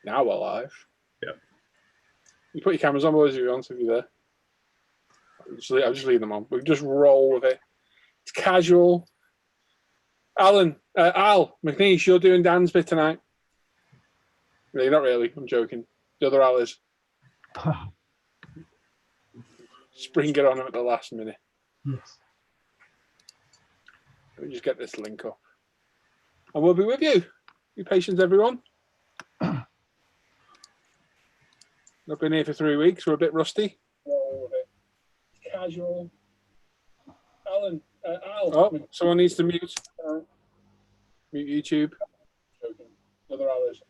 Now we're live. Yeah. You put your cameras on, boys, if you want, if you're there. I'll just leave them on. We just roll with it. It's casual. Al McNeish, you're doing Dan's bit tonight. Really, not really. I'm joking. The other Al is. Spring it on him at the last minute. Yes. Let me just get this link up. And we'll be with you. Be patient, everyone. Not been here for 3 weeks. We're a bit rusty. Roll with it. Casual. Al. Oh, someone needs to mute. Mute YouTube. Joking. Other Alice.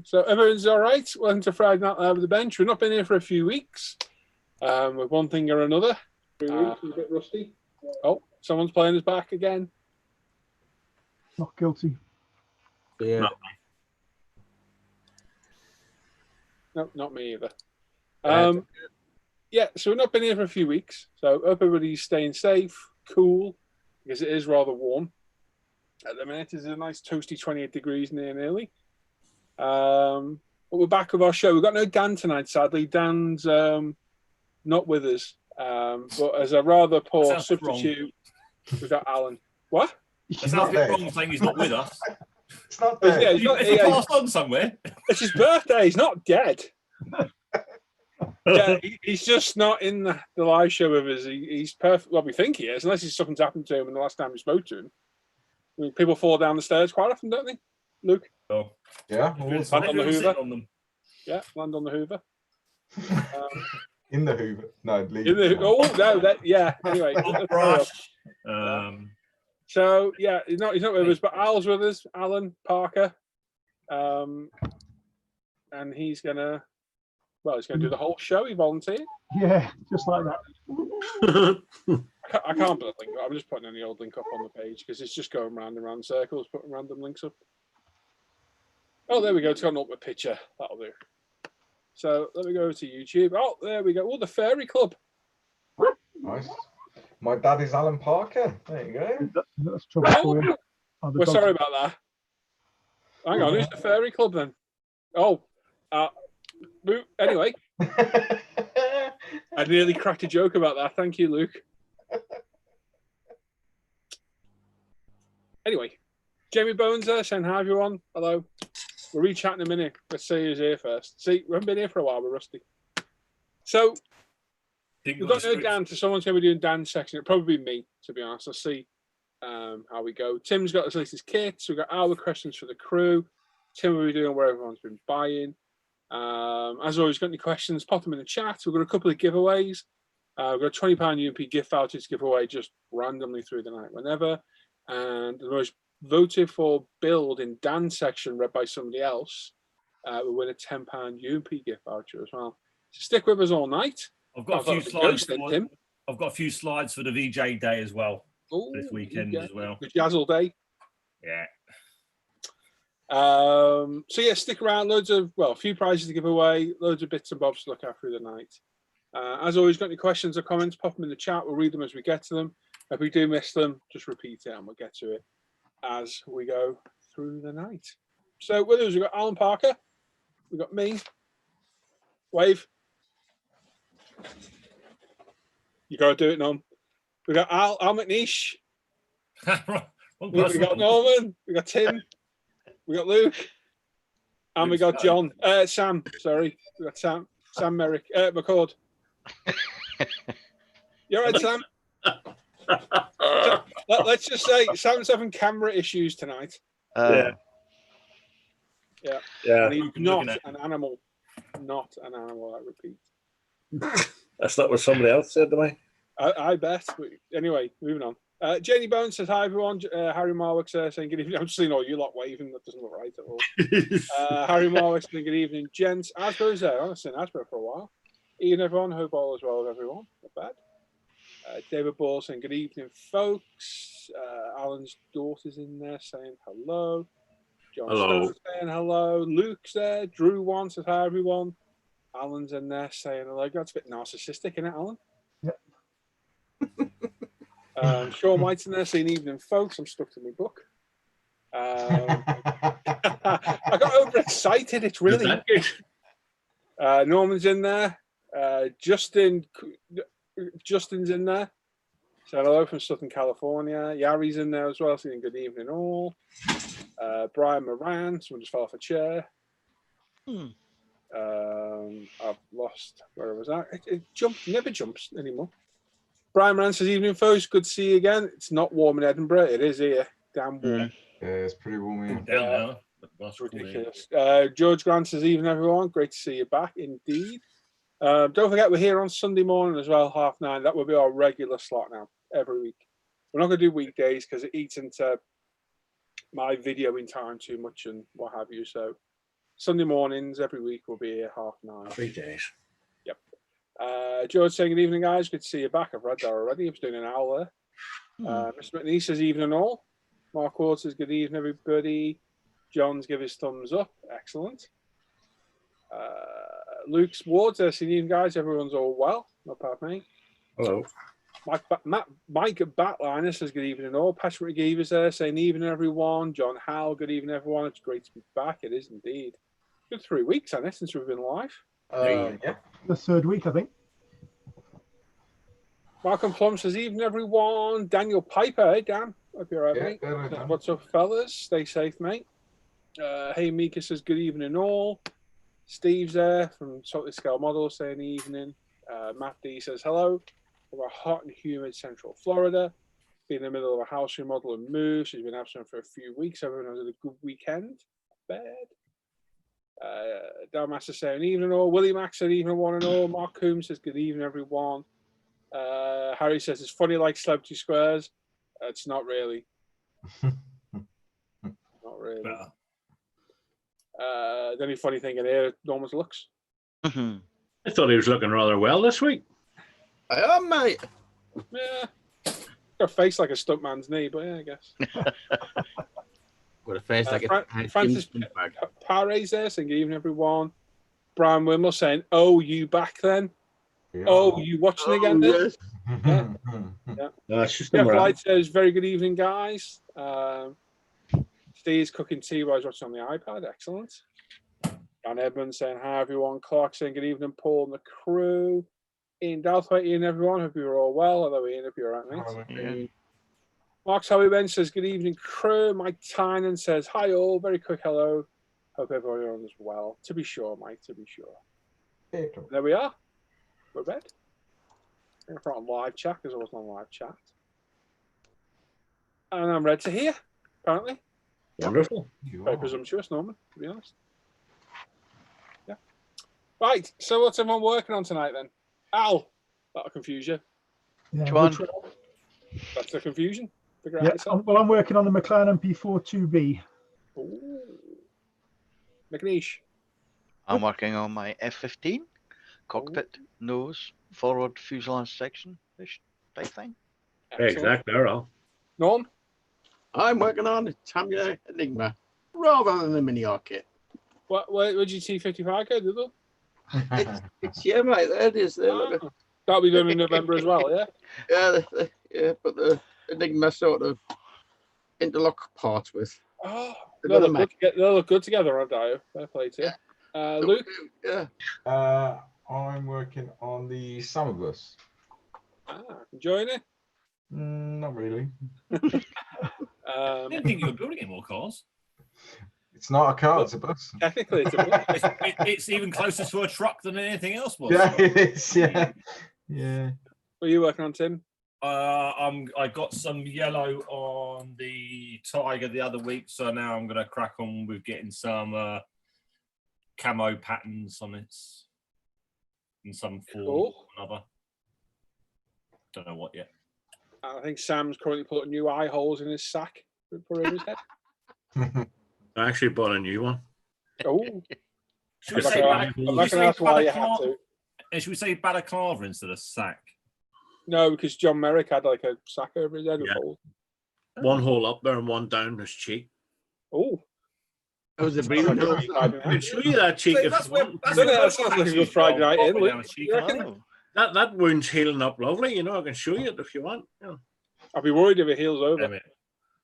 So everyone's all right. Welcome to Friday Night Live with the Bench. We've not been here for a few weeks. With one thing or another. 3 weeks. A bit rusty. Oh, someone's playing us back again. Not guilty. Yeah. No, not me either. Yeah, so we've not been here for a few weeks. So hope everybody's staying safe, cool, because it is rather warm. At the minute, it's a nice toasty 28 degrees nearly. But we're back with our show. We've got no Dan tonight, sadly. Dan's not with us. But as a rather poor substitute, we've got Alan. What? It's not wrong saying he's not with us. It's not there. Yeah, he's passed on somewhere. It's his birthday. He's not dead. Yeah, he's just not in the live show with us. He's perfect. Well, we think he is, unless something's happened to him in the last time we spoke to him. I mean, people fall down the stairs quite often, don't they, Luke? Oh. Yeah. Land on the Hoover. Yeah, land on the Hoover. In the Hoover. No, leave. Oh, no, yeah. Anyway. Brush. So, yeah, he's not with us, but Al's with us, Alan Parker. And he's going to do the whole show. He volunteered. Yeah, just like that. I can't put a link up. I'm just putting any old link up on the page because it's just going round and round circles, putting random links up. Oh, there we go. It's got an upward picture. That'll do. So let me go to YouTube. Oh, there we go. Oh, the Fairy Club. Nice. My dad is Alan Parker. There you go. That's trouble for you. We're sorry about that. Hang on, who's the Fairy Club then? Oh, anyway. I nearly cracked a joke about that. Thank you, Luke. Anyway, Jamie Bones there saying hi, everyone. Hello. We'll re-chat in a minute. Let's see who's here first. See, we haven't been here for a while. We're rusty. So, we've got no Dan, so someone's going to be doing Dan's section. It'll probably be me, to be honest. I'll see how we go. Tim's got his latest kits. We've got our questions for the crew. Tim will be doing where everyone's been buying. As always, got any questions, pop them in the chat. We've got a couple of giveaways. We've got a £20 UMP gift voucher to give away just randomly through the night whenever. And the most voted for build in Dan's section, read by somebody else, will win a £10 UMP gift voucher as well. So stick with us all night. I've got a few slides. I've got a few slides for the VJ day as well. Ooh, this weekend as well. The Jazzle Day. Yeah. So yeah, stick around. A few prizes to give away, loads of bits and bobs to look at through the night. As always, got any questions or comments, pop them in the chat. We'll read them as we get to them. If we do miss them, just repeat it and we'll get to it as we go through the night. So with us, we've got Alan Parker, we've got me, wave. You got to do it, Nom. We've got Al McNeish. We've got Norman, we've got Tim, we got Luke, and we got John. Sam, sorry. We got Sam Merrick. McCord. You all right, Sam? So, let's just say Sam's having camera issues tonight. Yeah. And he's not an animal. Not an animal, I repeat. That's not what somebody else said to me. I bet. Anyway, moving on. Janie Bones says hi, everyone. Harry Marwick saying good evening. I'm just seeing all you lot waving. That doesn't look right at all. Harry Marwick saying good evening. Gents, Asbo's there. I've seen Asbo for a while. Ian, everyone. Hope all is well with everyone. Not bad. David Ball saying good evening, folks. Alan's daughter's in there saying hello. John Stone saying hello. Luke's there. Drew One says hi, everyone. Alan's in there saying hello. That's a bit narcissistic, isn't it, Alan? Yeah. Sean White's in there saying evening, folks. I'm stuck to my book. I got overexcited. It's really good. Norman's in there. Justin's in there. So hello from Southern California. Yari's in there as well, saying good evening all. Brian Moran, someone just fell off a chair. I've lost where was that? It jumped, never jumps anymore. Brian Moran says evening folks, good to see you again. It's not warm in Edinburgh, it is here. Damn warm. Yeah, it's pretty warm here. Down there. That's ridiculous. George Grant says evening everyone, great to see you back indeed. Don't forget we're here on Sunday morning as well, 9:30. That will be our regular slot now, every week. We're not going to do weekdays because it eats into my videoing time too much and what have you. So Sunday mornings every week will be here 9:30. 3 days. Yep. George saying good evening, guys. Good to see you back. I've read that already. I was doing an hour there. Mr. McNeese says evening all. Mark Ward says good evening, everybody. John's give his thumbs up. Excellent. Luke's Ward says good evening, guys. Everyone's all well. Not bad, mate. Hello. Mike Batliner says good evening all. Patrick McGeever's there saying evening everyone. John Howell, good evening everyone. It's great to be back. It is indeed. Good 3 weeks, hasn't it, since we've been live? Yeah. The third week, I think. Malcolm Plum says evening everyone. Daniel Piper, hey Dan. Hope you're all right, Yeah, mate. Dan. What's up, fellas? Stay safe, mate. Hey Mika says good evening all. Steve's there from Salty Scale Model saying evening. Matt D says hello. We're hot and humid Central Florida. Been in the middle of a house remodel and move. She's been absent for a few weeks. Everyone has a good weekend. Bad. Dalmaster saying evening all. Willie Max said evening one and all. Mark Coombs says good evening everyone. Harry says it's funny like Celebrity Squares. It's not really. Not really. The only funny thing in here, Norman's looks. I thought he was looking rather well this week. I am, mate. Yeah. Got a face like a stuntman's knee, but yeah, I guess. Got a face like Francis Pare's there saying good evening everyone. Brian Wimmer saying, oh, you back then? Yeah. Oh, you watching again then? Yes. Yeah. No, it's just Jeff around. Light says very good evening, guys. Steve's cooking tea while he's watching on the iPad. Excellent. Dan Edmonds saying hi everyone. Clark saying good evening, Paul and the crew. Ian Dalthwaite, Ian everyone. Hope you're all well. Hello, Ian, if you're all right, mate. Yeah. Mark's Howie Ben says good evening, crew. Mike Tynan says hi all. Very quick hello. Hope everyone is well. To be sure, Mike. To be sure. There we are. We're bed. We're on live chat because I wasn't on live chat. And I'm ready to hear, apparently. Wonderful. Very presumptuous, Norman, to be honest. Yeah. Right, so what's everyone working on tonight then? Al, that'll confuse you. Yeah, Which one? That's the confusion. Figure out Yeah, yourself. well, I'm working on the McLaren MP4 2B. Ooh. McNeish. I'm working on my F-15 cockpit, nose, forward fuselage section type thing. Excellent. Exactly, Earl. Norm? I'm working on the Tamiya Enigma rather than the mini arcade. Where did you T55 go, Doodle? It's yeah, mate. That is there. Like That'll be done in November as well, yeah? yeah, but the Enigma sort of interlock parts with. Oh, Another they'll look good together on Dio. Fair play to you. Luke? Yeah. I'm working on the Summer Bus. Enjoying it? Not really. I didn't think you were building any more cars. It's not a car, it's a bus. Technically, it's a bus. It's even closer to a truck than anything else was. Yeah, it is. Yeah. Yeah. What are you working on, Tim? I got some yellow on the Tiger the other week, so now I'm going to crack on with getting some camo patterns on it in some form or another. Don't know what yet. I think Sam's currently putting new eye holes in his sack for his head. I actually bought a new one. Oh, Should we I say reckon that's why you had to. Should we say balaclava instead of sack? No, because John Merrick had like a sack over his head with Yeah. holes. One hole up there and one down his cheek. Oh, That was a breathing hole. I can show you that cheek if you want. that sounds like a good Friday night in. Luke. Cheek. You reckon? Oh. That wound's healing up lovely. You know, I can show you it if you want. Yeah. I'll be worried if it heals over. Damn it.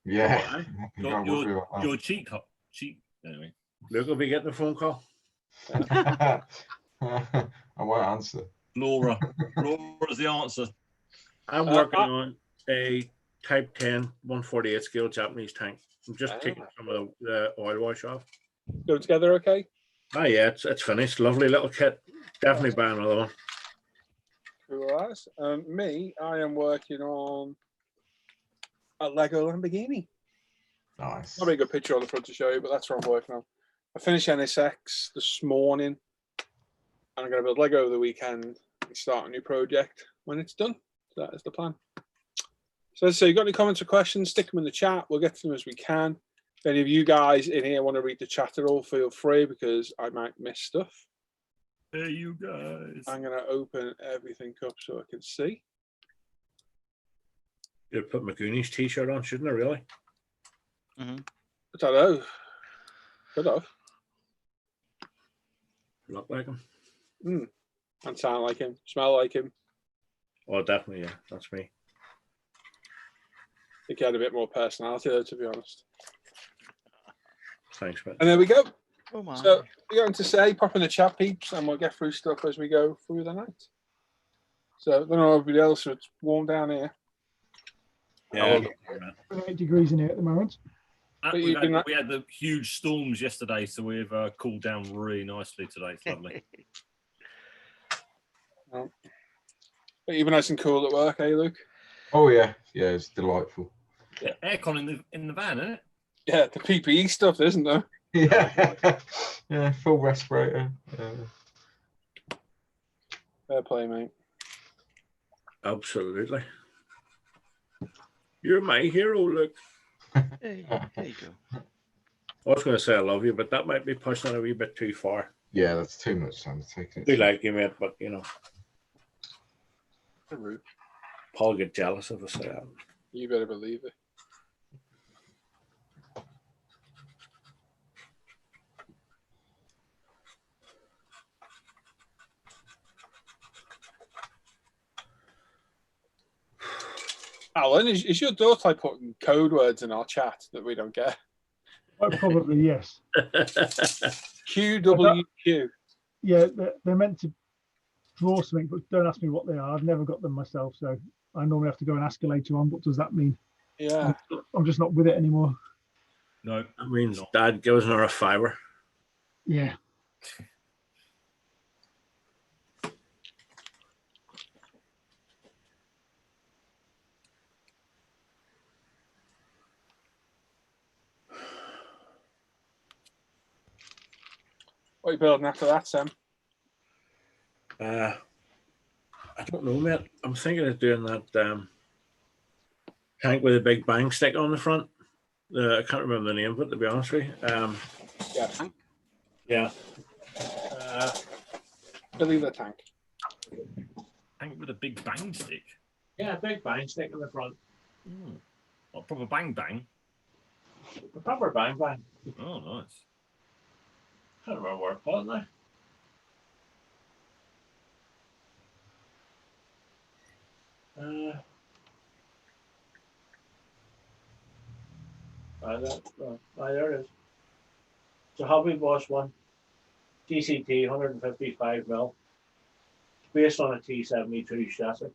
Yeah. Your cheat code. Cheat. Anyway. Luke will be getting a phone call. I won't answer. Laura's the answer. I'm working on a Type 10 148 scale Japanese tank. I'm just taking some of the oil wash off. Go together, okay? Oh yeah, it's finished. Lovely little kit. Definitely buy another one. Cool as. Me, I am working on a Lego Lamborghini. Nice. Not a very good picture on the front to show you, but that's what I'm working on. I finished NSX this morning, and I'm going to build Lego over the weekend and start a new project when it's done. So that is the plan. So you got any comments or questions, stick them in the chat. We'll get to them as we can. If any of you guys in here want to read the chat at all, feel free, because I might miss stuff. Hey, you guys. I'm going to open everything up so I can see. You'd put McGooney's t-shirt on, shouldn't I, really? I don't know. Could have. Look like him. And sound like him. Smell like him. Oh, definitely, yeah. That's me. I think he had a bit more personality, though, to be honest. Thanks, man. And there we go. Oh my. So we're going to say, pop in the chat, peeps, and we'll get through stuff as we go through the night. So I don't know everybody else, so it's warm down here. Yeah. 28 degrees in here at the moment. We had the huge storms yesterday, so we've cooled down really nicely today. It's lovely. But you've been nice and cool at work, eh, Luke? Oh yeah, yeah, it's delightful. Yeah, aircon in the van, isn't it? Yeah, the PPE stuff, isn't there? Yeah, yeah, full respirator. Fair play, mate. Absolutely. You're my hero, Luke. Hey, there you go. I was going to say I love you, but that might be pushing it a wee bit too far. Yeah, that's too much undertaking. I do like you, mate, but you know, Rude. Paul get jealous if I say that. You better believe it. Alan, is your daughter putting code words in our chat that we don't get? Quite probably, yes. QWQ. Yeah, they're meant to draw something, but don't ask me what they are. I've never got them myself, so I normally have to go and ask her later on. What does that mean? Yeah. I'm just not with it anymore. No. That means Dad gives her a fiver. Yeah. What are you building after that, Sam? I don't know, mate. I'm thinking of doing that tank with a big bang stick on the front. I can't remember the name of it, to be honest with you. Yeah. Yeah. Billy the Tank. Tank with a big bang stick. Yeah, big bang stick on the front. A proper bang bang. A proper bang bang. Oh, nice. Can't remember what I put it now. There it is. It's a Hobby Boss one. TCT 155 mil. Based on a T72 chassis.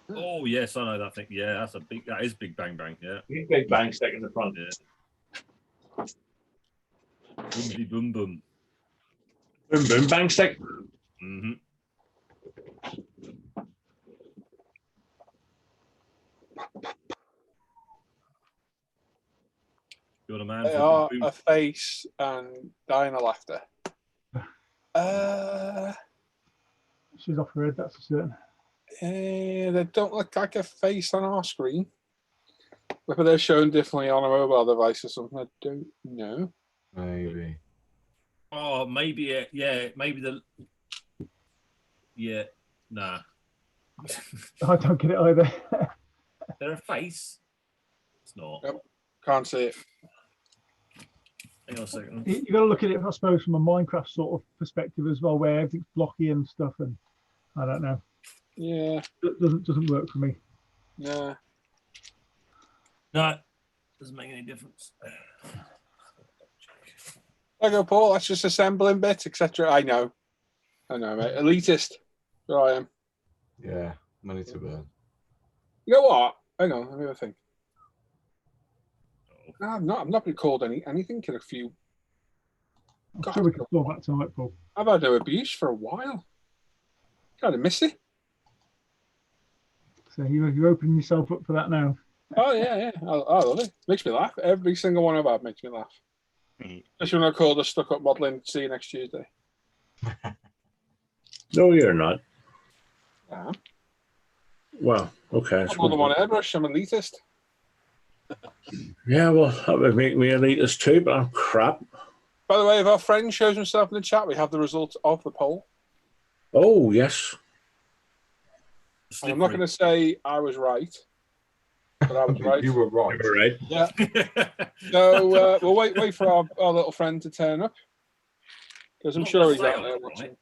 Oh yes, I know that thing. Yeah, that is big bang bang. Yeah. Big bang stick in the front. Yeah. Boom boom boom. Boom boom bang stick. Mm-hmm. You're the man. They for are boom. a face and dying of laughter. She's off her head, that's for certain. They don't look like a face on our screen. Whether they're shown differently on a mobile device or something, I don't know. Maybe. Oh, maybe yeah, maybe nah. I don't get it either. They're a face. It's not. Yep. Can't see it. Hang on a second. You got to look at it, I suppose, from a Minecraft sort of perspective as well, where everything's blocky and stuff, and I don't know. Yeah. It doesn't work for me. Yeah. No, doesn't make any difference. There you go, Paul. That's just assembling bits, etc. I know, mate. Elitist. There I am. Yeah, money to burn. You know what? Hang on, let me have a think. No, I'm not been called anything in a few. I'm sure we can fall back to Nightfall. I've had no abuse for a while. Kind of miss it. So you're opening yourself up for that now. Oh yeah. I love it. Makes me laugh. Every single one I've had makes me laugh. Especially when I call the stuck up modelling. See you next Tuesday. No, you're not. Yeah. Well, okay. I'm on the one airbrush. I'm elitist. Yeah, well, that would make me elitist too, but I'm crap. By the way, if our friend shows himself in the chat, we have the results of the poll. Oh, yes. And I'm not going to say I was right, but I was right. You were right. You're right. Yeah. So we'll wait for our little friend to turn up, because I'm Not sure gonna he's say out I'm there right. watching.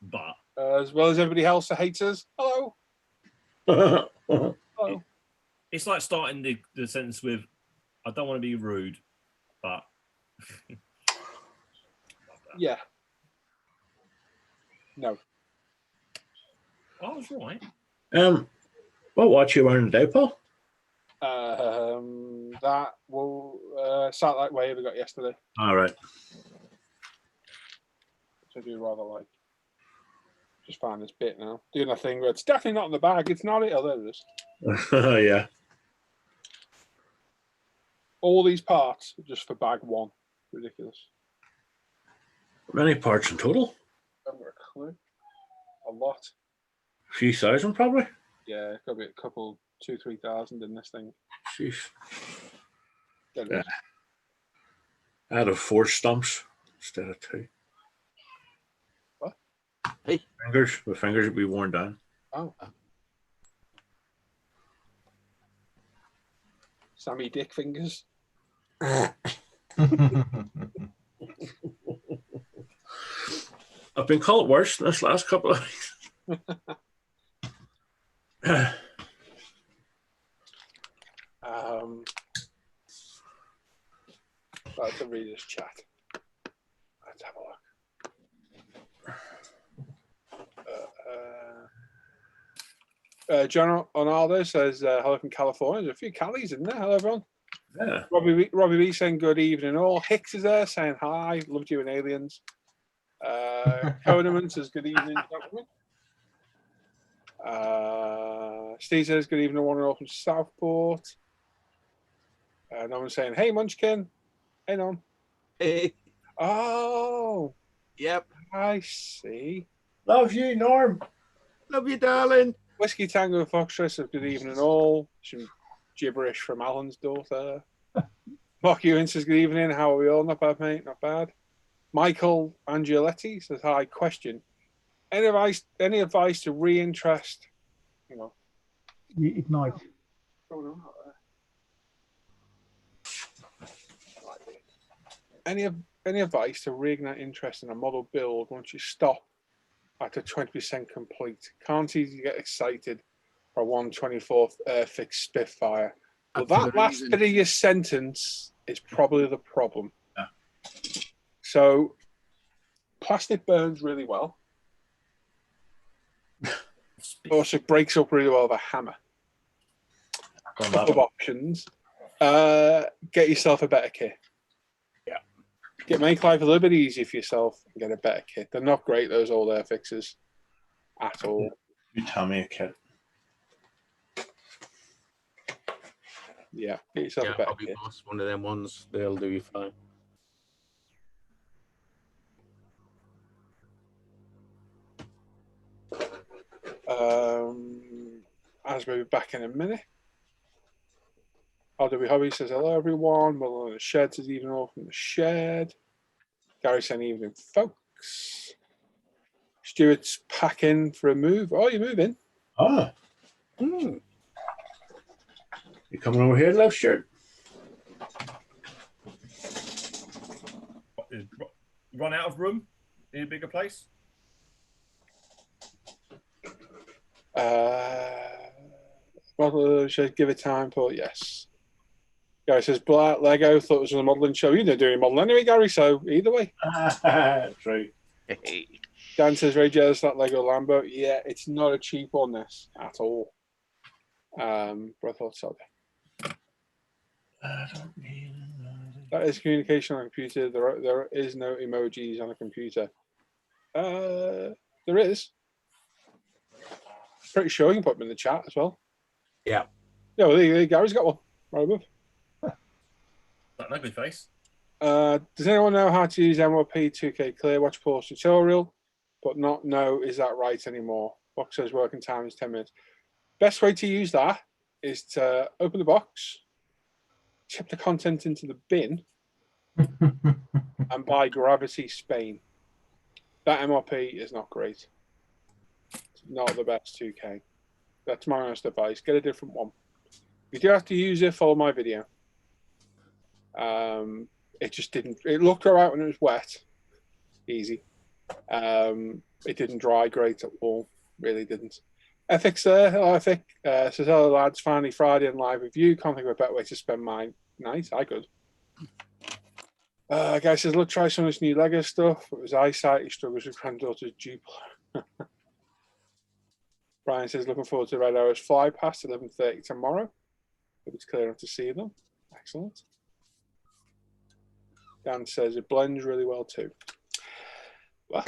But As well as everybody else that hates us. Hello. Hello. it's like starting the sentence with, I don't want to be rude, but Yeah. No. I was right. What watch you wearing today, Paul? That will satellite wave I got yesterday, All right. which I do rather like. Just find this bit now. Doing a thing where it's definitely not in the bag. It's not it. Oh, there it is. Yeah. All these parts are just for bag one. Ridiculous. Many parts in total? I haven't got a clue. A lot. A few thousand, probably. Yeah, it could be a couple, 2,000-3,000 in this thing. Jeez. There it Yeah. is. I'd have 4 stumps instead of 2. What? Hey. The fingers would be worn down. Oh. Sammy Dick fingers. I've been called worse this last couple of weeks. Let's read this chat. Let's have a look. John Arnaldo says, hello from California. There's a few Callies in there. Hello, everyone. Yeah. Robbie B saying good evening all. Hicks is there saying hi. Loved you and aliens. Coneman says good evening, gentlemen. Steve says good evening, one and all from Southport. Norman's saying, hey, Munchkin. Hey, Norm. Hey. Oh, Yep. I see. Love you, Norm. Love you, darling. Whiskey Tango Foxtrot says good evening all. Some gibberish from Alan's daughter. Mark Ewan says good evening. How are we all? Not bad, mate. Not bad. Michael Angioletti says hi. Question: Any advice to reinterest? Ignite. Any advice to reignite interest in a model build once you stop after 20% complete? Can't easily get excited for a 1/24th fixed Spitfire. Well, that last bit of your sentence is probably the problem. Yeah. So, plastic burns really well. Also breaks up really well with a hammer. A couple of options. Get yourself a better kit. Yeah. Make life a little bit easier for yourself and get a better kit. They're not great, those old air fixes, at all. You tell me a kit. Yeah, get yourself a better Hobby kit. Boss, one of them ones. They'll do you fine. As we'll be back in a minute. RW Hobby says hello everyone. Well, the shed says evening all from the shed. Gary saying evening folks. Stuart's packing for a move. Oh, you're moving? Ah. You coming over here, left shirt? Run out of room in a bigger place? Well, should I give it time for yes. Guy says, Black Lego, thought it was a modelling show. You didn't do any modelling anyway, Gary, so either way. True. Dan says, very jealous of that Lego Lambo. Yeah, it's not a cheap one, this, at all. But I thought so. That is communication on a computer. There is no emojis on a computer. There is. Pretty sure you can put them in the chat as well. Yeah. Yeah, well, Gary's got one right above. That ugly face. Does anyone know how to use MOP 2K Clear? Watch Paul's tutorial, but not know is that right anymore. Box says working time is 10 minutes. Best way to use that is to open the box, chip the content into the bin, and buy Gravity Spain. That MOP is not great. It's not the best 2K. That's my honest advice. Get a different one. If you do have to use it, follow my video. It just didn't. It looked alright when it was wet, easy. It didn't dry great at all. Really didn't. Ethics there. Hello, Ethic. Says hello lads. Finally Friday and live review. Can't think of a better way to spend my night. I could. Guy says look, try some of this new Lego stuff. It was eyesight. He struggles with granddaughter's Jupiter. Brian says looking forward to Red Arrow's fly past 11:30 tomorrow. Hope it's clear enough to see them. Excellent. Dan says it blends really well too. Well,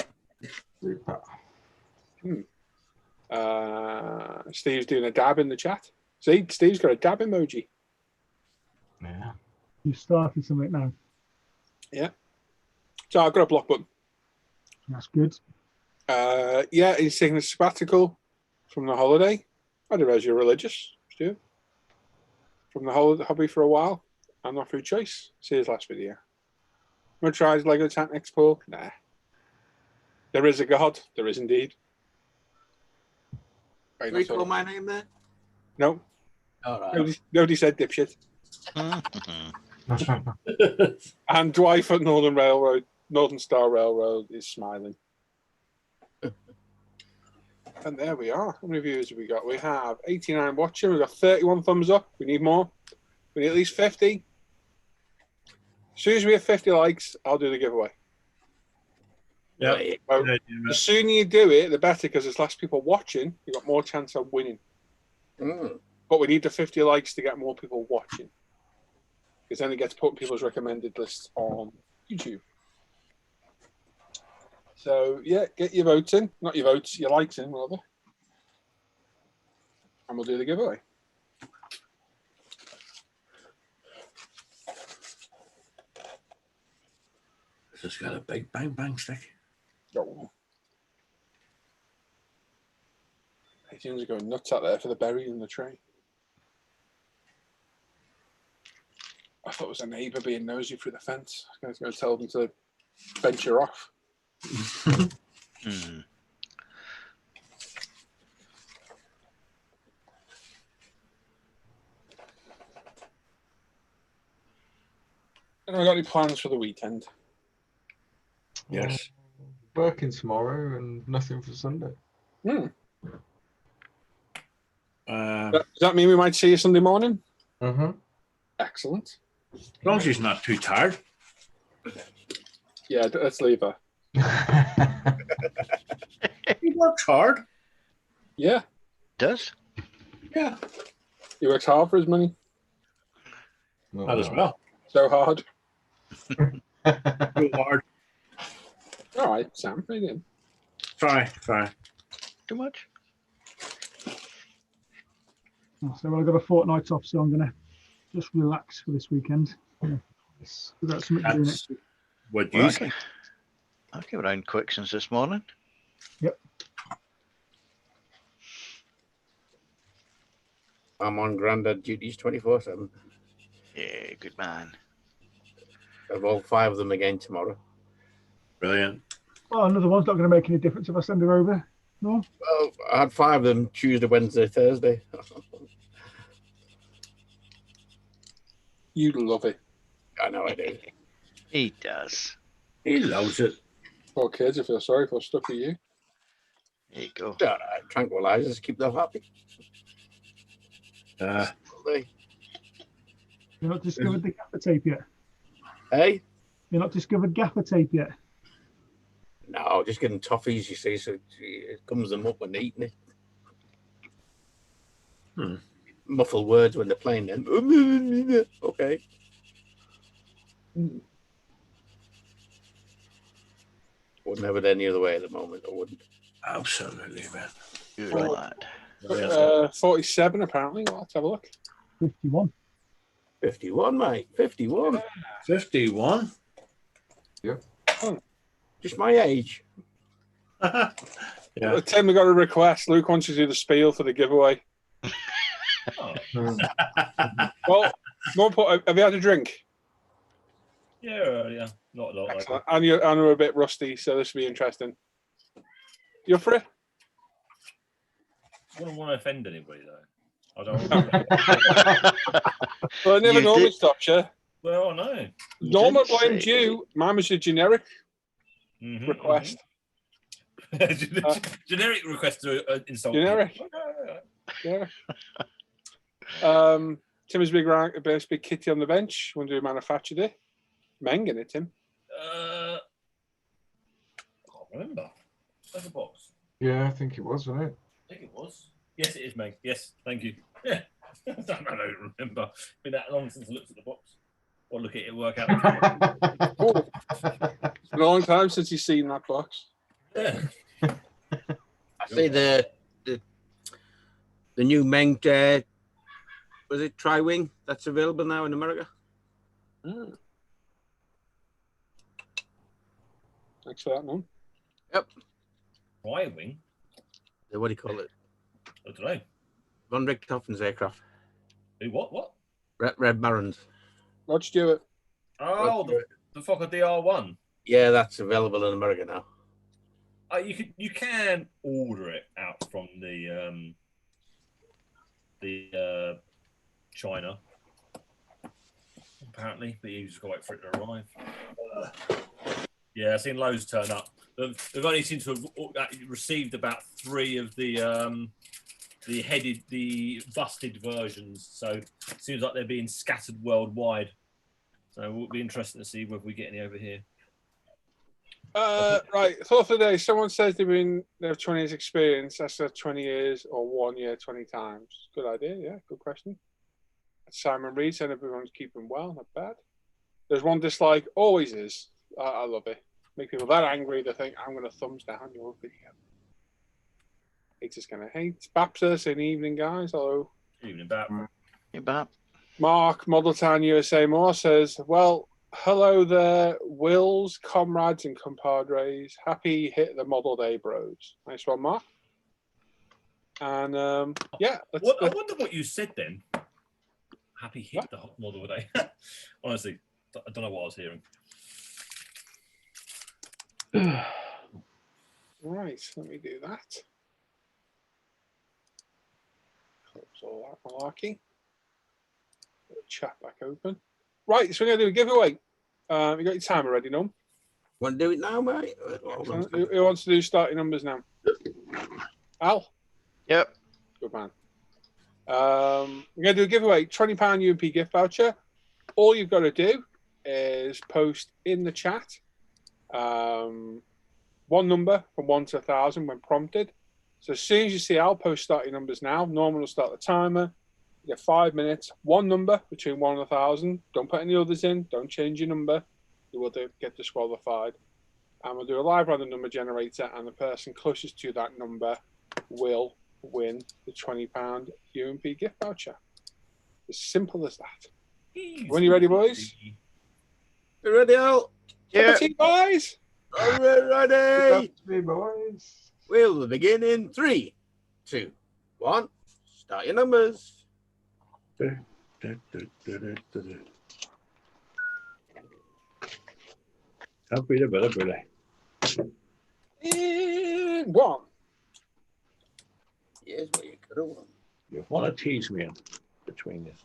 Steve's doing a dab in the chat. See, Steve's got a dab emoji. Yeah. You started something now. Yeah. So I've got a block button. That's good. Yeah, he's taking a sabbatical from the holiday. I don't know if you're religious, Stu. From the hobby for a while. I'm not through choice. See his last video. I'm going to try his Lego Technics Paul. Nah. There is a God. There is indeed. Can we call my name there? No. All right. Nobody said dipshit. And Dwight at Northern Star Railroad is smiling. And there we are. How many views have we got? We have 89 watching. We've got 31 thumbs up. We need more. We need at least 50. As soon as we have 50 likes, I'll do the giveaway. Yeah. So, the sooner you do it, the better, because there's less people watching. You've got more chance of winning. But we need the 50 likes to get more people watching. Because then it gets put in people's recommended lists on YouTube. So, yeah, get your votes in. Not your votes, your likes in, rather. And we'll do the giveaway. This has got a big bang stick. Oh. Asians are going nuts out there for the berry in the tree. I thought it was a neighbour being nosy through the fence. I was going to tell them to venture off. And I got any plans for the weekend? Yes. Working tomorrow and nothing for Sunday. Does that mean we might see you Sunday morning? Mm-hmm. Excellent. As long as she's not too tired. Yeah, let's leave her. He works hard. Yeah. Does? Yeah. He works hard for his money. That as well. So hard. Too hard. All right, Sam, bring in. Try. Too much? So I've got a fortnight off, so I'm going to just relax for this weekend. Yeah. We've got something to do next week. What you say? I've came around quick since this morning. Yep. I'm on granddad duties 24/7. Yeah, good man. I've all 5 of them again tomorrow. Brilliant. Oh, another one's not going to make any difference if I send her over. No? Well, I had 5 of them Tuesday, Wednesday, Thursday. You love it. I know I do. He does. He loves it. Poor kids, I feel sorry for stuck with you. There you go. All right, tranquilizers, keep them happy. Uh, They- You're not discovered the gaffer tape yet? Hey? You're not discovered gaffer tape yet? No, just getting toffees, you see, so it comes them up when eating it. Muffle words when they're playing them. Okay. Wouldn't have it any other way at the moment. I wouldn't. Absolutely, man. Good Right. lad. 47 apparently. Well, let's have a look. 51. 51, mate. 51. 51. Just my age. Yeah. Tim, we got a request. Luke wants you to do the spiel for the giveaway. Well, more important, have you had a drink? Yeah, not a lot. Excellent. And you're a bit rusty, so this will be interesting. You're for it? I wouldn't want to offend anybody, though. I don't. Well, it never You normally did- stops you. Well, I know. Norma did blamed say- you. Mine was a generic Mhm, request. Generic request to insult. Generic. Yeah. Tim is big kitty on the bench. Wonder who manufactured it. Meng in it, Tim. I can't remember. Where's the box? Yeah, I think it was, wasn't it? I think it was. Yes, it is, Meg. Yes, thank you. Yeah. I don't remember. It's been that long since I looked at the box. Or look at it work out. Oh, it's been a long time since you've seen that box. Yeah. I see the new Meng, was it Tri-Wing? That's available now in America? Thanks for that, man. Yep. Y-wing? What do you call it? I don't know. Von Richthofen's aircraft. Who, what? Red Barons. Rod Stewart. Oh, the Fokker DR1. Yeah, that's available in America now. You can order it out from the China, apparently, but you just got to wait for it to arrive. Yeah, I've seen loads turn up. They've only seemed to have received about 3 of the busted versions, so it seems like they're being scattered worldwide. So it will be interesting to see whether we get any over here. Right, thought for the day. Someone says they have 20 years experience. That's 20 years or 1 year, 20 times. Good idea, yeah, good question. Simon Reed said everyone's keeping well, not bad. There's one dislike, always is. I love it. Make people that angry they think I'm going to thumbs down your video. Haters going to hate. Bapsa saying evening, guys. Hello. Evening, Bap. Hey, Bap. Mark, Model Town USA More says, well, hello there, Wills, comrades and compadres. Happy hit the model day, bros. Nice one, Mark. And yeah. I wonder what you said then. Happy hit the hot model day. Honestly, I don't know what I was hearing. Right, let me do that. Close all that malarkey. Put the chat back open. Right, so we're going to do a giveaway. You got your timer ready, Num? Want to do it now, mate? Who wants to do starting numbers now? Al? Yep. Good man. We're going to do a giveaway, £20 UMP gift voucher. All you've got to do is post in the chat one number from 1 to 1,000 when prompted. So as soon as you see Al, post starting numbers now. Norman will start the timer. You get 5 minutes. One number between 1 and 1,000. Don't put any others in. Don't change your number. You will get disqualified. And we'll do a live random number generator, and the person closest to that number will win the £20 UMP gift voucher. As simple as that. When you ready, boys? You ready, Al? Yeah. Guys? Are we ready? Me, boys. We'll begin in 3, 2, 1. Start your numbers. Can't beat it better, Billy. And 1. Here's what you could have won. You want to tease me in between this.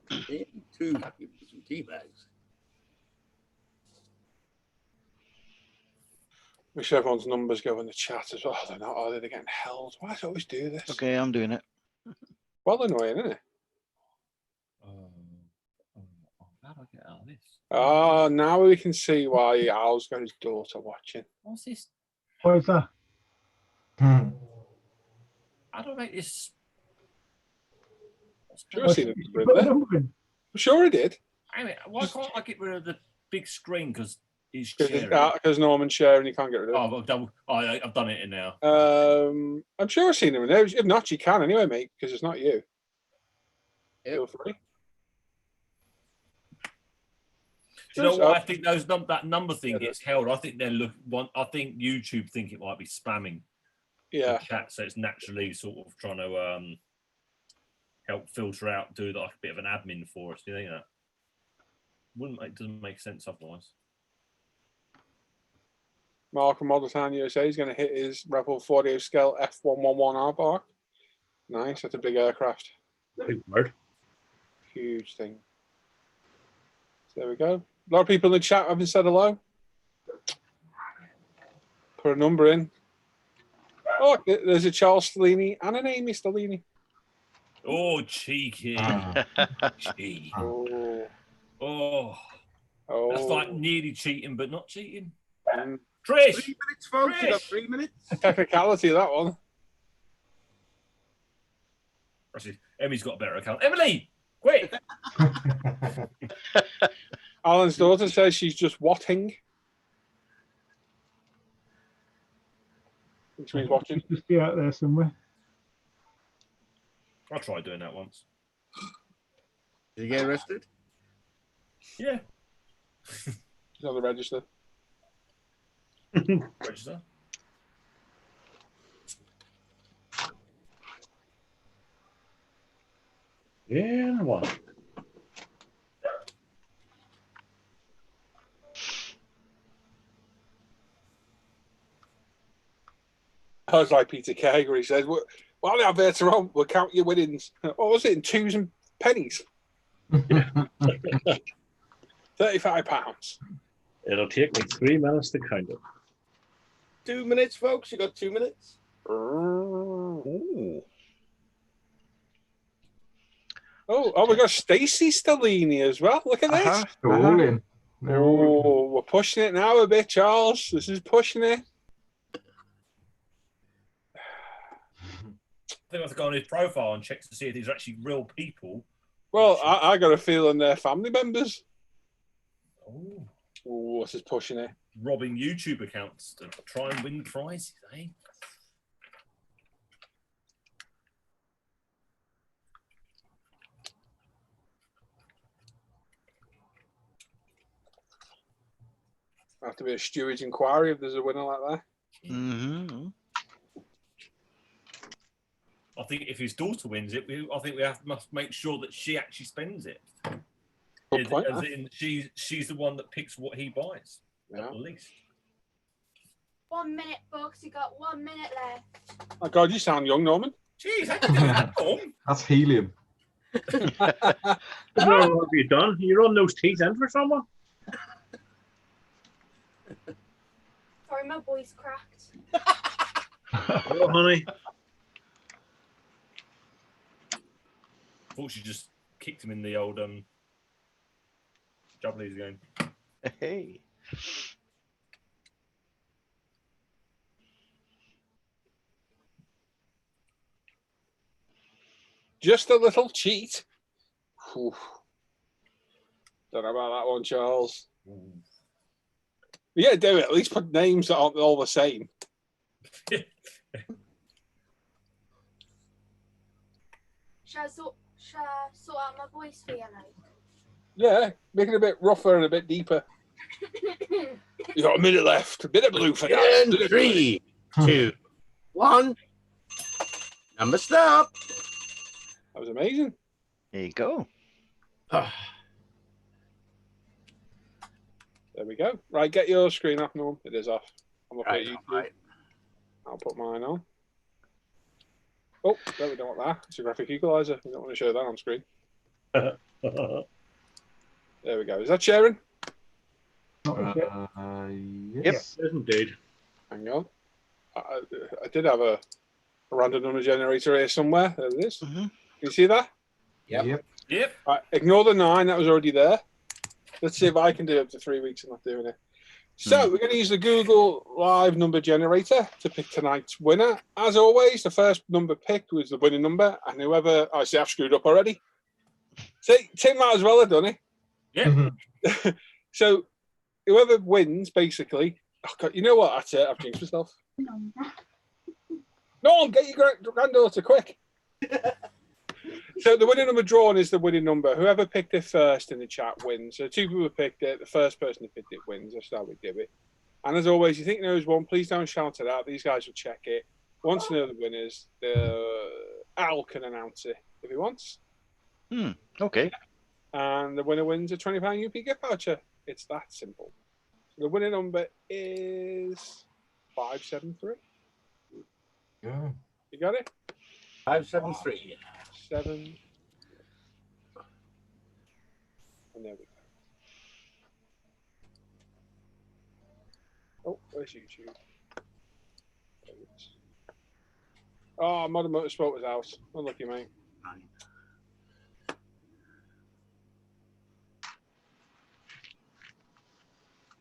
2. Give me some tea bags. Wish everyone's numbers go in the chat as well. They're not, are they? They're getting held. Why do I always do this? Okay, I'm doing it. Well annoying, isn't it? do I get out of this? Oh, now we can see why Al's got his daughter watching. What's this? What is that? Hmm. How do I make this? Sure, Oh, I've seen it. you put a number in. I'm sure he did. Hang on, why can't I get rid of the big screen because he's Because sharing? Norman's sharing, you can't get rid of it. Oh, I've done it in now. I'm sure I've seen him in there. If not, you can anyway, mate, because it's not you. Yep. Feel free. Do you know what? I think that number thing gets held. I think I think YouTube think it might be spamming Yeah. the chat, so it's naturally sort of trying to help filter out, do like a bit of an admin for us. Do you think that? Doesn't make sense otherwise. Mark from Model Town USA is going to hit his Rebel 40 scale F111 airbark. Nice. That's a big aircraft. Big bird. Huge thing. So there we go. A lot of people in the chat haven't said hello. Put a number in. Oh, there's a Charles Stellini and an Amy Stellini. Oh, cheeky. Cheeky. Oh. Oh. That's like nearly cheating, but not cheating. Mm. Trish! 3 minutes, folks. You got 3 minutes. Technicality, that one. Actually, Emmy's got a better account. Emily! Quick! Alan's daughter says she's just watching. Which means watching. Just be out there somewhere. I tried doing that once. Did you get arrested? Yeah. She's on the register. Register. Yeah, what? I was like Peter Kay, where he says, while the adverts are on, we'll count your winnings. What was it, in twos and pennies? £35. It'll take me 3 minutes to count it. 2 minutes, folks. You got 2 minutes. Ooh. Oh, we got Stacey Stellini as well. Look at this. They're all in. They're all in. Oh, we're pushing it now a bit, Charles. This is pushing it. I think I have to go on his profile and check to see if these are actually real people. Well, I got a feeling they're family members. Oh, this is pushing it. Robbing YouTube accounts to try and win prizes, eh? Have to be a steward's inquiry if there's a winner like that. Mm-hmm. I think if his daughter wins it, I think we must make sure that she actually spends it. Good point, As in, she's the one that picks what he buys. Yeah. At least. 1 minute, folks. You got 1 minute left. Oh God, you sound young, Norman. Jeez, how do you do that, Norm? That's helium. What have you done? You run those teeth in for someone? Sorry, my voice cracked. Oh, honey. I thought she just kicked him in the old jubblies again. Hey. Just a little cheat. Oof. Don't know about that one, Charles. Yeah, do it. At least put names that aren't all the same. Shall I sort out my voice for you, like? Yeah, make it a bit rougher and a bit deeper. You got a minute left. A bit of blue for that. And 3, 2, 1. Number stop. That was amazing. There you go. There we go. Right, get your screen off, Norm. It is off. I'm up at YouTube. Right. I'll put mine on. Oh, no, we don't want that. It's a graphic equalizer. We don't want to show that on screen. There we go. Is that sharing? Yes. Yes, indeed. Hang on. I did have a random number generator here somewhere. There it is. Mm-hmm. Can you see that? Yep. Yep. Right, ignore the 9. That was already there. Let's see if I can do it up to 3 weeks and not doing it. So we're going to use the Google Live number generator to pick tonight's winner. As always, the first number picked was the winning number, and whoever I see I've screwed up already. See, Tim might as well have done it. Yeah. So whoever wins, basically. Oh God, you know what? That's it. I've jinxed myself. No, get your granddaughter quick. So the winning number drawn is the winning number. Whoever picked it first in the chat wins. So 2 people picked it. The first person who picked it wins. I'll start with Gibby. And as always, you think knows one, please don't shout it out. These guys will check it. Once you know the winners, Al can announce it if he wants. Okay. And the winner wins a £20 UP gift voucher. It's that simple. The winning number is 573. Yeah. You got it? 573. 7. And there we go. Oh, where's YouTube? There it is. Oh, Modern Motorsport was out. Unlucky, mate.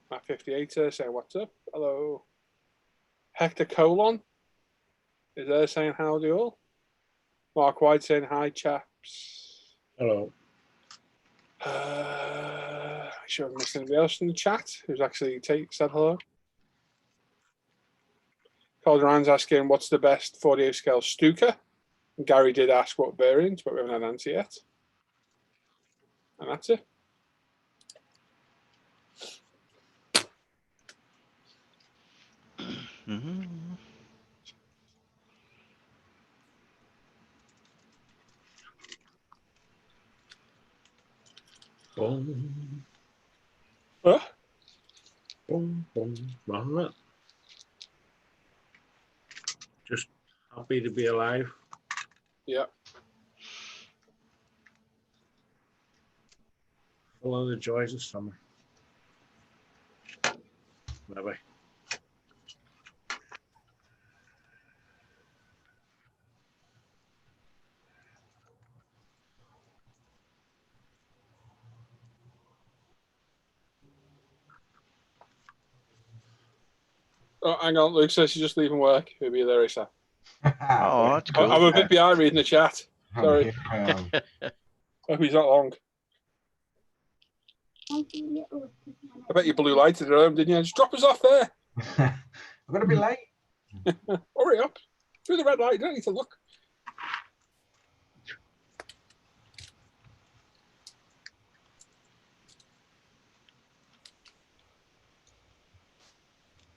Matt 58 saying what's up? Hello. Hector Colon is there saying howdy all. Mark White saying hi, chaps. Hello. I should have missed anybody else in the chat who's actually said hello. Calderon's asking what's the best 48 scale Stuka. And Gary did ask what variant, but we haven't had an answer yet. And that's it. Boom. Huh? Boom, boom. Wasn't it? Just happy to be alive. Yeah. Full of the joys of summer. Maybe. Oh, hang on. Luke says she's just leaving work. He'll be there, Isa. Oh, that's cool. I'm a bit behind reading the chat. Sorry. I Hope he's not long. I bet you blue lighted at home, didn't you? Just drop us off there. I'm going to be late. Hurry up. Through the red light. You don't need to look.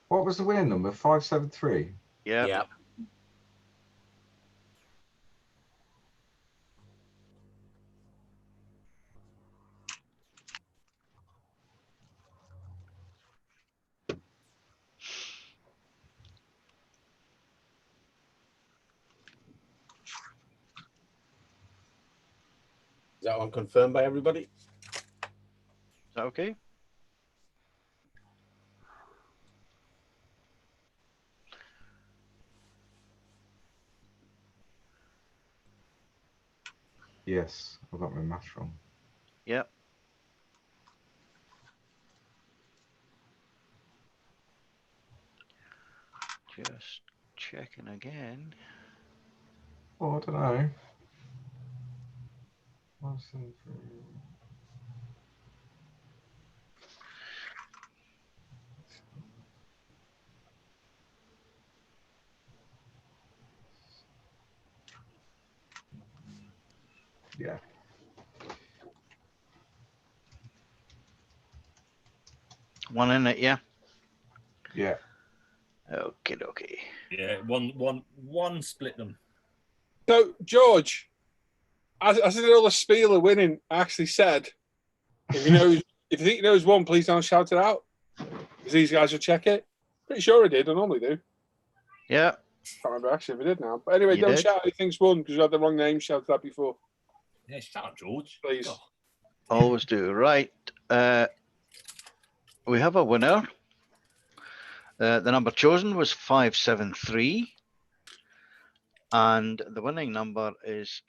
What was the winning number? 573. Yeah. Yep. Is that one confirmed by everybody? Is that okay? Yes, I got my maths wrong. Yep. Just checking again. Oh, I don't know. 573. Yeah. One in it, yeah. Yeah. Okay, okay. Yeah, one split them. So, George, as I did all the spiel of winning, I actually said, if you think he knows one, please don't shout it out. Because these guys will check it. Pretty sure I did. I normally do. Yeah. Can't remember actually if I did now. But anyway, You don't did. shout he thinks one because you had the wrong name shouted that before. Yeah, shut up, George. Please. Oh. Always do. Right. We have a winner. The number chosen was 573. And the winning number is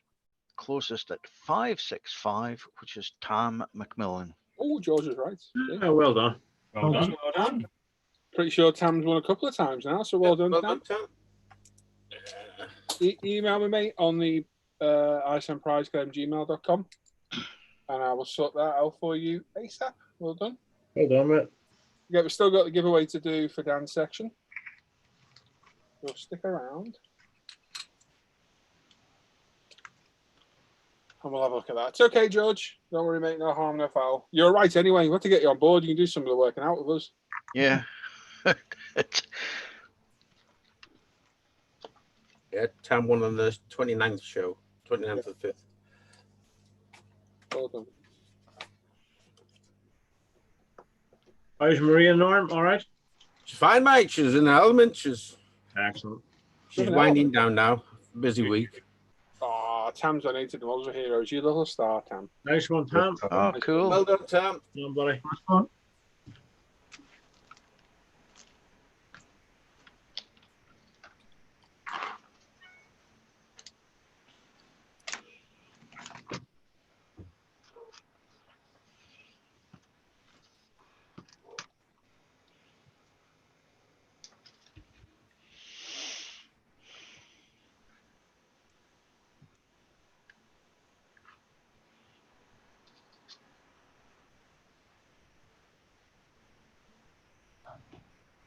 closest at 565, which is Tam McMillan. Oh, George was right. See? Oh, well done. Well done. Well done. Pretty sure Tam's won a couple of times now, so well done, Tam. Tam. Email me, mate, on the isandprizeclaim@gmail.com, and I will sort that out for you ASAP. Well done. Well done, mate. Yeah, we've still got the giveaway to do for Dan's section. We'll stick around. And we'll have a look at that. It's okay, George. Don't worry, mate. No harm, no foul. You're right anyway. We have to get you on board. You can do some of the working out with us. Yeah. Yeah, Tam won on the 29th show, 29th of the 5th. Well done. How's Maria Norm? All right? She's fine, mate. She's in the element. She's Excellent. winding down now. Busy week. Oh, Tam's donated the Mulder Heroes. You little star, Tam. Nice one, Tam. Oh, cool. Well done, Tam. Well done, buddy. Nice one.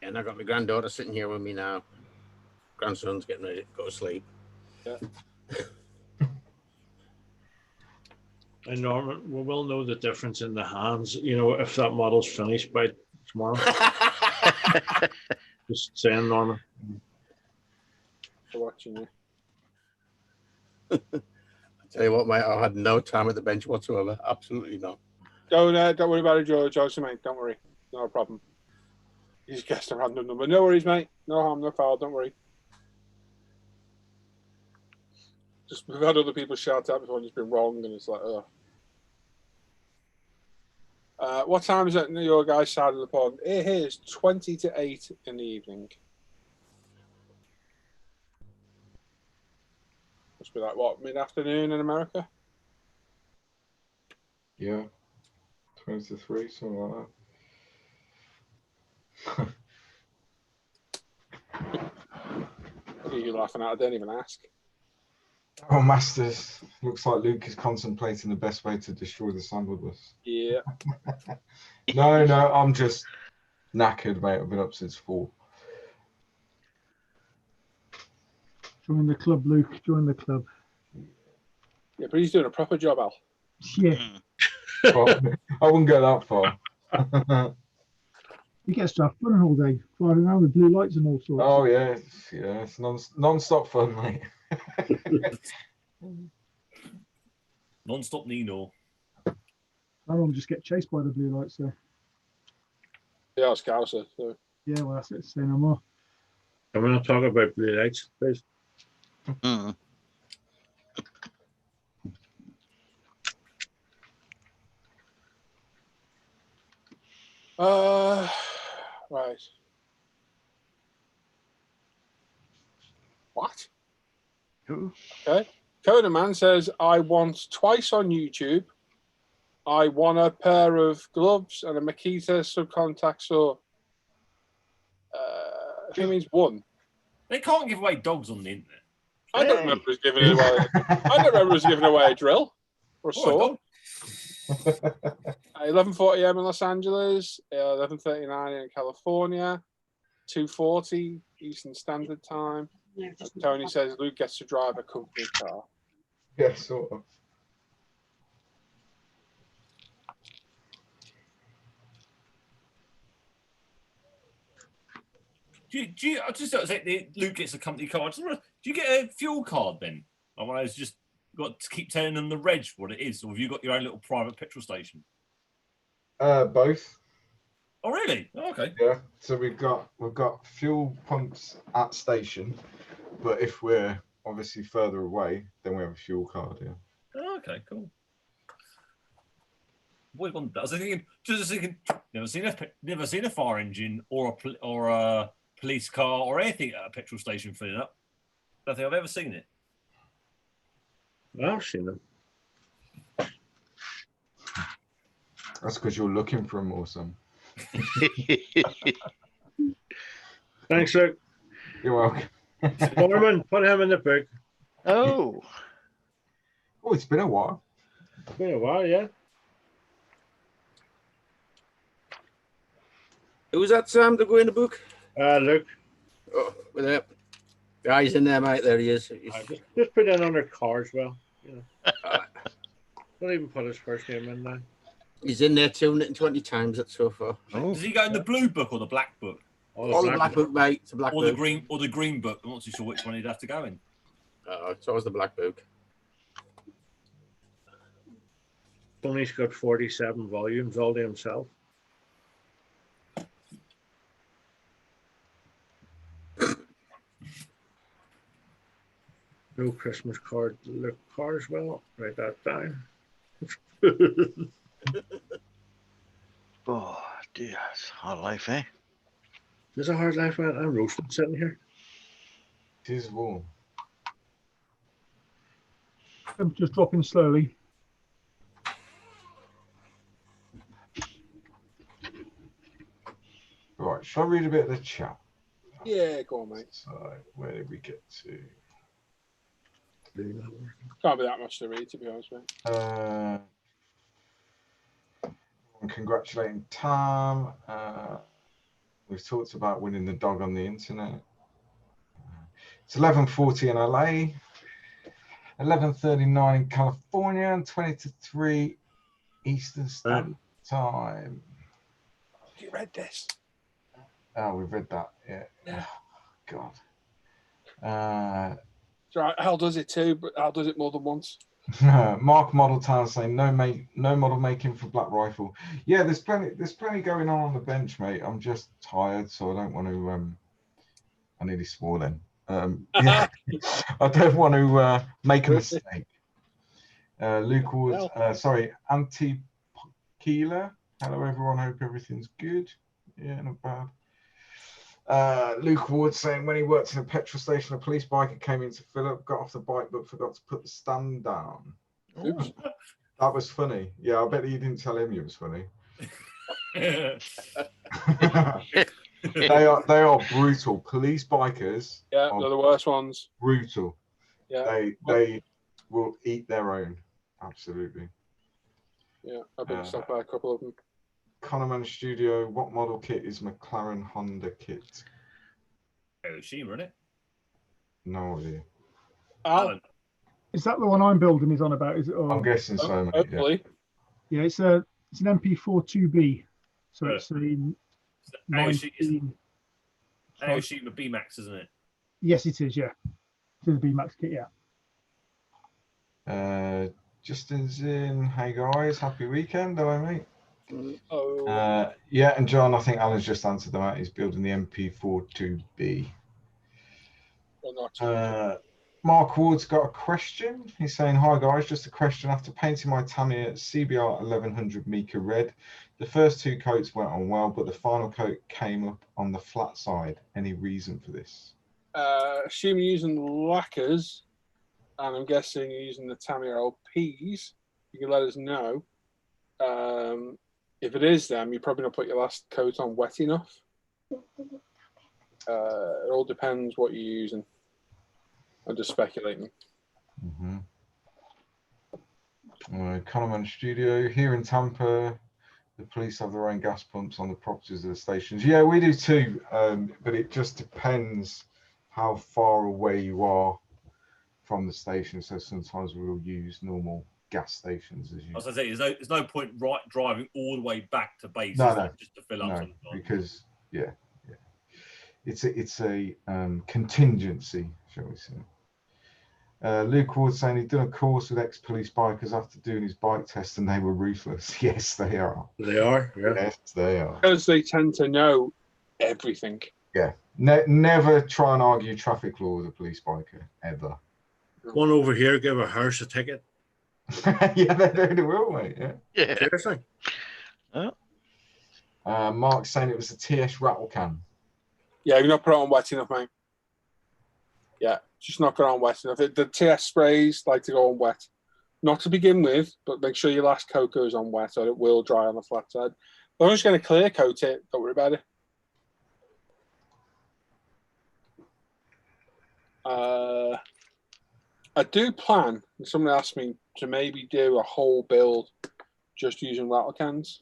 And I got my granddaughter sitting here with me now. Grandson's getting ready to go to sleep. Yeah. And Norman, we will know the difference in the hands, you know, if that model's finished by tomorrow. Just saying, Norman. For watching you. I tell you what, mate, I had no time at the bench whatsoever. Absolutely not. Don't worry about it, George. Also, mate, don't worry. No problem. You just guessed a random number. No worries, mate. No harm, no foul. Don't worry. Just we've had other people shout out before and it's been wrong, and it's like, oh. What time is it in your guys' side of the pond? It is 20 to 8 in the evening. Must be like, what, mid-afternoon in America? Yeah. 20 to 3, something like that. What are you laughing at? I don't even ask. Oh, Masters. Looks like Luke is contemplating the best way to destroy the Sandwoodless. Yeah. No, I'm just knackered, mate. I've been up since 4. Join the club, Luke. Join the club. Yeah, but he's doing a proper job, Al. Yeah. Well, I wouldn't go that far. He gets to have fun all day, driving around with blue lights and all sorts. Oh, yeah. It's non-stop fun, mate. Non-stop Nino. I don't just get chased by the blue lights, so. Yeah, it's Scouser. So. Yeah, well, that's it. Say no more. I'm going to talk about blue lights, please. Mm. Right. What? Who? Okay. Coda Man says, I want twice on YouTube. I won a pair of gloves and a Makita subcontact saw. I think it means one. They can't give away dogs on the internet. I don't remember us giving away. I don't remember us giving away a drill or a saw. 11:40 a.m. in Los Angeles, 11:39 in California, 2:40 Eastern Standard Time. And Tony says Luke gets to drive a company car. Yeah, sort of. Do you, I just don't say Luke gets a company car. Do you get a fuel card then? I want to just got to keep telling them the reg what it is, or have you got your own little private petrol station? Both. Oh, really? Oh, okay. Yeah. So we've got fuel pumps at station, but if we're obviously further away, then we have a fuel card. Yeah. Oh, okay, cool. Always wondered that. I was thinking, never seen a fire engine or a police car or anything at a petrol station filling up. Don't think I've ever seen it. I've seen them. That's because you're looking for them or something. Thanks, Luke. You're welcome. Norman, put him in the book. Oh, Oh, it's been a while. It's been a while, yeah. Who's that, Sam, to go in the book? Luke, Oh, with that. Yeah, he's in there, mate. There he is. just put in under Carswell. You know. Don't even put his first name in now. He's in there 220 times that so far. oh. Does he go in the blue book or the black book? Oh, the black book, mate. It's a black Or book. the green book? I'm not too sure which one he'd have to go in. It's always the black book. Tony's got 47 volumes all to himself. No Christmas card. Luke Carswell. Write that down. Oh, dear. It's hard life, eh? There's a hard life, man. I'm roasting sitting here. It is warm. I'm just dropping slowly. Right, shall I read a bit of the chat? Yeah, go on, mate. So, where did we get to? Can't be that much to read, to be honest, mate. Congratulating Tam. We've talked about winning the dog on the internet. It's 11:40 in LA, 11:39 in California, and 20 to 3 Eastern Standard Time. You read this? Oh, we've read that. Yeah. Oh, God. Right, Al does it too, but Al does it more than once. Mark Model Town saying no model making for Black Rifle. Yeah, there's plenty going on the bench, mate. I'm just tired, so I don't want to. I nearly swore then. Yeah, I don't want to make a mistake. Luke Woods, sorry, Anti Keeler. Hello, everyone. Hope everything's good. Yeah, not bad. Luke Ward saying when he worked in a petrol station, a police biker came in to fill up, got off the bike, but forgot to put the stand down. Oops. That was funny. Yeah, I bet you didn't tell him it was funny. They are brutal. Police bikers. Yeah, they're the worst ones. Brutal. Yeah. They will eat their own. Absolutely. Yeah, I've been stopped by a couple of them. Connorman Studio, what model kit is McLaren Honda kit? Hiroshima, isn't it? No idea. Al? Is that the one I'm building is on about? Is it? I'm guessing so, mate. Hopefully. Yeah, it's an MP42B. So it's a 19. Hiroshima B-Max, isn't it? Yes, it is. Yeah, it's the B-Max kit. Yeah. Justin's in. Hey guys, happy weekend. Hello, mate. Oh. Yeah, and John, I think Alan's just answered them out. He's building the MP42B. Mark Ward's got a question. He's saying, hi guys, just a question. After painting my Tamiya CBR 1100 Mica red, the first two coats went on well, but the final coat came up on the flat side. Any reason for this? Assume you're using lacquers, and I'm guessing you're using the Tamiya LPs. You can let us know. If it is them, you probably not put your last coat on wet enough. It all depends what you're using. I'm just speculating. Connorman Studio here in Tampa. The police have their own gas pumps on the properties of the stations. Yeah, we do too, but it just depends how far away you are from the station. So sometimes we'll use normal gas stations. As I say, there's no point driving all the way back to base just to fill up. Because it's a contingency, shall we say. Luke Ward saying he'd done a course with ex-police bikers after doing his bike test, and they were ruthless. Yes, they are. They are. Yeah. Yes, they are. Because they tend to know everything. Yeah. Never try and argue traffic law with a police biker ever. One over here, give a hearse a ticket. Yeah, they will, mate. Yeah. Seriously. Mark's saying it was a TS rattle can. Yeah, you're not put it on wet enough, mate. Yeah, just not put it on wet enough. The TS sprays like to go on wet. Not to begin with, but make sure your last coat goes on wet or it will dry on the flat side. But I'm just going to clear coat it. Don't worry about it. I do plan, somebody asked me to maybe do a whole build just using rattle cans.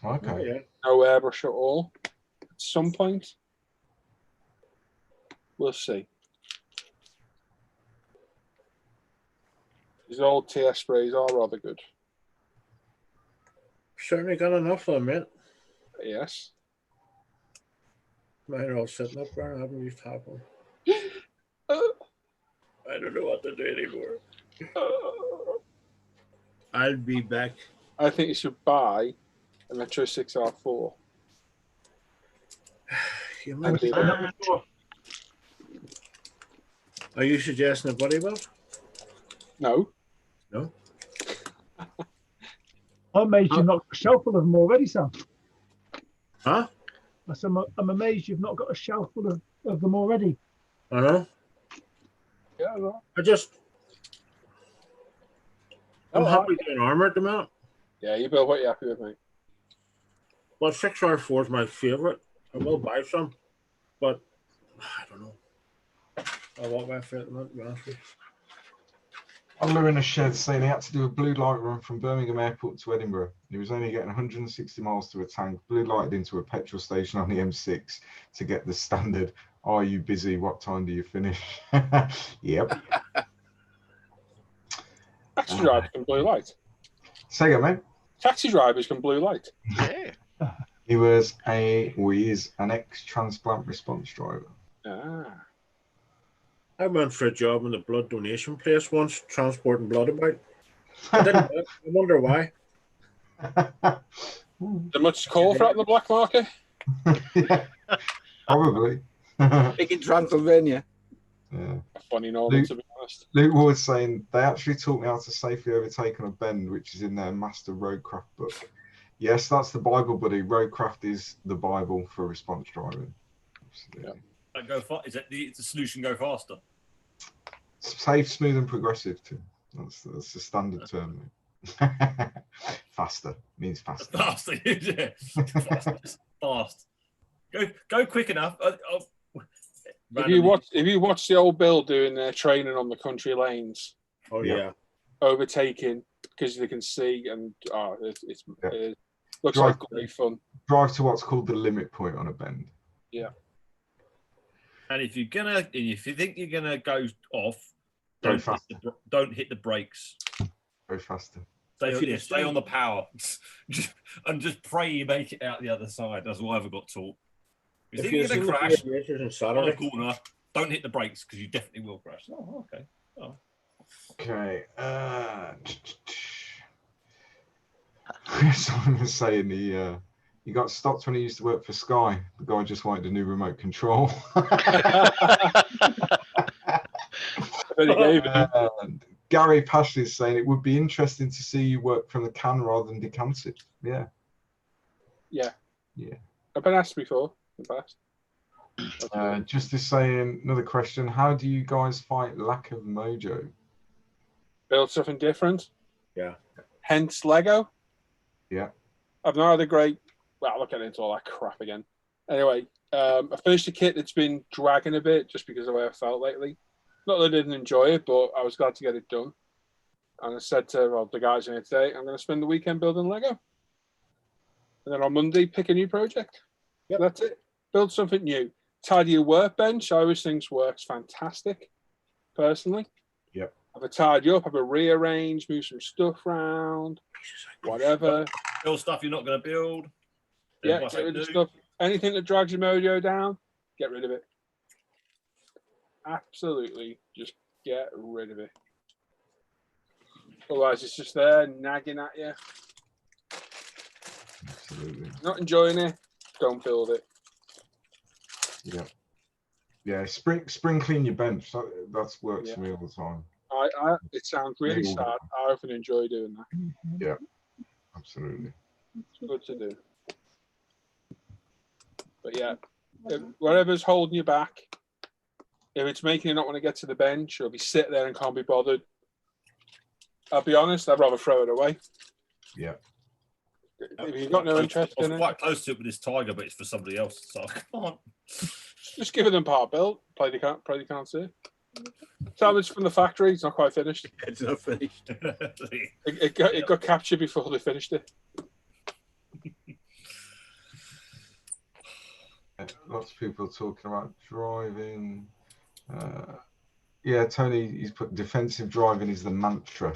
Okay. Oh, yeah. No airbrush at all. At some point. We'll see. These old TS sprays are rather good. Certainly got enough of them, mate. Yes. Mine are all sitting up there. I haven't used half of them. Uh, I don't know what to do anymore. uh, I'll be back. I think you should buy a Metro 6R4. You I might was be saying back. that before. Are you suggesting a buddy build? No. No. I'm amazed you've not got a shelf full of them already, Sam. Huh? I said, I'm amazed you've not got a shelf full of them already. I know. Yeah, no. I'm Oh, happy doing armor at the minute. Yeah, you build what you're happy with, mate. Well, 6R4 is my favorite. I will buy some, but I don't know. I want my favorite, to be honest with you. I'm living in a shed saying he had to do a blue light run from Birmingham Airport to Edinburgh. He was only getting 160 miles to a tank, blue lighted into a petrol station on the M6 to get the standard, "Are you busy? What time do you finish?" Yep. Taxi drivers can blue light. Say again, mate. Taxi drivers can blue light. Yeah. He is an ex-transplant response driver. Ah. I went for a job in the blood donation place once, transporting blood about. I didn't know it. I wonder why. Is there much call for it on the black market? Yeah, probably. Big in Transylvania. Yeah. Funny normal, to be honest. Luke Ward's saying they actually taught me how to safely overtake on a bend, which is in their Master Roadcraft book. Yes, that's the Bible, buddy. Roadcraft is the Bible for response driving. Absolutely. Is that the solution go faster? Safe, smooth, and progressive too. That's the standard term. Faster means faster. Faster, yeah. Fast. Go quick enough. If you watch the old Bill doing their training on the country lanes, Oh yeah. overtaking because they can see, and it looks like great fun. Drive to what's called the limit point on a bend. Yeah. And if you think you're gonna go off, Go don't hit the brakes. Go faster. Stay on the power, and just pray you make it out the other side. That's what I've got taught. If you're gonna crash on a corner, don't hit the brakes because you definitely will crash. Oh, okay. Oh. Okay. Someone was saying he got stopped when he used to work for Sky. The guy just wanted a new remote control. Gary Pashley is saying it would be interesting to see you work from the can rather than decant it. Yeah. Yeah. Yeah. I've been asked before in the past. Just is saying, another question. How do you guys fight lack of mojo? Build something different. Yeah. Hence Lego. Yeah. I've not had a great. Well, I'll get into all that crap again. Anyway, I finished a kit that's been dragging a bit just because of the way I felt lately. Not that I didn't enjoy it, but I was glad to get it done. And I said to the guys in here today, I'm going to spend the weekend building Lego. And then on Monday, pick a new project. Yep. That's it. Build something new. Tidy your workbench. I always think works fantastic, personally. Yep. Have a tidy up, have a rearrange, move some stuff around, whatever. Build stuff you're not going to build. Yeah, get rid of stuff. Anything that drags your mojo down, get rid of it. Absolutely, just get rid of it. Otherwise, it's just there nagging at you. Absolutely. Not enjoying it, don't build it. Yeah. Yeah, spring clean your bench. That's works for me all the time. It sounds really sad. I often enjoy doing that. Yeah, absolutely. It's good to do. But yeah, whatever's holding you back, if it's making you not want to get to the bench or be sit there and can't be bothered, I'll be honest, I'd rather throw it away. Yeah. If you've got no interest I was in it, quite close to it with this Tiger, but it's for somebody else, so I can't. just give it them part built. Pray they can't see it. Salvage from the factory. It's not quite finished. It's not finished. It got captured before they finished it. Lots of people talking about driving. Yeah, Tony, he's put defensive driving is the mantra.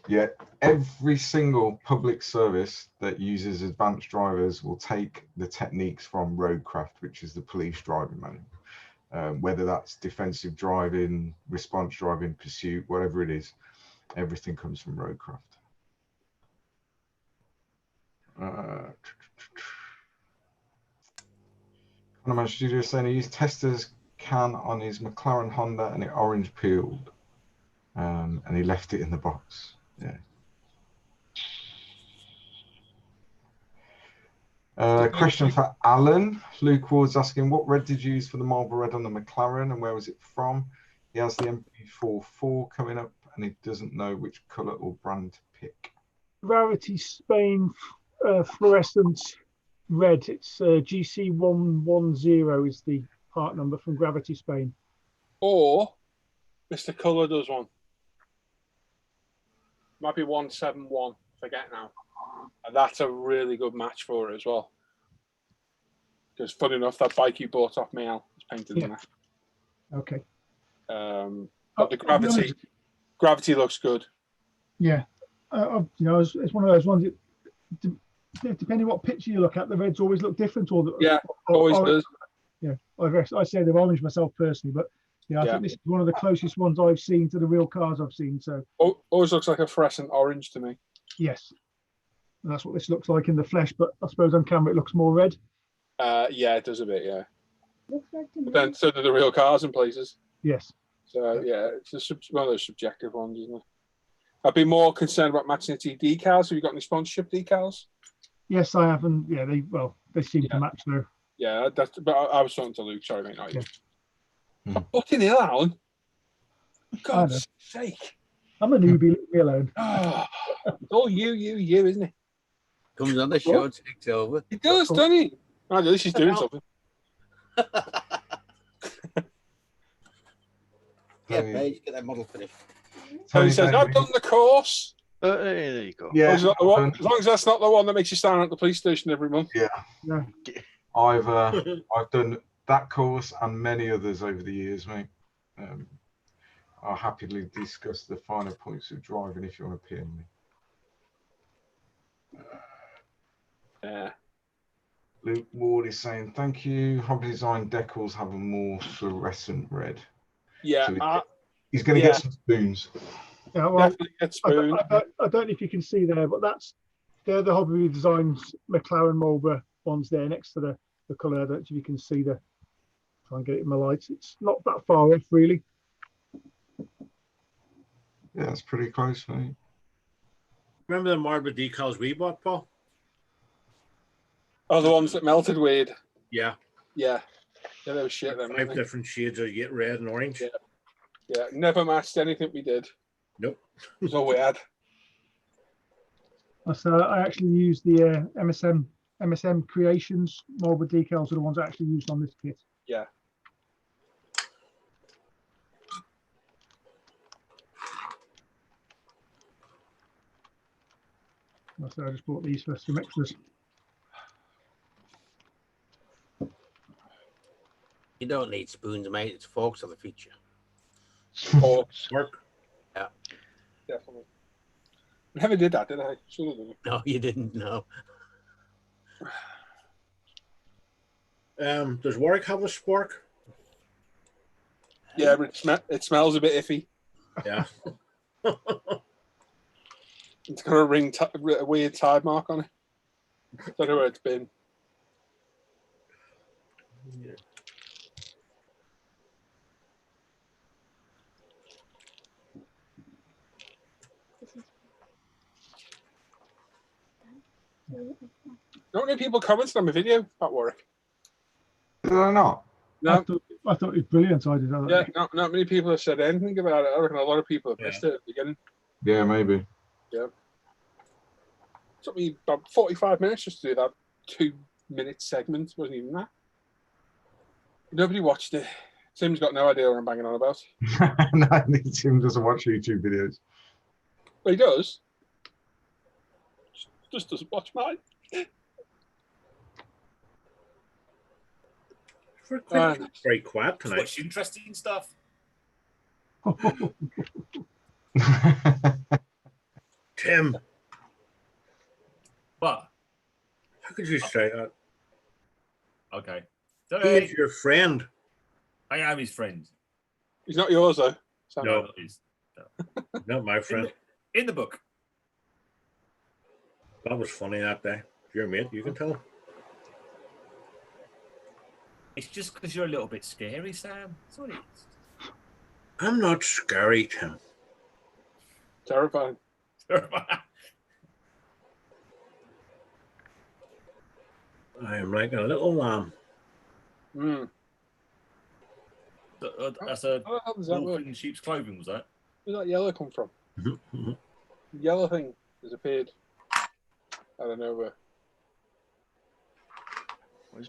Yeah, every single public service that uses advanced drivers will take the techniques from Roadcraft, which is the police driving manual. Whether that's defensive driving, response driving, pursuit, whatever it is, everything comes from Roadcraft. My studio saying he used Tester's can on his McLaren Honda and it orange peeled, and he left it in the box. Yeah. Question for Alan. Luke Ward's asking, what red did you use for the Marlboro Red on the McLaren and where was it from? He has the MP44 coming up and he doesn't know which colour or brand to pick. Rarity Spain fluorescent red. It's GC110 is the part number from Gravity Spain. Or Mr. Colour does one. Might be 171. Forget now. And that's a really good match for it as well. Because funny enough, that bike you bought off me, Al, is painted in that. Okay. But the gravity looks good. Yeah. You know, it's one of those ones. Depending what picture you look at, the reds always look different. Always does. Yeah, I say they're orange myself personally, but I think this is one of the closest ones I've seen to the real cars I've seen. So always looks like a fluorescent orange to me. Yes, and that's what this looks like in the flesh. But I suppose on camera it looks more red. Yeah, it does a bit. Yeah. But then so do the real cars in places. Yes. So yeah, it's just one of those subjective ones, isn't it? I'd be more concerned about matching it to decals. Have you got any sponsorship decals? Yes, I have, and yeah, they seem to match there. Yeah, but I was talking to Luke. Sorry, mate. Not you. What in hell, Alan? For God's sake! I'm a newbie. Leave me alone. It's all you, isn't it? Comes on the show, takes over. It does, doesn't he? At least he's doing something. Yeah, Paige, get that model finished. Tony says, I've done the course. There you go. Yeah. As long as that's not the one that makes you stand at the police station every month. Yeah. I've done that course and many others over the years, mate. I'll happily discuss the finer points of driving if you want to pin me. Yeah. Luke Ward is saying, thank you. Hobby Design decals have a more fluorescent red. Yeah. So he's going to get some spoons. Yeah, well, definitely get spoons. I don't know if you can see there, but they're the Hobby Designs McLaren Marlboro ones there next to the colour. I don't know if you can see the. Try and get it in my lights. It's not that far off, really. Yeah, it's pretty close, mate. Remember the Marlboro decals we bought, Paul? Oh, the ones that melted weird. Yeah. Yeah. Yeah, they were shit then. 5 different shades of red and orange. Yeah, never matched anything we did. Nope. It was all we had. So I actually used the MSM Creations Marlboro decals are the ones I actually used on this kit. Yeah. So I just bought these for some extras. You don't need spoons, mate. It's forks are the feature. Forks. Work. Yeah. Definitely. Never did that, did I? Should have done it. No, you didn't know. Does Warwick have a spork? Yeah, but it smells a bit iffy. Yeah. It's got a weird tide mark on it. Don't know where it's been. Yeah. Not many people commented on my video about Warwick. Did I not? No. I thought it was brilliant. So I did. Yeah, not many people have said anything about it. I reckon a lot of people have missed it at the beginning. Yeah, maybe. Yeah. Took me about 45 minutes just to do that 2-minute segment. Wasn't even that. Nobody watched it. Tim's got no idea what I'm banging on about. No, Tim doesn't watch YouTube videos. Well, he does. Just doesn't watch mine. Very quiet tonight. Watch interesting stuff. Tim, What? how could you say that? Okay. He Sorry. is your friend. I am his friend. He's not yours, though. So No. Not his. Not my friend. In the book. That was funny that day. You're a mate, you can tell. It's just because you're a little bit scary, Sam. That's all it is. I'm not scary, Tim. Terrifying. I am like a little lamb. Mm. That's a How the hell does that wolf work? in sheep's clothing, was that? Where's that yellow come from? The yellow thing has appeared out of nowhere.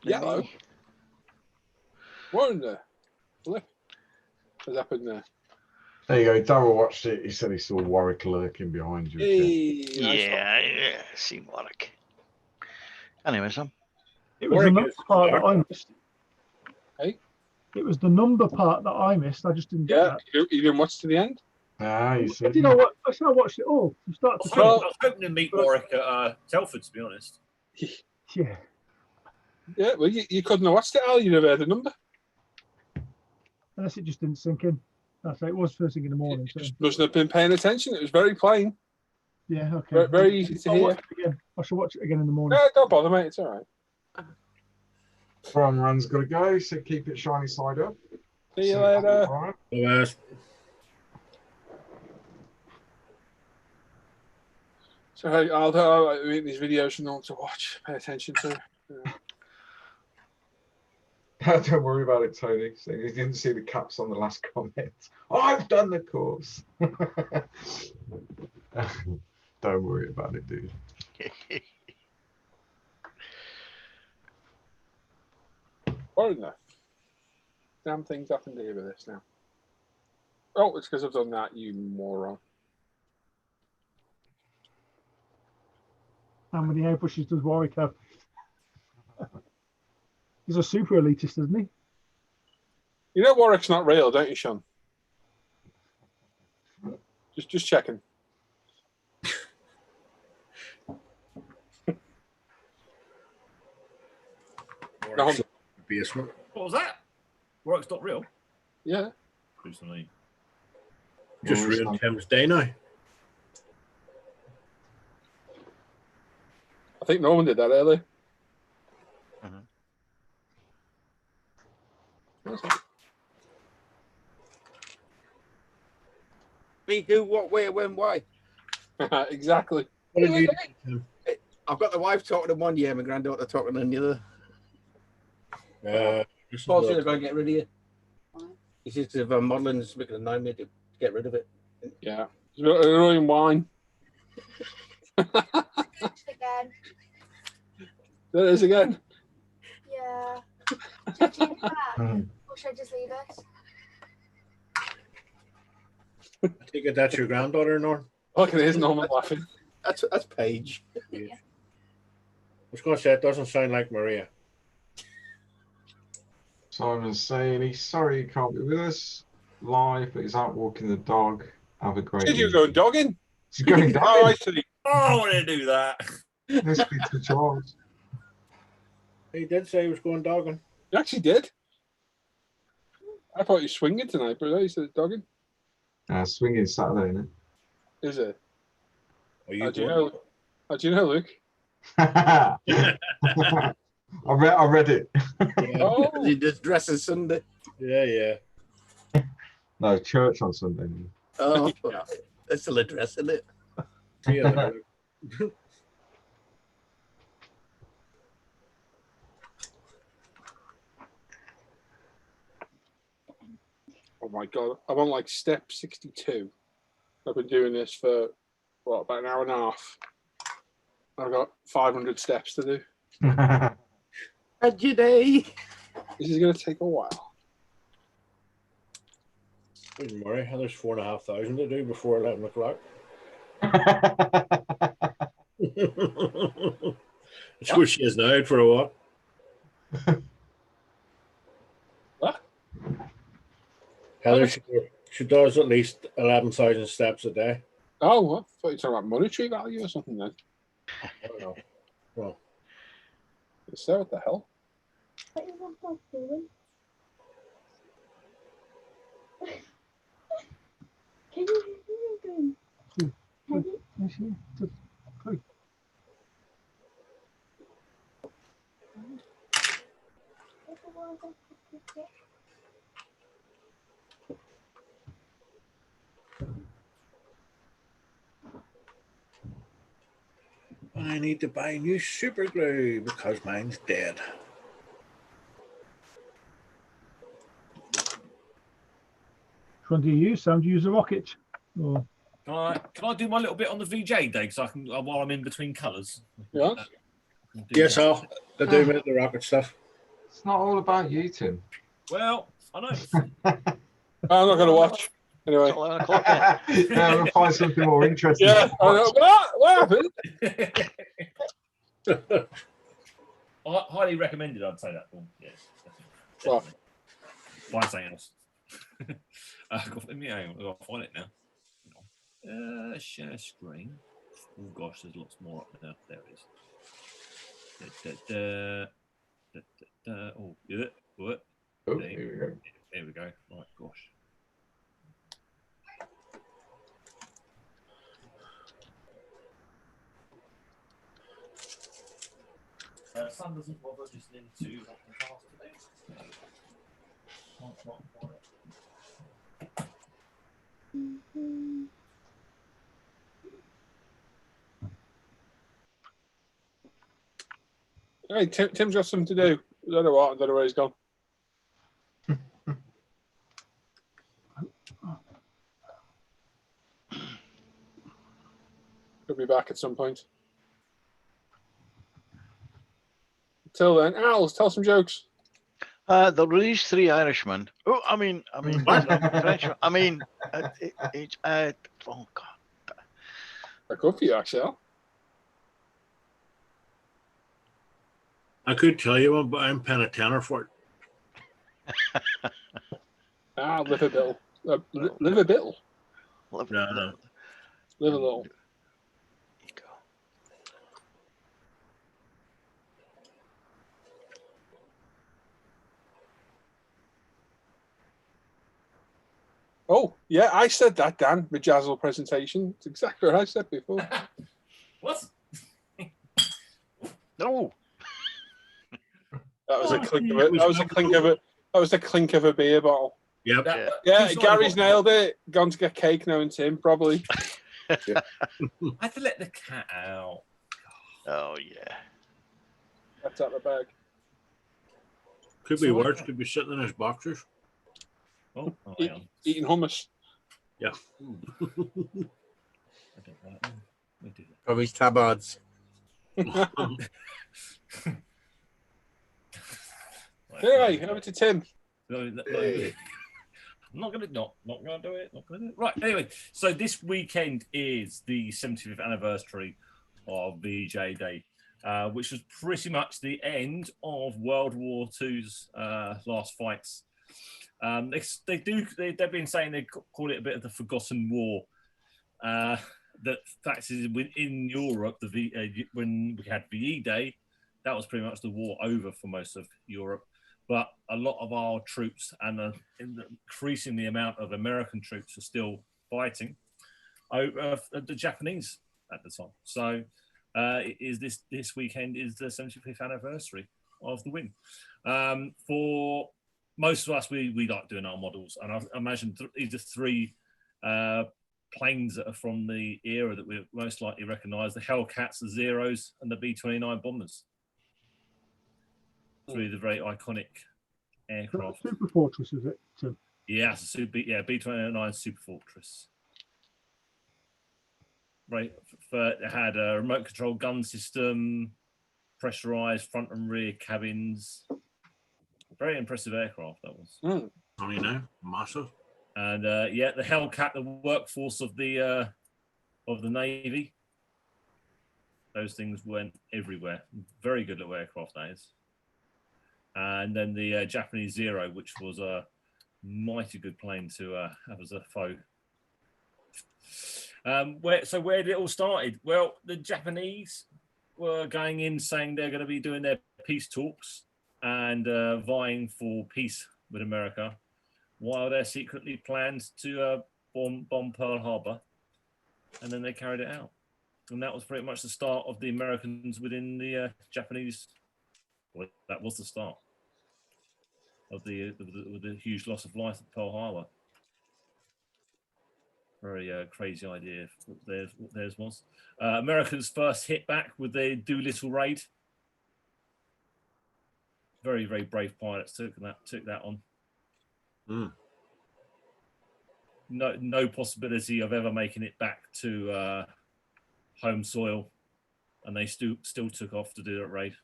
Yellow? Me? What in there? Flip. What's happened there? There you go. Darryl watched it. He said he saw Warwick lurking behind you. Hey, nice Yeah, seen Warwick. Anyway, Sam. It was the number part that I missed. Hey? It was the number part that I missed. I just didn't get Yeah, that. you didn't watch to the end? Ah, you I said. did. I watched it all from start to finish. I was hoping to meet Warwick at Telford, to be honest. Yeah. Yeah, well, you couldn't have watched it, Al. You'd have heard the number. Unless it just didn't sink in. That's it. It was first thing in the morning. So Just mustn't have been paying attention. It was very plain. yeah, okay. Very, very easy to I'll hear. watch it again. I shall watch it again in the morning. No, don't bother, mate. It's all right. From Run's got to go, so keep it shiny side up. See you later. All right. So hey, I'll make these videos for no one to watch, pay attention to. Don't worry about it, Tony. So you didn't see the caps on the last comment. I've done the course. Don't worry about it, dude. What enough? Damn things nothing to do with this now. Oh, it's because I've done that, you moron. How many airbrushes does Warwick have? He's a super elitist, isn't he? You know Warwick's not real, don't you, Sean? Just checking. Warwick's basement. What was that? Warwick's not real. Yeah. Recently. Just ruined Tim's day now. I think Norman did that earlier. Me, who, what, where, when, why? Exactly. What did you do, Tim? I've got the wife talking to one year, and my granddaughter talking to the other. Paul said I've got to get rid of you. He says if I'm modelling, it's making a nightmare to get rid of it. Yeah. It's annoying wine. Again. There it is again. Yeah. Should I change that? Or should I just leave it? I take it that's your granddaughter, Norm? Look at his Norman laughing. That's Paige. Yeah. I was going to say, it doesn't sound like Maria. Simon's saying he's sorry he can't be with us live, but he's out walking the dog. Have a great Did you evening. go dogging? He's going dogging. Oh, I see. Oh, I want to do that. This speaks to Charles. He did say he was going dogging. You actually did? I thought you were swinging tonight, but you said dogging. Swinging Saturday, isn't it? Is it? Are you How do you going? know? How do you know, Luke? I read it. Oh, He just dresses Sunday. Yeah. No, church on Sunday. Oh, that's still a dress, isn't it? See you later. oh my God. I'm on like step 62. I've been doing this for about an hour and a half. I've got 500 steps to do. Had your day. This is going to take a while. Don't worry, there's 4,500 to do before 11 o'clock. That's where she is now for a while. What? Heather, she does at least 11,000 steps a day. Oh, I thought you were talking about monetary value or something then. I don't know. Well, So what the hell? What is that dog doing? Can you hear him again? Can you? I need to buy new super glue because mine's dead. Which one do you use, Sam? Do you use a rocket? Or Can I do my little bit on the VJ day so I can while I'm in between colours? Yeah. Yes, I'll do with the rocket stuff. It's not all about you, Tim. Well, I know. I'm not going to watch. Anyway. It's 11 o'clock yet. We'll find something more interesting. Yeah, I know. What happened? Highly recommended, I'd say that film. Yes. Well. Find something else. Let me hang on, I'll find it now. Share screen. Oh gosh, there's lots more up there. There it is. Oh, is it? What? Oh, here we go. There we go. Right, gosh. Sun doesn't bother listening to what the cast today. Hey, Tim's got something to do. I don't know what. I don't know where he's gone. He'll be back at some point. Till then, Al, tell some jokes. There were these three Irishmen. Oh, I mean, French. I mean, oh God. I good for you, actually, Al. I could tell you one, but I'm paying a tenner for it. Live a bill. Live a bill. No. Live a little. There you go. Oh, yeah, I said that, Dan. Majazzle presentation. It's exactly what I said before. What? No. That was a clink of it. That was a clink of it. That was the clink of a beer bottle. Yep. Yeah, Gary's nailed it. Gone to get cake now and Tim, probably. I had to let the cat out. Oh yeah. That's out the bag. Could be worse. Could be sitting in his boxers. Oh, hang on. Eating hummus. Yeah. From his tabards. Anyway, over to Tim. I'm not gonna do it. Right. Anyway, so this weekend is the 75th anniversary of VJ Day, which was pretty much the end of World War II's last fights. They've been saying they call it a bit of the forgotten war. That fact is, in Europe, when we had VE Day, that was pretty much the war over for most of Europe. But a lot of our troops and increasing the amount of American troops are still fighting over the Japanese at the time. So this weekend is the 75th anniversary of the win. For most of us, we like doing our models, and I imagine these are three planes that are from the era that we most likely recognise: the Hellcats, the Zeros, and the B-29 bombers. Three of the very iconic aircraft. Super Fortress, is it? Yeah, it's a B-29 Super Fortress. It had a remote control gun system, pressurized front and rear cabins. Very impressive aircraft that was. I know, massive. And yeah, the Hellcat, the workforce of the Navy. Those things went everywhere. Very good little aircraft, that is. And then the Japanese Zero, which was a mighty good plane to have as a foe. Where did it all started? Well, the Japanese were going in saying they're going to be doing their peace talks and vying for peace with America, while they secretly planned to bomb Pearl Harbor, and then they carried it out. And that was pretty much the start of the Americans within the Japanese. Well, that was the start of the huge loss of life at Pearl Harbor. Very crazy idea. What theirs was. Americans first hit back with their Doolittle raid. Very, very brave pilots took that on. No possibility of ever making it back to home soil, and they still took off to do that raid.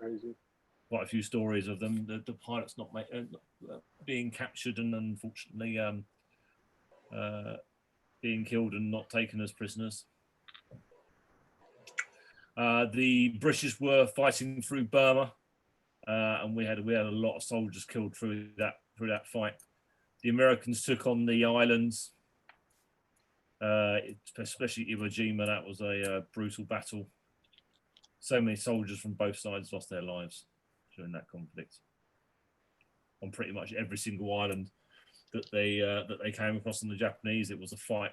Crazy. Quite a few stories of them, the pilots not being captured and unfortunately being killed and not taken as prisoners. The British were fighting through Burma, and we had a lot of soldiers killed through that fight. The Americans took on the islands, especially Iwo Jima. That was a brutal battle. So many soldiers from both sides lost their lives during that conflict on pretty much every single island that they came across. On the Japanese, it was a fight,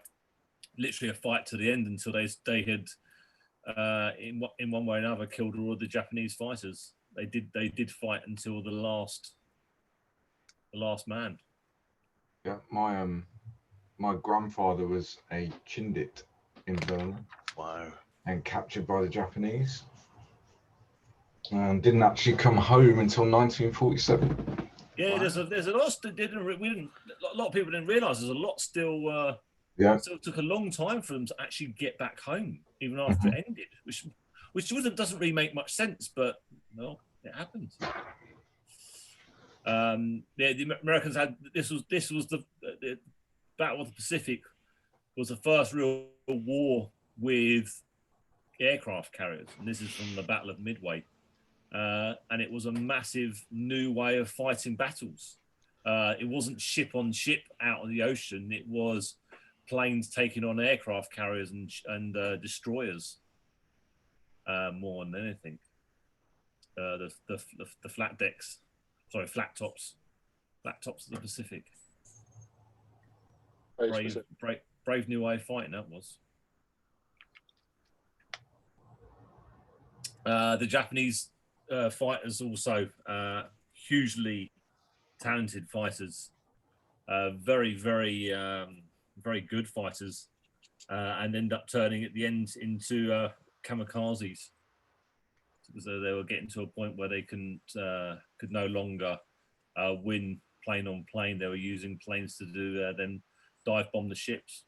literally a fight to the end, until they had in one way or another killed all of the Japanese fighters. They did fight until the last man. Yeah, my grandfather was a Chindit in Burma. Wow. And captured by the Japanese. And didn't actually come home until 1947. Yeah, wow. there's a lot. A lot of people didn't realise there's a lot still. Still took a long time for them to actually get back home, even after it ended, which doesn't really make much sense, but well, it happened. The Americans had this was the Battle of the Pacific was the first real war with aircraft carriers, and this is from the Battle of Midway. And it was a massive new way of fighting battles. It wasn't ship on ship out of the ocean. It was planes taking on aircraft carriers and destroyers more than anything. The flat tops of the Pacific. Brave new way of fighting that was. The Japanese fighters also hugely talented fighters, very good fighters, and end up turning at the end into kamikazes, because they were getting to a point where they could no longer win plane on plane. They were using planes to do then dive bomb the ships.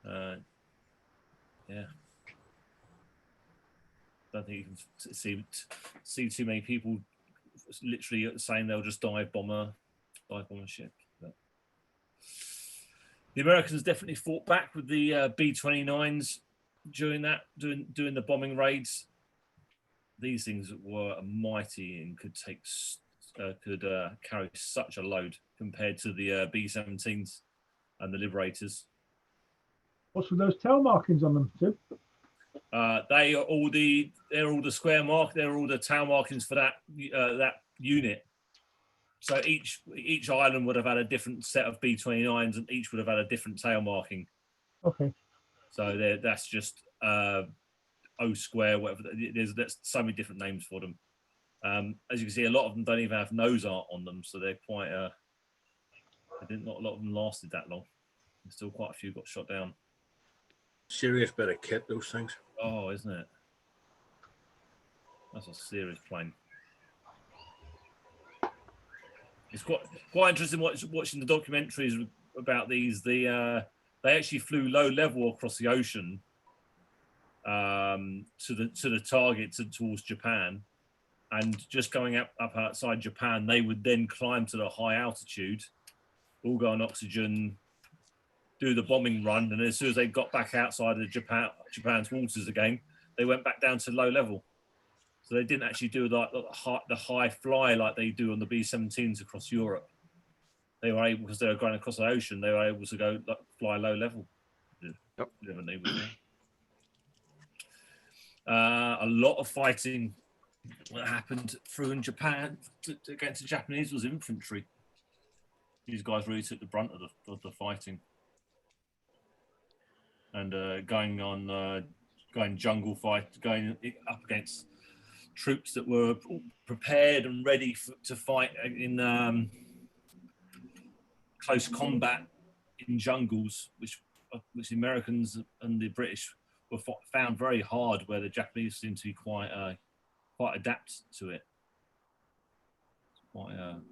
Yeah. I don't think you can see too many people literally saying they'll just dive bomb a ship. But the Americans definitely fought back with the B-29s during the bombing raids. These things were mighty and could carry such a load compared to the B-17s and the Liberators. What's with those tail markings on them, too? They're all the square mark. They're all the tail markings for that unit. So each island would have had a different set of B-29s, and each would have had a different tail marking. Okay. So that's just O square, whatever. There's so many different names for them. As you can see, a lot of them don't even have nose art on them, so they're quite. Not a lot of them lasted that long. There's still quite a few got shot down. Serious bit of kit, those things. Oh, isn't it? That's a serious plane. It's quite interesting watching the documentaries about these. They actually flew low level across the ocean to the target towards Japan, and just going up outside Japan, they would then climb to the high altitude, all go on oxygen, do the bombing run, and as soon as they got back outside of Japan's waters again, they went back down to low level. So they didn't actually do the high fly like they do on the B-17s across Europe. They were able, because they were going across the ocean, they were able to go fly low level. Yep. A lot of fighting that happened through in Japan against the Japanese was infantry. These guys really took the brunt of the fighting. And going jungle fight, going up against troops that were prepared and ready to fight in close combat in jungles, which the Americans and the British were found very hard, where the Japanese seemed to be quite adapt to it. It's quite a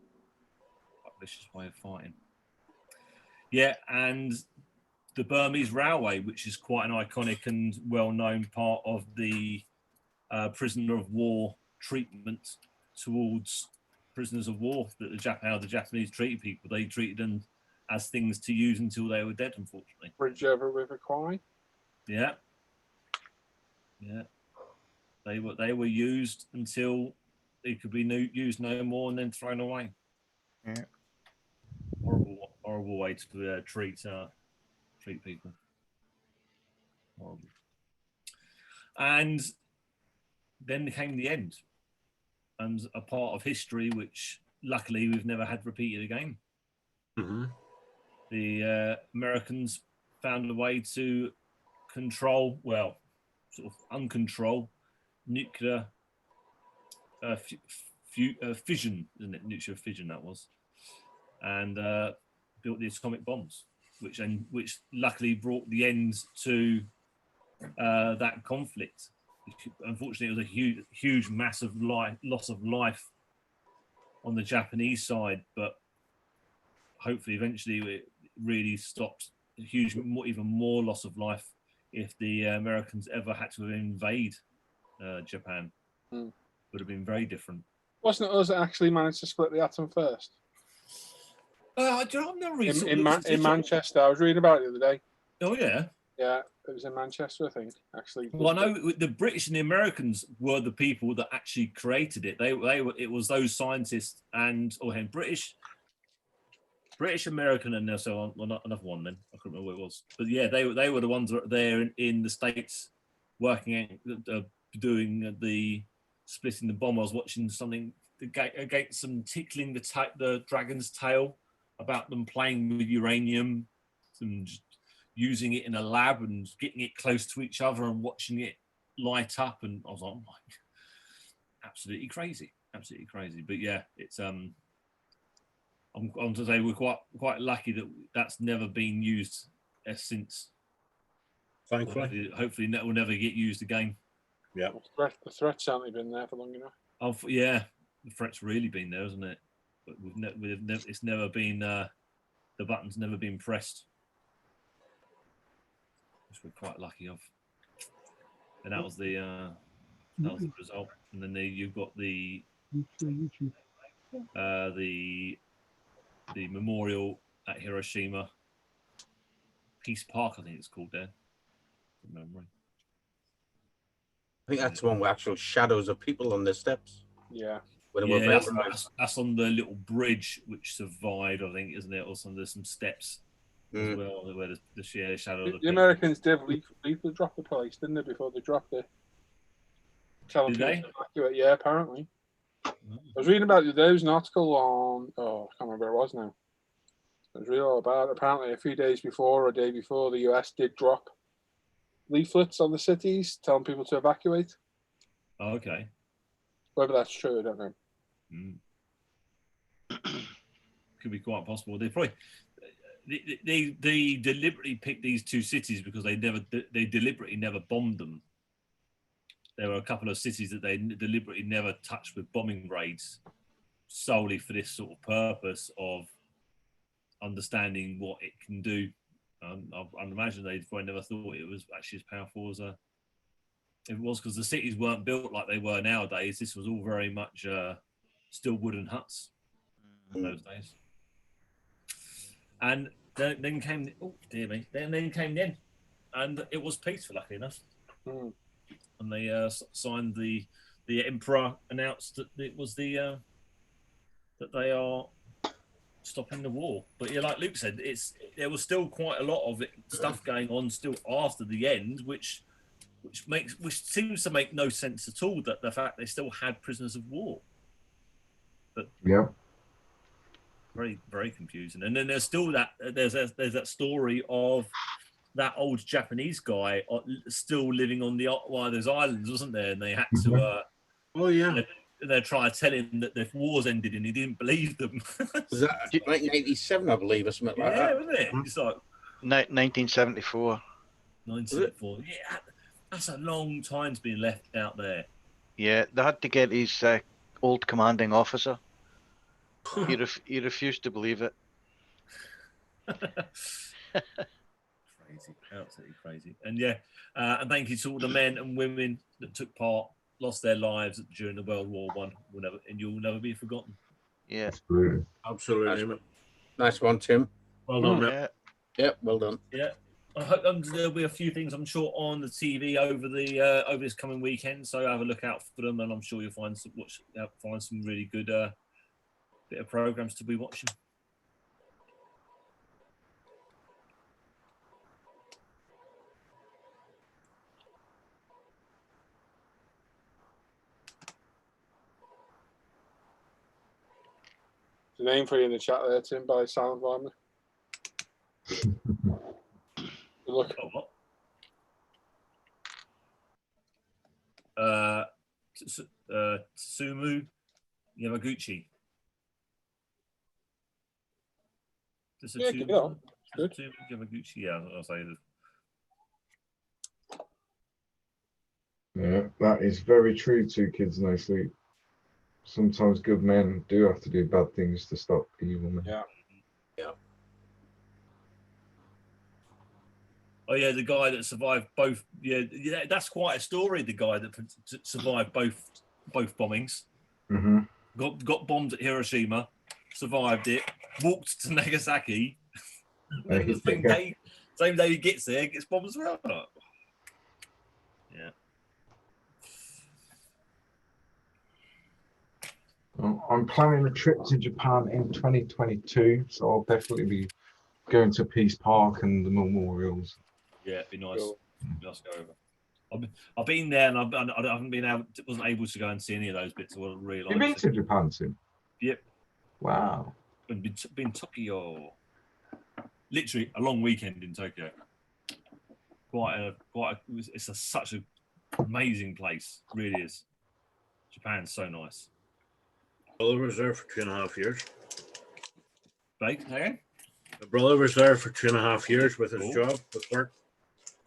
vicious way of fighting. Yeah, and the Burmese Railway, which is quite an iconic and well-known part of the prisoner of war treatment towards prisoners of war, that how the Japanese treated people. They treated them as things to use until they were dead, unfortunately. Bridge over River Kwai. Yeah. They were used until they could be used no more and then thrown away. Yeah. Horrible way to treat people. Horrible. And then came the end, and a part of history which luckily we've never had repeated again. Mm-hmm. The Americans found a way to control, well, sort of uncontrol nuclear fission, isn't it? Nuclear fission, that was, and built the atomic bombs, which luckily brought the end to that conflict. Unfortunately, it was a huge, massive loss of life on the Japanese side, but hopefully, eventually, it really stopped a huge, even more loss of life if the Americans ever had to invade Japan. Would have been very different. Wasn't it us that actually managed to split the atom first? I've never really in Manchester. I was reading about it the other day. Oh yeah. Yeah, it was in Manchester, I think. Actually, well, I know the British and the Americans were the people that actually created it. They were. It was those scientists and British, American, and so on. Another one. Then I couldn't remember what it was. But yeah, they were the ones that were there in the States, working doing the splitting the bomb. I was watching something against some tickling the dragon's tail about them playing with uranium and using it in a lab and getting it close to each other and watching it light up, and I was like, oh my, absolutely crazy. But yeah, it's I'm to say we're quite lucky that that's never been used since. Thankfully, hopefully that will never get used again. Yeah, the threat's certainly been there for long enough. Oh yeah, the threat's really been there, hasn't it? But it's never been the button's never been pressed. Which we're quite lucky of, and that was the result. And then you've got the memorial at Hiroshima, Peace Park, I think it's called there. From memory. I think that's the one with actual shadows of people on the steps. Yeah. That's on the little bridge which survived, I think, isn't it? Or there's some steps. As well, where the sheer shadow of the Americans did leaflet drop the place, didn't they, before they dropped it? Telling people to evacuate. Yeah, apparently. I was reading about it. There was an article on, I can't remember where it was now. It was real about apparently a few days before or a day before the US did drop leaflets on the cities telling people to evacuate. Oh, okay. Whether that's true, I don't know. Could be quite possible. They probably they deliberately picked these two cities because they deliberately never bombed them. There were a couple of cities that they deliberately never touched with bombing raids, solely for this sort of purpose of understanding what it can do. I'd imagine they probably never thought it was actually as powerful as it was, because the cities weren't built like they were nowadays. This was all very much still wooden huts in those days. And then came, oh dear me, then came the end, and it was peaceful, luckily enough. And they signed the emperor announced that it was that they are stopping the war. But yeah, like Luke said, there was still quite a lot of stuff going on still after the end, which seems to make no sense at all. That the fact they still had prisoners of war. But yeah, very, very confusing. And then there's still there's that story of that old Japanese guy still living on one of those islands, wasn't there? And they had to Oh yeah. They're trying to tell him that the war's ended, and he didn't believe them. Was that 1987, I believe, or something like Yeah, that? wasn't it? It's like 1974. 1974. Yeah, that's a long time's been left out there. Yeah, they had to get his old commanding officer. He refused to believe it. Crazy, absolutely crazy. And yeah, and thank you to all the men and women that took part, lost their lives during the World War I, and you'll never be forgotten. Yeah, absolutely. Nice one, Tim. Well done, mate. yeah. Yep, well done. Yeah. I hope there'll be a few things, I'm sure, on the TV over this coming weekend. So have a look out for them, and I'm sure you'll find some really good bit of programs to be watching. The name for you in the chat there, Tim, by Sound Environment. Look. Oh, what? Tsumu Yamaguchi. Yeah, keep it on. Good. Tsumu Yamaguchi, yeah, I'll say this. Yeah, that is very true. Two kids, no sleep. Sometimes good men do have to do bad things to stop evil men. Yeah. Yeah. Oh yeah, the guy that survived both. Yeah, that's quite a story. The guy that survived both bombings. Mm-hmm. Got bombed at Hiroshima, survived it, walked to Nagasaki. And the same day he gets there, gets bombed as well. Yeah. I'm planning a trip to Japan in 2022, so I'll definitely be going to Peace Park and the memorials. Yeah, it'd be nice. Cool. Nice to go over. I've been there, and I wasn't able to go and see any of those bits. I wasn't really. You've been to Japan, Tim? Yep. Wow. Been Tokyo. Literally a long weekend in Tokyo. It's such an amazing place. It really is. Japan's so nice. Brother was there for 2.5 years. Right, again? The brother was there for 2.5 years with his job, with work.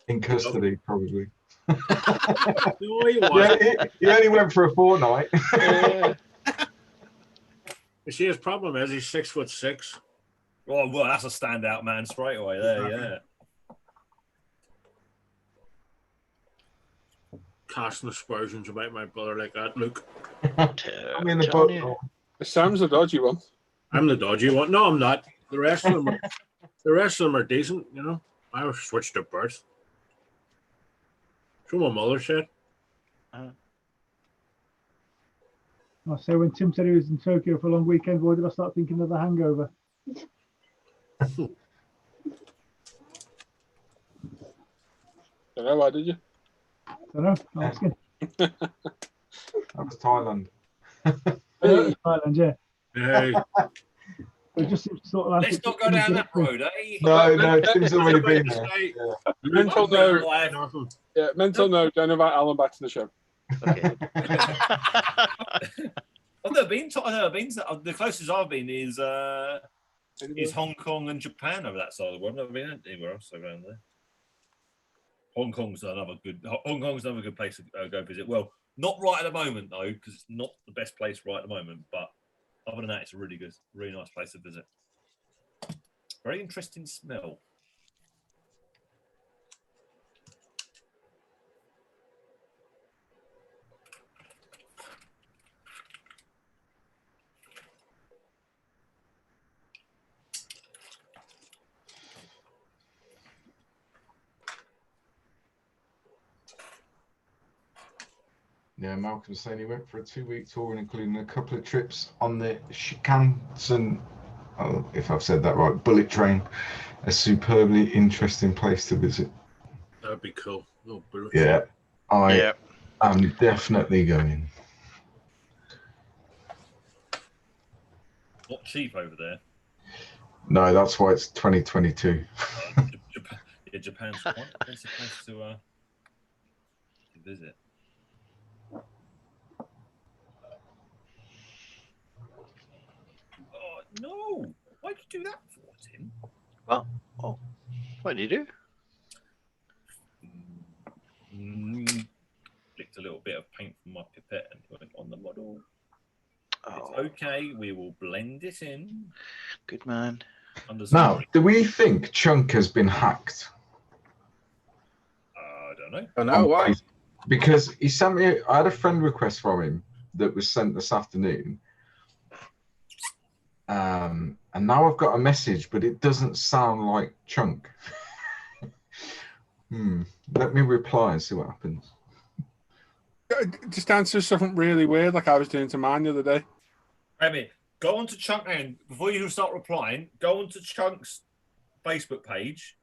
In custody, probably. No, he wasn't. Yeah, he only went for a fortnight. You see, his problem is he's 6'6". Oh, well, that's a standout man straight away there, yeah. Casting aspersions about my brother like that, Luke. I'm in the boat. Sam's the dodgy one. I'm the dodgy one. No, I'm not. The rest of them are decent, you know. I was switched at birth. So my mother said. I say when Tim said he was in Tokyo for a long weekend, why did I start thinking of The Hangover? Don't know why, did you? Don't know. I'm asking. That was Thailand. Thailand, yeah. Hey. It just seems sort of like Let's not go down that road, eh? No, Tim's already been there. Yeah. Mental note. Yeah, mental note. Don't invite Alan back to the show. Okay. I've never been. The closest I've been is Hong Kong and Japan over that side of the world. I've never been anywhere else around there. Hong Kong's another good place to go visit. Well, not right at the moment though, because it's not the best place right at the moment. But other than that, it's a really nice place to visit. Very interesting smell. Yeah, Malcolm saying he went for a 2-week tour, including a couple of trips on the Shinkansen, if I've said that right, bullet train. A superbly interesting place to visit. That'd be cool. Little bullet Yeah, Yeah. I'm definitely going. Not cheap over there. No, that's why it's 2022. Japan, yeah, Japan's quite an expensive place to visit. Oh no! Why'd you do that for, Tim? Well, oh, what do you do? Flicked a little bit of paint from my pipette and put it on the model. Oh, It's okay. We will blend it in. good man. Now, do we think Chunk has been hacked? I don't know. I know why. Because he sent me, I had a friend request from him that was sent this afternoon. And now I've got a message, but it doesn't sound like Chunk. Let me reply and see what happens. Just answer something really weird, like I was doing to mine the other day. I mean, go on to Chunk and before you start replying, go on to Chunk's Facebook page,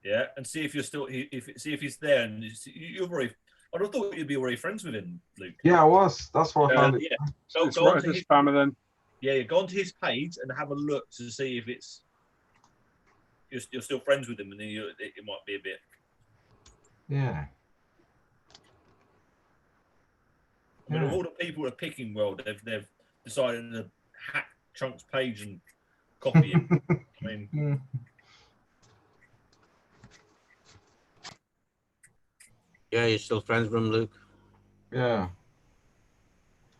yeah, and see if you're still see if he's there. And you've already, I'd have thought you'd be already friends with him, Luke. Yeah, I was. That's why I found it. Yeah, It's right as a spammer then. Yeah, go onto his page and have a look to see if it's you're still friends with him, and then it might be a bit. Yeah. I mean, of all the people at Picking World, they've decided to hack Chunk's page and copy him. I mean, Yeah, you're still friends with him, Luke. Yeah.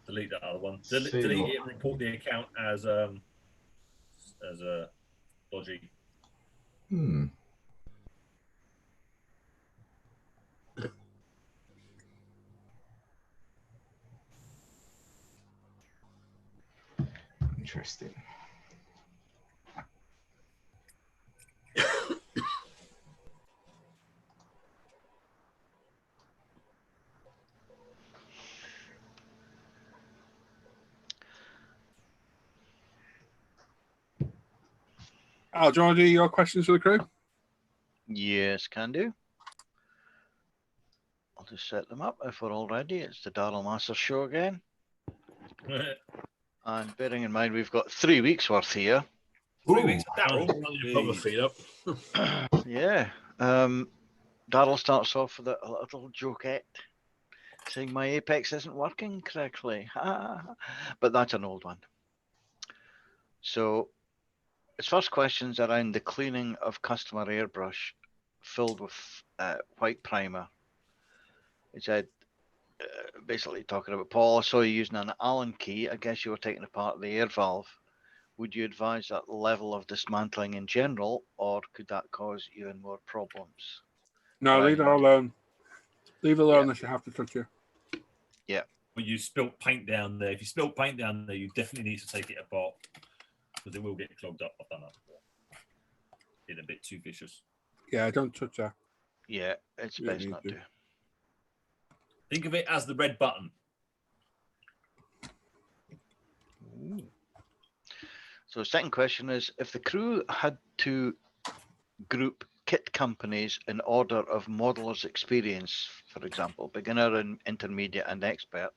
delete that other one. See Delete what- it and report the account as a dodgy. Interesting. Al, do you want to do your questions for the crew? Yes, can do. I'll just set them up if we're all ready. It's the Darrell Masters show again. And bearing in mind we've got 3 weeks worth here. 3 weeks of Darrell. Put my feet up. Yeah. Darrell starts off with a little jokette saying my Apex isn't working correctly. But that's an old one. So his first question's around the cleaning of customer airbrush filled with white primer. He said, basically talking about, Paul, I saw you using an Allen key. I guess you were taking apart the air valve. Would you advise that level of dismantling in general, or could that cause even more problems? No, Right. leave it alone. Leave it alone unless you have to touch it. Yeah. When you spilt paint down there, if you spilt paint down there, you definitely need to take it apart because it will get clogged up. I've done that before. It's a bit too vicious. Yeah, don't touch that. Yeah, it's You don't best need not to. to. Think of it as the red button. So the second question is, if the crew had to group kit companies in order of modeler's experience, for example, beginner and intermediate and expert,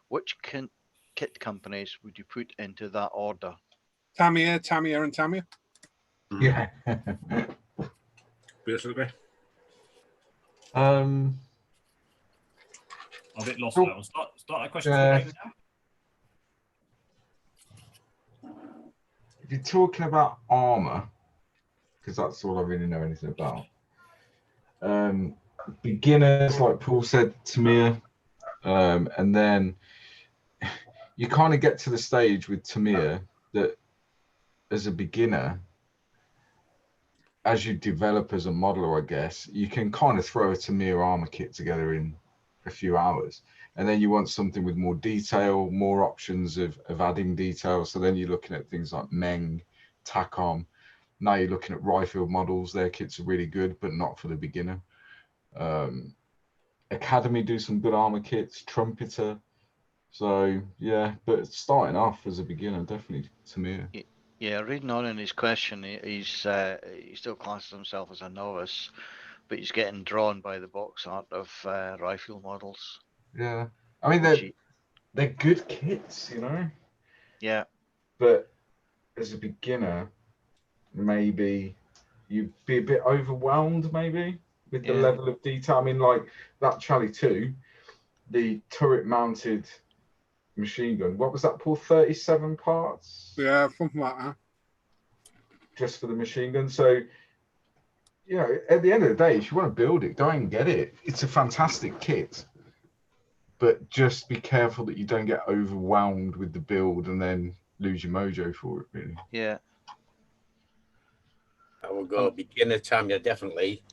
which kit companies would you put into that order? Tamiya, and Tamiya. Yeah. Basically. I'm a bit lost on that one. Start that question Yeah. again now. If you're talking about armor, because that's all I really know anything about. Beginners, like Paul said, Tamiya, and then you kind of get to the stage with Tamiya that, as a beginner, as you develop as a modeler, I guess, you can kind of throw a Tamiya armor kit together in a few hours. And then you want something with more detail, more options of adding detail. So then you're looking at things like Meng, TACOM. Now you're looking at Ryefield models. Their kits are really good, but not for the beginner. Academy do some good armor kits, Trumpeter. So yeah, but starting off as a beginner, definitely Tamiya. Yeah, reading on in his question, he still classes himself as a novice, but he's getting drawn by the box art of Ryefield models. Yeah, I mean they're good kits, you know. Yeah. But as a beginner, maybe you'd be a bit overwhelmed, maybe with the level of detail. I mean, like that Charlie 2, the turret-mounted machine gun. What was that, Paul? 37 parts? Yeah, something like that. Just for the machine gun. So, you know, at the end of the day, if you want to build it, go and get it. It's a fantastic kit. But just be careful that you don't get overwhelmed with the build and then lose your mojo for it, really. Yeah. I would go beginner Tamiya, definitely.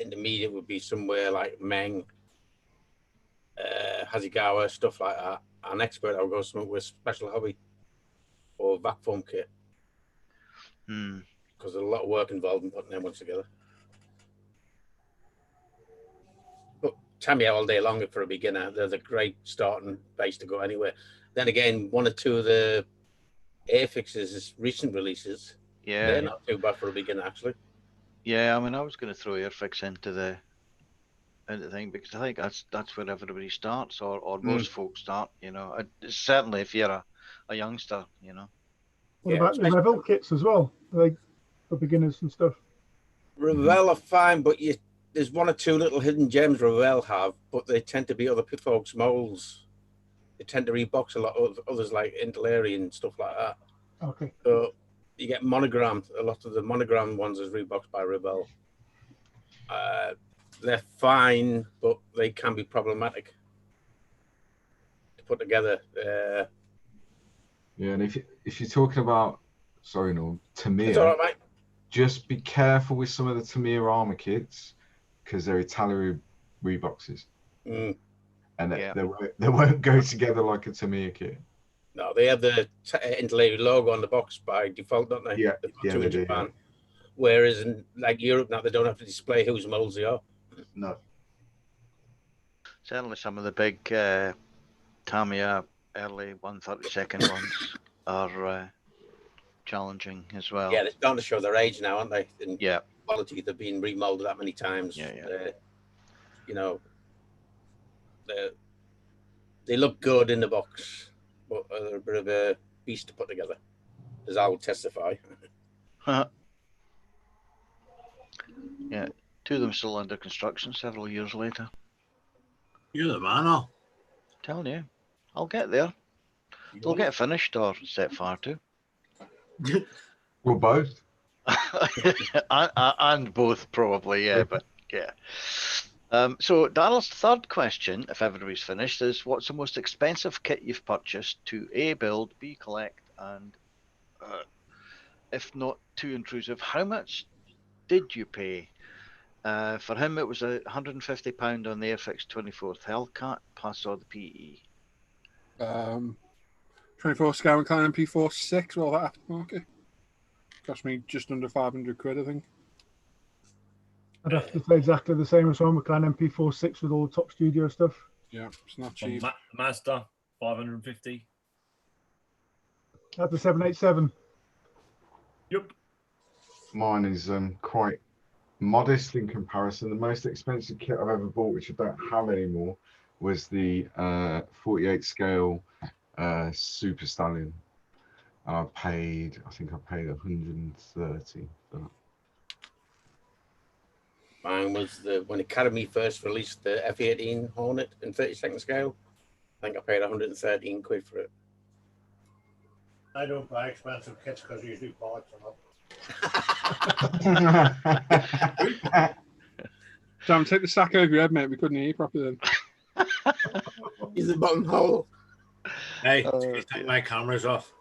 Intermediate would be somewhere like Meng, Hasegawa, stuff like that. An expert, I would go somewhere with Special Hobby or vac foam kit. Because there's a lot of work involved in putting them ones together. But Tamiya all day long for a beginner. They're the great starting base to go anywhere. Then again, one or two of the Airfixes, recent releases, they're not too bad for a beginner, actually. Yeah, I mean, I was going to throw Airfix into the thing because I think that's where everybody starts, or most folks start. You know, certainly if you're a youngster, you know. What about the Revell kits as well? Like for beginners and stuff. Revell are fine, but there's one or two little hidden gems Revell have, but they tend to be other folks' molds. They tend to rebox a lot of others like Interlary and stuff like that. Okay. So you get monogrammed. A lot of the monogrammed ones is reboxed by Revell. They're fine, but they can be problematic to put together. Yeah, and if you're talking about, sorry, no, Tamiya, it's all right, mate. Just be careful with some of the Tamiya armor kits because they're Italia reboxes. And they won't go together like a Tamiya kit. No, they have the Interlary logo on the box by default, don't they? Yeah, they do. Yeah. Whereas in like Europe now, they don't have to display whose molds they are. No. Certainly, some of the big Tamiya early 132nd ones are challenging as well. Yeah, they're starting to show their age now, aren't they? And yeah. Quality, they've been remolded that many times. Yeah. You know, they look good in the box, but they're a bit of a beast to put together, as I will testify. Yeah, two of them still under construction several years later. You're the man, Al. Telling you, I'll get there. They'll get finished or set fire to. Or both. and both probably, yeah, but yeah. So Daryl's third question, if everybody's finished, is what's the most expensive kit you've purchased to A, build, B, collect, and if not too intrusive, how much did you pay? For him, it was £150 on the Airfix 24th Hellcat, plus all the PE. 24 Scout and Clan MP46, all that aftermarket. Cost me just under 500 quid, I think. I'd have to say exactly the same as one with Clan MP46 with all the top studio stuff. Yeah, it's not cheap. Mazda, 550. That's the 787. Yep. Mine is quite modest in comparison. The most expensive kit I've ever bought, which I don't have anymore, was the 48 scale Super Stallion. And I think I paid 130 for that. Mine was when Academy first released the F-18 Hornet in 32nd scale. I think I paid 113 quid for it. I don't buy expensive kits because you do polish them up. Sam, take the sack over your head, mate. We couldn't hear you properly then. He's the bottom hole. Hey, take my cameras off.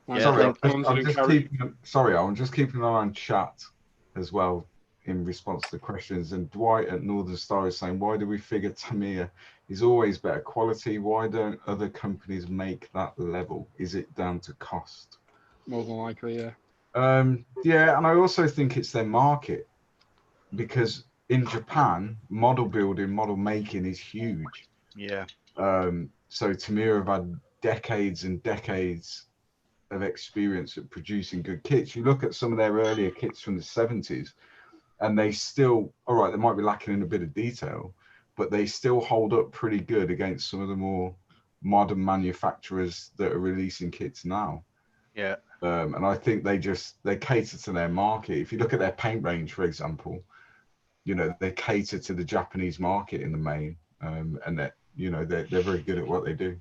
Yeah, Sorry, I think- I'm just keeping an eye on chat as well in response to questions. And Dwight at Northern Star is saying, why do we figure Tamiya is always better quality? Why don't other companies make that level? Is it down to cost? More than likely, yeah. Yeah, and I also think it's their market, because in Japan, model building, model making is huge. Yeah. So Tamiya have had decades and decades of experience at producing good kits. You look at some of their earlier kits from the 70s, and they still, all right, they might be lacking in a bit of detail, but they still hold up pretty good against some of the more modern manufacturers that are releasing kits now. Yeah. And I think they cater to their market. If you look at their paint range, for example, you know, they cater to the Japanese market in the main, and that, you know, they're very good at what they do.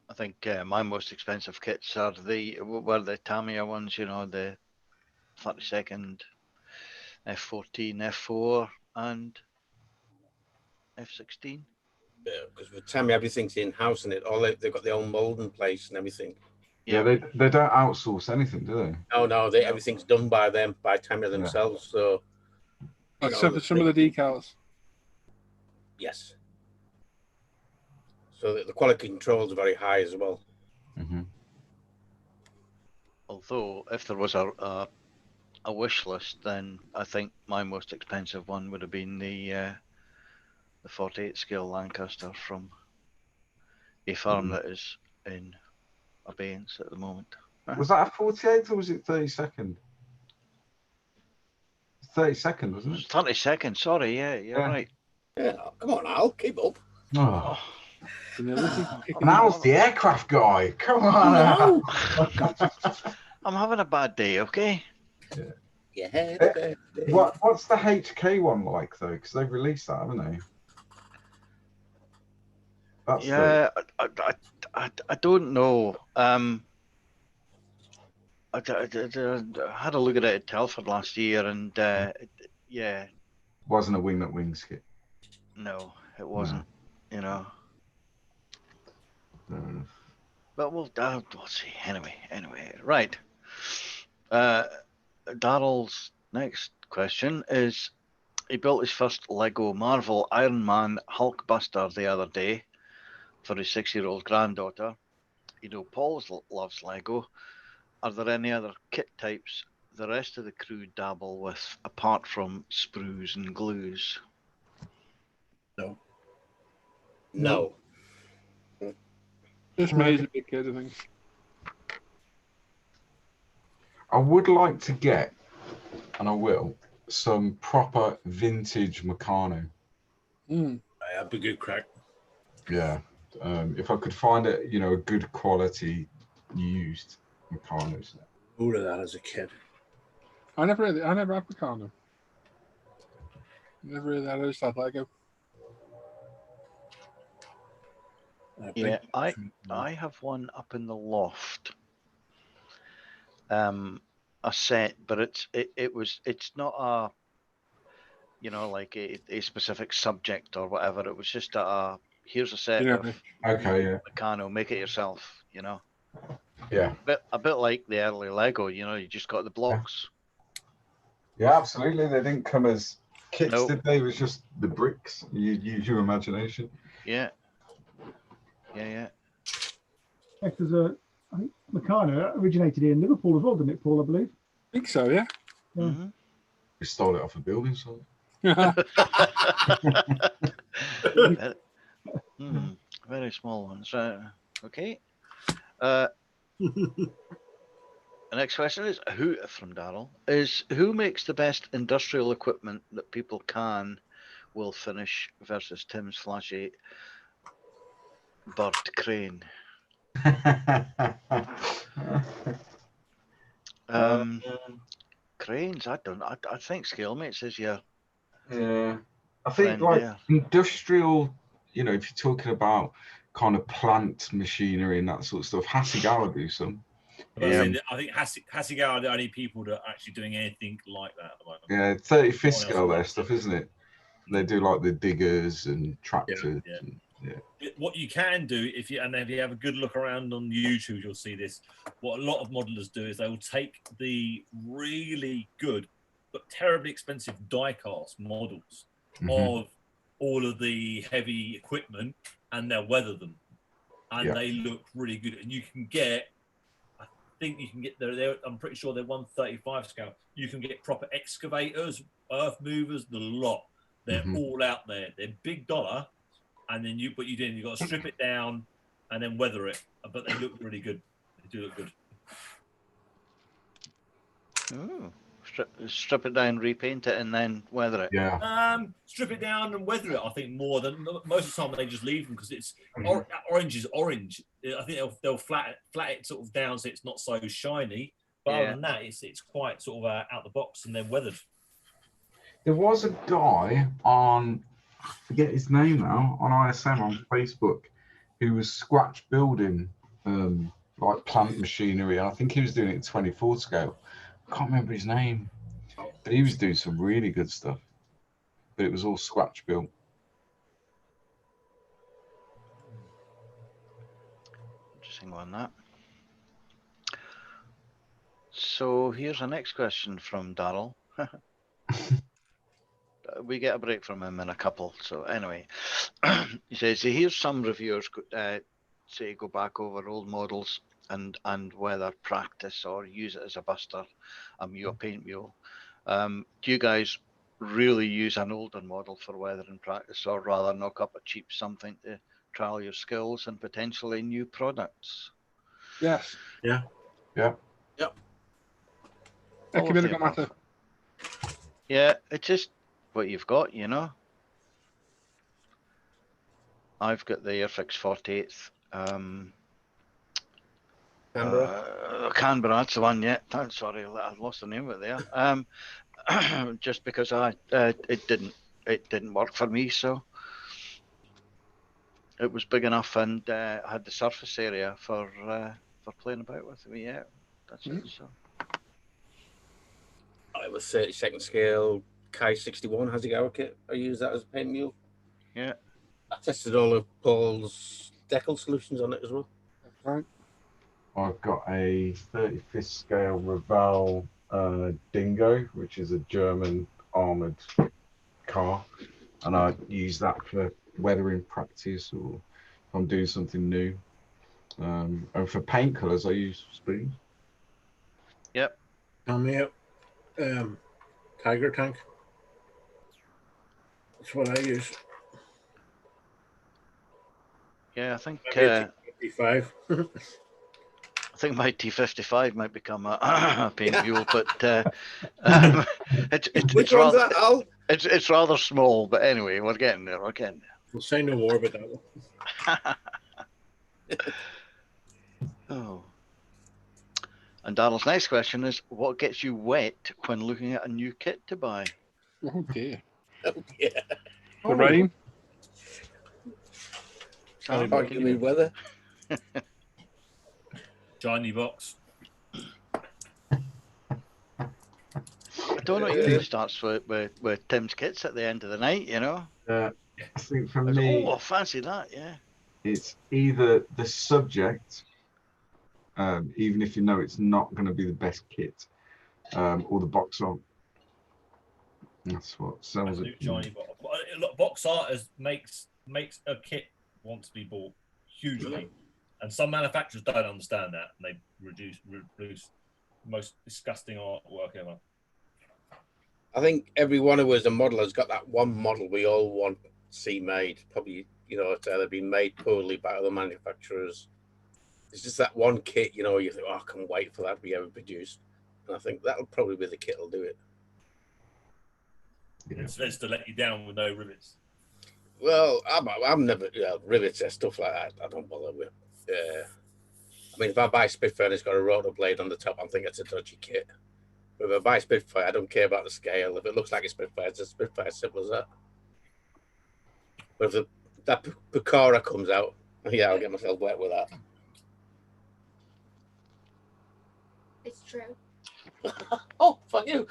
I think my most expensive kits are the Tamiya ones, you know, the 32nd, F14, F4, and F16. Yeah, because with Tamiya, everything's in house in it. They've got their own molding place and everything. Yeah, they don't outsource anything, do they? No, everything's done by them, by Tamiya themselves. So, except for some of the decals. Yes. So the quality controls are very high as well. Mm-hmm. Although, if there was a wish list, then I think my most expensive one would have been the 48 scale Lancaster from a farm that is in abeyance at the moment. Was that a 48 or was it 32nd? 32nd, wasn't it? 32nd, sorry, yeah, you're right. Yeah, come on, Al, keep up. Oh. Picking Now's the aircraft guy. Come on. Al. I'm having a bad day, okay? Yeah. What's the HK one like though? Because they've released that, haven't they? That's I don't know. I had a look at it at Telford last year, and yeah. Wasn't a Wingnut Wings kit. No, it wasn't. No. You know. But we'll see. Anyway, right. Darrell's next question is: he built his first Lego Marvel Iron Man Hulkbuster the other day for his 6-year-old granddaughter. You know, Paul loves Lego. Are there any other kit types the rest of the crew dabble with, apart from sprues and glues? No. Just me as a big kid, I think. I would like to get, and I will, some proper vintage Meccano. That'd be good crack. Yeah. If I could find it, you know, a good quality used Meccanos. All of that as a kid. I never had Meccano. Never really had those stuff Lego. Yeah, I have one up in the loft. A set, but it's not a, you know, like a specific subject or whatever. It was just here's a set of Meccano, make it yourself, you know. Yeah. A bit like the early Lego, you know, you just got the blocks. Yeah, absolutely. They didn't come as kits, Nope. did they? It was just the bricks. You use your imagination. Yeah. Because I think Meccano originated here in Liverpool as well, didn't it, Paul? I believe. I think so, yeah. Mm-hmm. We stole it off a building site. Very small ones. Okay. The next question is from Darrell who makes the best industrial equipment that people will finish versus Tim's flashy bird crane? Cranes, I think Scalemates is yeah. I think like industrial, you know, if you're talking about kind of plant machinery and that sort of stuff, Hasegawa do some. I think Hasegawa are the only people that are actually doing anything like that at the moment. Yeah, 35th scale their stuff, isn't it? They do like the diggers and tractors. Yeah. What you can do, if you have a good look around on YouTube, you'll see this. What a lot of modelers do is they will take the really good but terribly expensive die-cast models of all of the heavy equipment, and they'll weather them, and they look really good. And you can get, I think you can get I'm pretty sure they're 135 scale. You can get proper excavators, earth movers, the lot. They're all out there. They're big dollar. And then you've got to strip it down and then weather it. But they look really good. They do look good. Oh, strip it down, repaint it, and then weather it. Yeah. Strip it down and weather it. I think more than most of the time they just leave them because it's orange is orange. I think they'll flat it sort of down so it's not so shiny. But other than that, it's quite sort of out the box and then weathered. There was a guy on, I forget his name now, on ISM on Facebook, who was scratch building like plant machinery. And I think he was doing it at 24 scale. I can't remember his name, but he was doing some really good stuff. But it was all scratch built. Interesting on that. So here's the next question from Darryl. We get a break from him in a couple. So anyway, he says, here's some reviewers say go back over old models and whether practice or use it as a buster, a paint mule. Do you guys really use an older model for weathering practice, or rather knock up a cheap something to trial your skills and potentially new products? Yes. Yeah. Yeah. Yep. Ecumenical matter. Yeah, it's just what you've got, you know. I've got the Airfix 48th. Canberra, that's the one. Yeah, sorry, I lost the name of it there. Just because it didn't work for me, so it was big enough and had the surface area for playing about with. Yeah, that's it. So I have a 32nd scale Kai 61 Hasegawa kit. I use that as a paint mule. Yeah. I tested all of Paul's decal solutions on it as well. Right. I've got a 35th scale Raval Dingo, which is a German armoured car, and I use that for weathering practice or if I'm doing something new. And for paint colours, I use spoons. Yep. Tell me up. Tiger tank. That's what I use. Yeah, I think T55. I think my T55 might become a paint mule, but Which one's that, Al? it's rather small. But anyway, we're getting there. We'll say no more about that one. Oh. And Daryl's next question is, what gets you wet when looking at a new kit to buy? Oh dear. Oh, yeah. The rain. Arguing weather. Shiny box. I don't know. It usually starts with Tim's kits at the end of the night, you know. I think for me, I fancy that. Yeah. it's either the subject, even if you know it's not going to be the best kit, or the box art. That's what sells it. Shiny box. Look, box art makes a kit want to be bought hugely, and some manufacturers don't understand that, and they reduce the most disgusting artwork ever. I think every one of us, a model, has got that one model we all want to see made. Probably, it's either been made poorly by other manufacturers. It's just that one kit, you think, oh, I can't wait for that to be ever produced. And I think that'll probably be the kit that'll do it. Yeah. It's to let you down with no rivets. Well, I'm never rivets and stuff like that. I don't bother with. I mean, if I buy a Spitfire and it's got a rotor blade on the top, I'm thinking it's a dodgy kit. But if I buy a Spitfire, I don't care about the scale. If it looks like a Spitfire, it's a Spitfire. Simple as that. But if that Pucara comes out, yeah, I'll get myself wet with that. It's true. Oh, fuck you.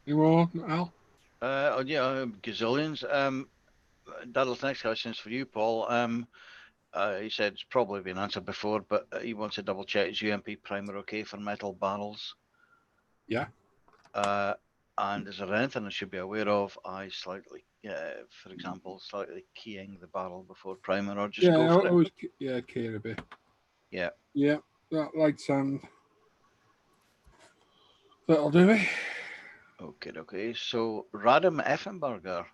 You more, Al? Yeah, gazillions. Daryl's next question is for you, Paul. He said it's probably been answered before, but he wants to double check is UMP primer okay for metal barrels? Yeah. And is there anything I should be aware of? For example, slightly keying the barrel before primer, or just go for it? Always, key a bit. Yeah. Yeah, that light sand. That'll do it. Okay. So Radam Effenberger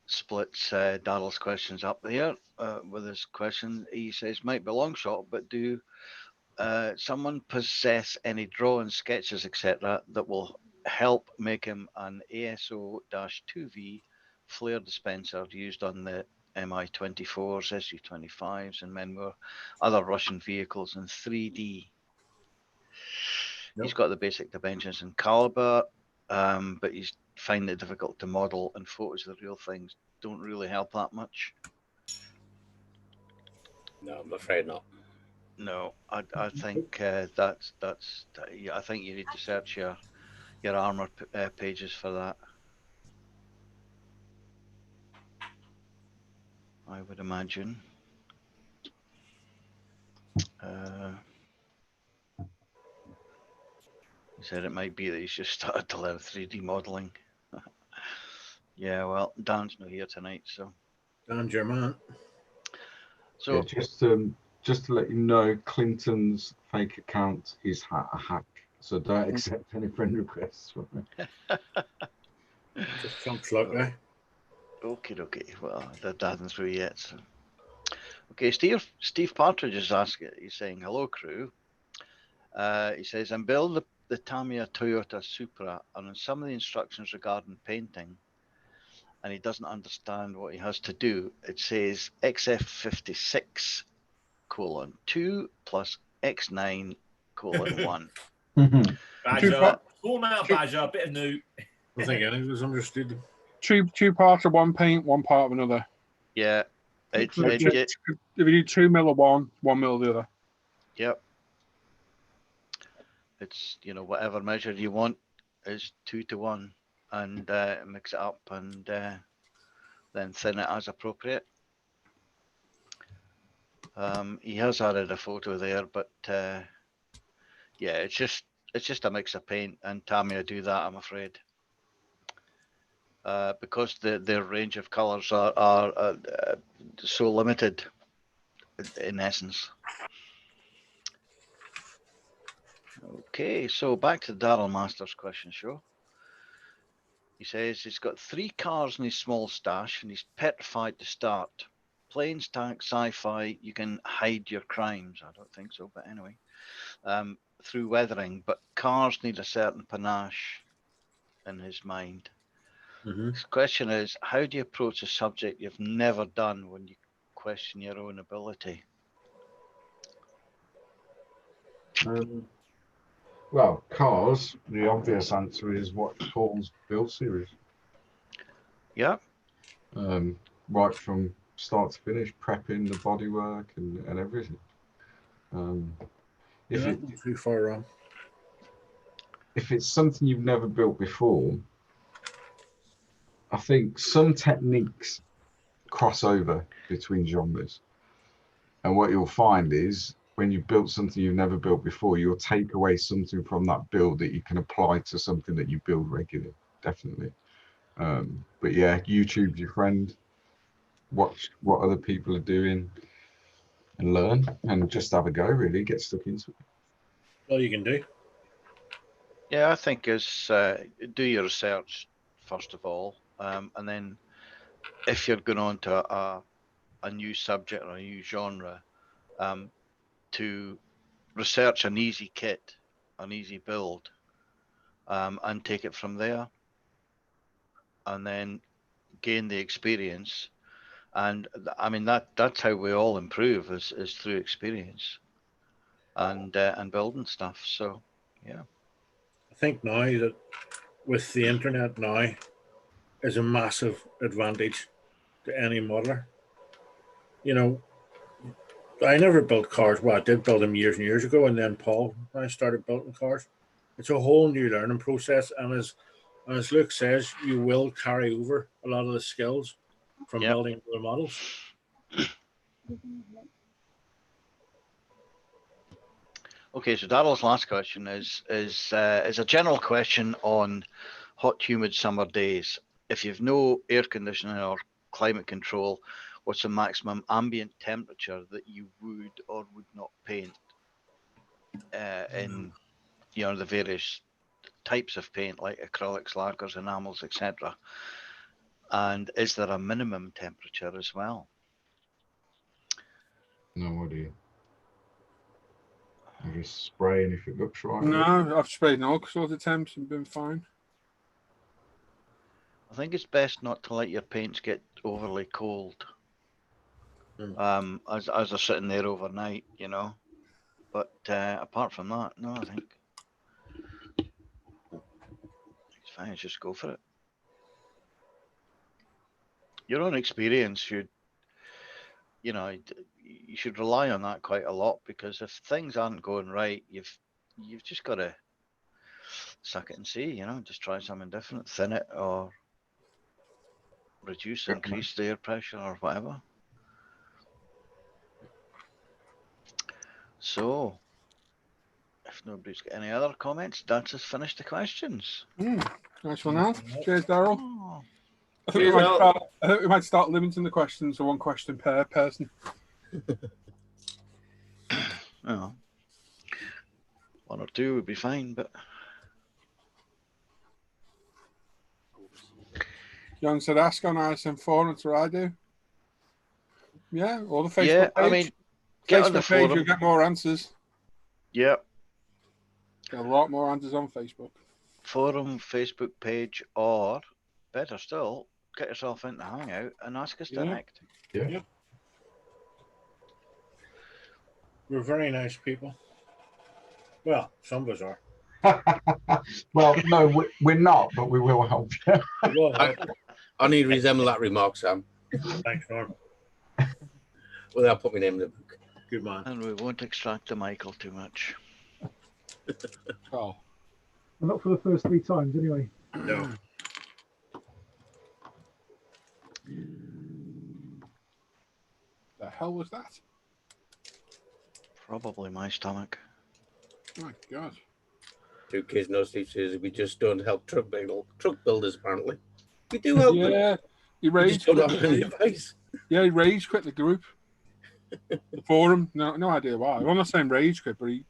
splits Daryl's questions up there with his question. He says, might be a long shot, but do someone possess any drawings, sketches, etc. that will help make him an ASO-2V flare dispenser used on the Mi-24s, Su-25s, and many more other Russian vehicles in 3D? Nope. He's got the basic dimensions and caliber, but he's finding it difficult to model, and photos of the real things don't really help that much. No, I'm afraid not. No, I think that's I think you need to search your armor pages for that. I would imagine. He said it might be that he's just started to learn 3D modeling. Yeah, well, Dan's not here tonight, so. Dan's your man. So yeah, just to let you know, Clinton's fake account is a hack, so don't accept any friend requests from me. Just chunks like that. Okay. Well, that hasn't through yet. So. Okay, Steve Partridge is asking. He's saying, "Hello, crew." He says, "I'm building the Tamiya Toyota Supra, and on some of the instructions regarding painting, and he doesn't understand what he has to do. It says XF56:2 plus X9:1. Badger, form out Badger, a bit of new. I think any of us understood. Two parts of one paint, one part of another. Yeah. If you do 2 mil of one, 1 mil of the other. Yep. It's, whatever measure you want is 2 to 1, and mix it up and then thin it as appropriate. He has added a photo there, but yeah, it's just a mix of paint, and Tamiya do that, I'm afraid. Because their range of colours are so limited, in essence. Okay, so back to Daryl Masters' question show. He says he's got 3 cars in his small stash, and he's petrified to start. Planes, tanks, sci-fi, you can hide your crimes. I don't think so, but anyway. Through weathering, but cars need a certain panache in his mind. His question is, how do you approach a subject you've never done when you question your own ability? Well, cars, the obvious answer is what Paul's build series. Yeah. Right from start to finish, prepping the bodywork and everything. Too far wrong. If it's something you've never built before, I think some techniques cross over between genres. And what you'll find is when you've built something you've never built before, you'll take away something from that build that you can apply to something that you build regularly, definitely. But yeah, YouTube's your friend. Watch what other people are doing and learn, and just have a go, really, get stuck into it. All you can do. Yeah, I think is do your research first of all, and then if you're going on to a new subject or a new genre, to research an easy kit, an easy build, and take it from there, and then gain the experience. And I mean that's how we all improve is through experience and building stuff. So yeah. I think now that with the internet now is a massive advantage to any modeler. I never built cars. Well, I did build them years and years ago, and then Paul and I started building cars. It's a whole new learning process, and as as Luke says, you will carry over a lot of the skills from Yep. building the models. Okay, so Daryl's last question is a general question on hot, humid summer days. If you've no air conditioning or climate control, what's the maximum ambient temperature that you would or would not paint in, the various types of paint like acrylics, lacquers, enamels, etc. And is there a minimum temperature as well? No idea. I just spray, and if it looks right. No, I've sprayed all sorts of temps and been fine. I think it's best not to let your paints get overly cold. As they're sitting there overnight, But apart from that, no, I think it's fine. Just go for it. Your own experience should, you should rely on that quite a lot, because if things aren't going right, you've just got to suck it and see, just try something different, thin it or reduce, increase the air pressure or whatever. So, if nobody's got any other comments, that's us finished the questions. Nice one, Al. Cheers, Daryl. Oh. I think we might start limiting the questions to one question per person. Oh. One or two would be fine, but Young said ask on ISM4, that's what I do. Yeah, or the Facebook page. I mean, get on the Facebook page, forum. you'll get more answers. Yep. Get a lot more answers on Facebook. Forum, Facebook page, or better still, get yourself into Hangout and ask us direct. Yeah. We're very nice people. Well, some of us are. Well, no, we're not, but we will help you. I need to resemble that remark, Sam. Thanks, Norm. Well, I'll put my name in the book. Good man. And we won't extract the Michael too much. Oh. Not for the first 3 times, anyway. No. The hell was that? Probably my stomach. My God. 2 kids, no sleep says we just don't help truck builders, apparently. We do help them. Yeah, he We raged. just don't have any advice. Yeah, he rage quit the group. The forum, no idea why. I'm not saying rage quit, but he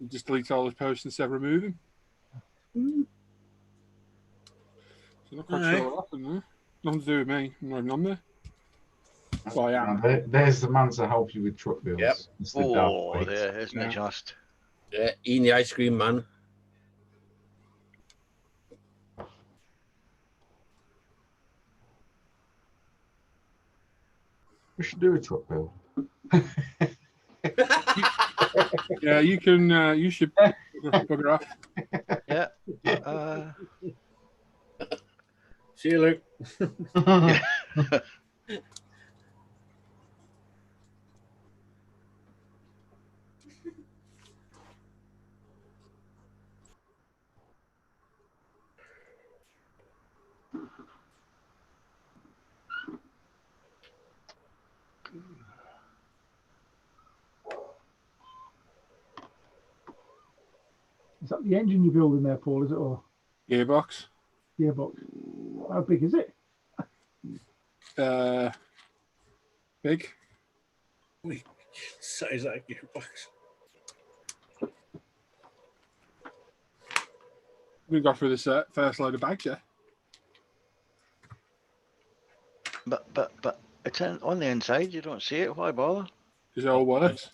just deleted all his posts instead of removing. So I'm not quite sure what happened there. Nothing to do with me. I'm not even on there. Well, I am. There's the man to help you with truck builds. Yep. It's the Oh, dad there, isn't it just? Yeah, Ian the ice cream man. We should do a truck build. Yeah, you can. You should bugger off. Yeah. See you, Luke. Is that the engine you're building there, Paul? Is it, or Gearbox. gearbox? How big is it? Big. Size that gearbox. We got through this first load of bags, yeah. But it's on the inside. You don't see it. Why bother? Because it all works.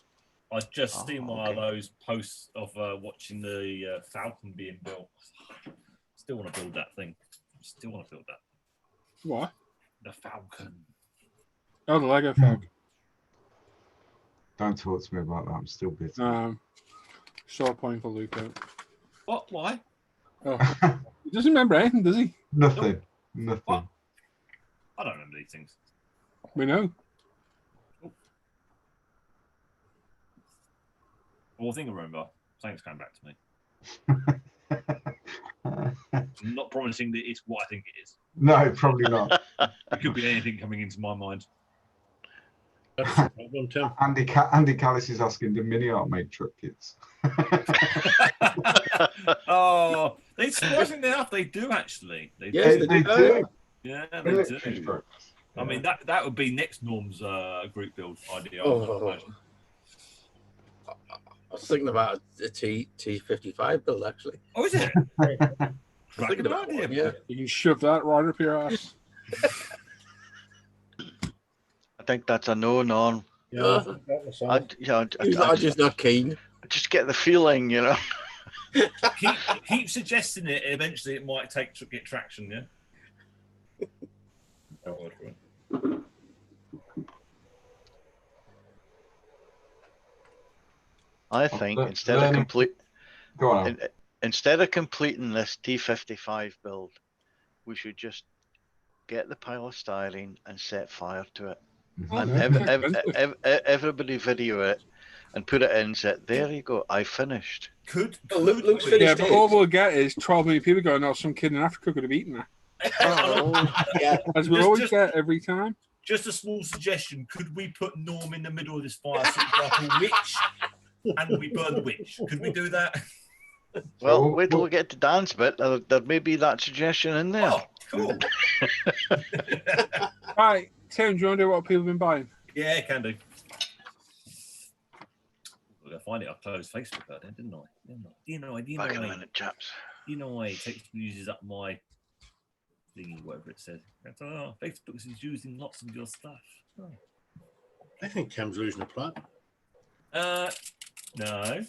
I just seen one of those posts of watching the Falcon being built. Still want to build that thing. Still want to build that. What? The Falcon. Oh, the Lego Falcon. Don't talk to me about that. I'm still bitter. Saw a point for Luke out. What? Why? Oh. He doesn't remember anything, does he? Nothing. Nothing. What? I don't remember these things. We know. One thing I remember. Something's coming back to me. I'm not promising that it's what I think it is. No, probably not. It could be anything coming into my mind. That's the problem, Tim. Andy Callis is asking, do mini art make truck kits? Oh, they surprisingly enough, they do actually. They Yes, do. they do. Yeah, they Military do. trucks. I mean, that would be next Norm's group build idea. I would Oh. imagine. I was thinking about a T55 build actually. Oh, is it? Thinking about idea. one, yeah. You can shove that right up your ass. I think that's a no, Norm. Yeah, I just not keen. I just get the feeling, you know. Keep suggesting it. Eventually, it might get traction. Yeah. I think Learn- instead of learning- complete, Go on. instead of completing this T55 build, we should just get the pile of styrene and set fire to it. Oh, And yeah. everybody video it and put it in. Say, there you go, I finished. Luke's Yeah, finished but it. all we'll get is 12 million people going, "Oh, some kid in Africa could have eaten that." Yeah. As we always get every time. Just a small suggestion: could we put Norm in the middle of this fire, so like a witch, and we burn the witch? Could we do that? Well, wait till we get to Dan's bit. There may be that suggestion in there. Oh, cool. Right, Tim, do you want to do what people have been buying? Yeah, can do. We're gonna find it. I closed Facebook earlier, didn't I? Back in a minute, chaps. It uses up my thingy, whatever it says. Facebook is using lots of your stuff. Oh. I think Tim's losing a plot. No. I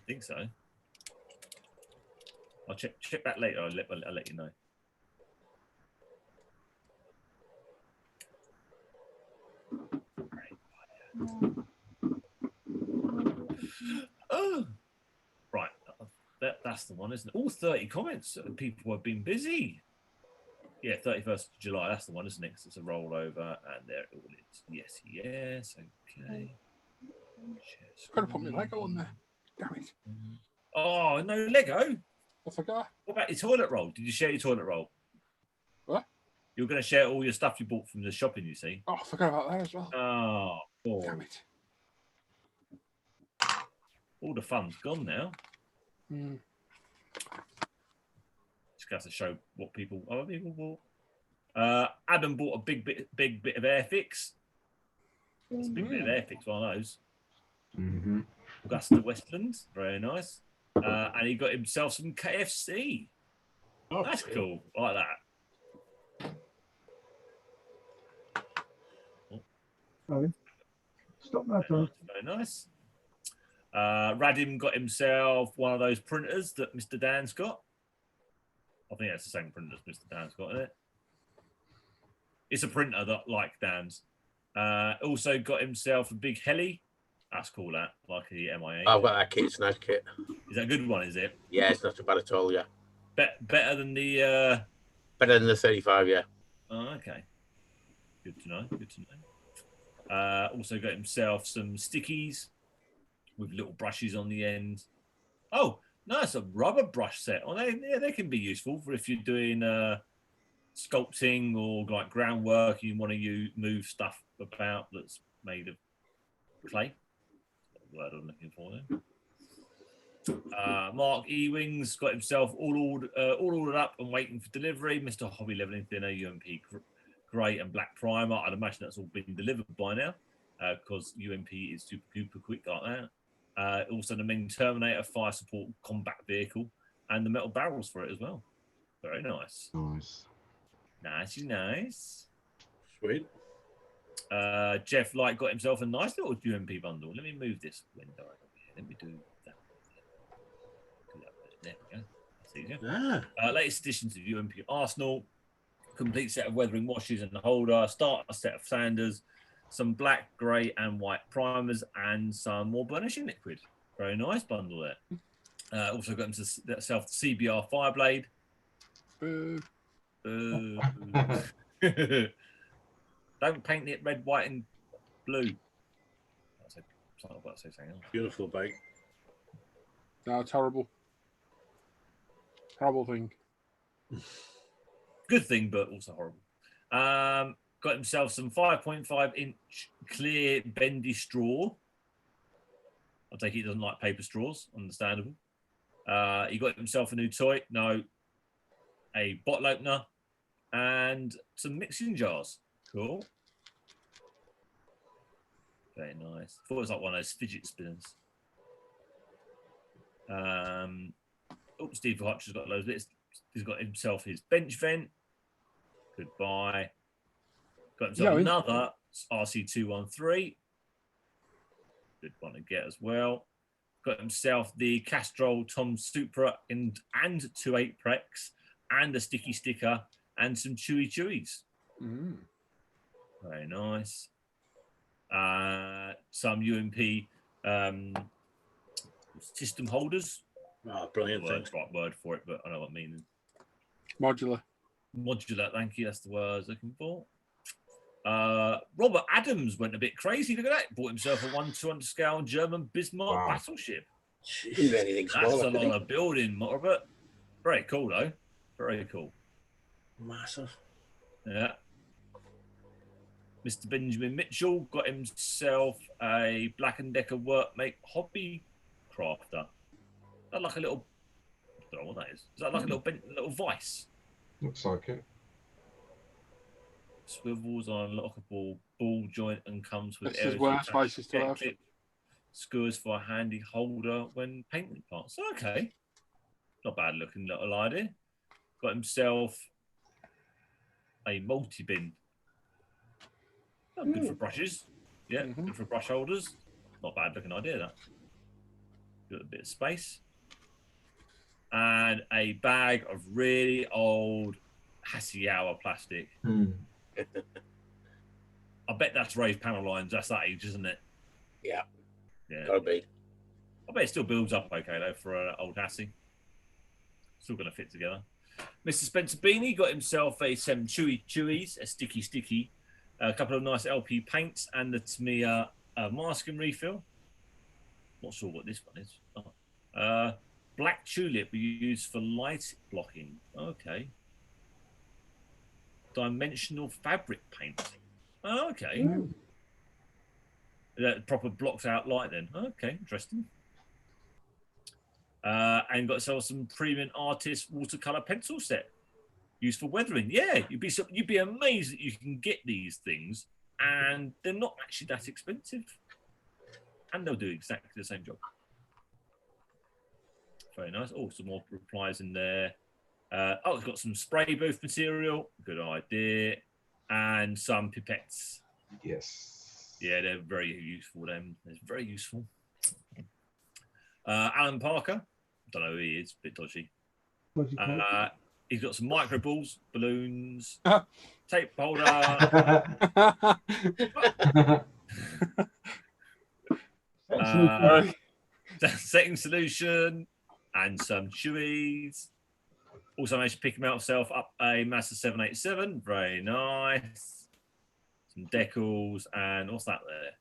think so. I'll check that later. I'll let you know. Oh, right. That's the one, isn't it? All 30 comments. People have been busy. Yeah, 31st of July. That's the one, isn't it? 'Cause it's a rollover, and there it all is. Yes. Okay. Could have put my Lego on there. Damn it. Oh, no Lego. I forgot. What about your toilet roll? Did you share your toilet roll? What? You were going to share all your stuff you bought from the shopping, you see. Oh, I forgot about that as well. Oh, cool. Damn it. All the fun's gone now. Mm. Just got to show what people bought. Adam bought a big bit of Airfix. It's a big bit of Airfix, one of those. Mm-hmm. Augusta Westlands, very nice. And he got himself some KFC. Oh, that's cool. I like that. Sorry. Stop that, Tom. Very nice. Radim got himself one of those printers that Mr. Dan's got. I think that's the same printer as Mr. Dan's got, isn't it? It's a printer that like Dan's. Also got himself a big heli. That's cool, that. Like the MIA. I've got that kit. It's a nice kit. Is that a good one, is it? Yeah, it's not too bad at all, yeah. Better than the... Better than the 35, yeah. Oh, okay. Good to know. Also got himself some stickies with little brushes on the end. Oh, nice, a rubber brush set. Oh, they can be useful for if you're doing sculpting or like groundwork. You want to move stuff about that's made of clay. That's the word I'm looking for there. Mark Ewing's got himself all ordered up and waiting for delivery. Mr. Hobby Leveling Thinner, UMP Grey and Black Primer. I'd imagine that's all been delivered by now because UMP is super quick like that. Also the main Terminator fire support combat vehicle and the metal barrels for it as well. Very nice. Nice. Sweet. Jeff Light got himself a nice little UMP bundle. Let me move this window over here. Let me do that. There we go. That's easier. Latest additions of UMP Arsenal. Complete set of weathering washes and the holder. Starter set of sanders. Some black, grey, and white primers, and some more burnishing liquid. Very nice bundle there. Also got himself the CBR Fireblade. Boo. Don't paint it red, white, and blue. Something about to say something else. Beautiful bike. No, terrible. Horrible thing. Good thing, but also horrible. Got himself some 5.5-inch clear bendy straw. I'll take it he doesn't like paper straws. Understandable. He got himself a new toy. No. A bottle opener and some mixing jars. Cool. Very nice. Thought it was like one of those fidget spinners. Steve Hutch has got loads of bits. He's got himself his bench vent. Goodbye. Got himself another RC213. Good one to get as well. Got himself the Castrol Tom Supra and 2.8 Prex and a sticky sticker and some chewies. Very nice. Some UMP system holders. Oh, brilliant. That's the right word for it, but I know what I mean. Modular, thank you. That's the word I was looking for. Robert Adams went a bit crazy. Look at that. Bought himself a 1/200 scale German Bismarck battleship. That's a lot of building, Robert. Very cool, though. Very cool. Massive. Yeah. Mr. Benjamin Mitchell got himself a Black & Decker Workmate hobby crafter. Is that like a little... I don't know what that is. Is that like a little vice? Looks like it. Swivels on lockable ball joint and comes with... This is worst vices to have. Skewers for a handy holder when painting parts. Okay. Not bad looking little idea. Got himself a multi-bin. Oh, good for brushes. Yeah, good for brush holders. Not bad looking idea, that. Got a bit of space. And a bag of really old Hasiawa plastic. I bet that's raised panel lines. That's that age, isn't it? Yeah. Yeah. Gotta be. I bet it still builds up okay, though, for an old Hassie. Still going to fit together. Mr. Spencer Beanie got himself some chewies, a sticky, a couple of nice LP paints, and the Tamiya masking refill. Not sure what this one is. Oh. Black tulip we use for light blocking. Okay. Dimensional fabric paint. Oh, okay. That proper blocks out light then. Okay, interesting. And got some premium artist watercolor pencil set used for weathering. Yeah, you'd be amazed that you can get these things, and they're not actually that expensive, and they'll do exactly the same job. Very nice. Oh, some more replies in there. It's got some spray booth material. Good idea. And some pipettes. Yes. Yeah, they're very useful. They're very useful. Alan Parker. Don't know who he is. Bit dodgy. He's got some micro balls, balloons, tape holder. Setting solution and some chewies. Also managed to pick himself up a Mazda 787. Very nice. Some decals and what's that there?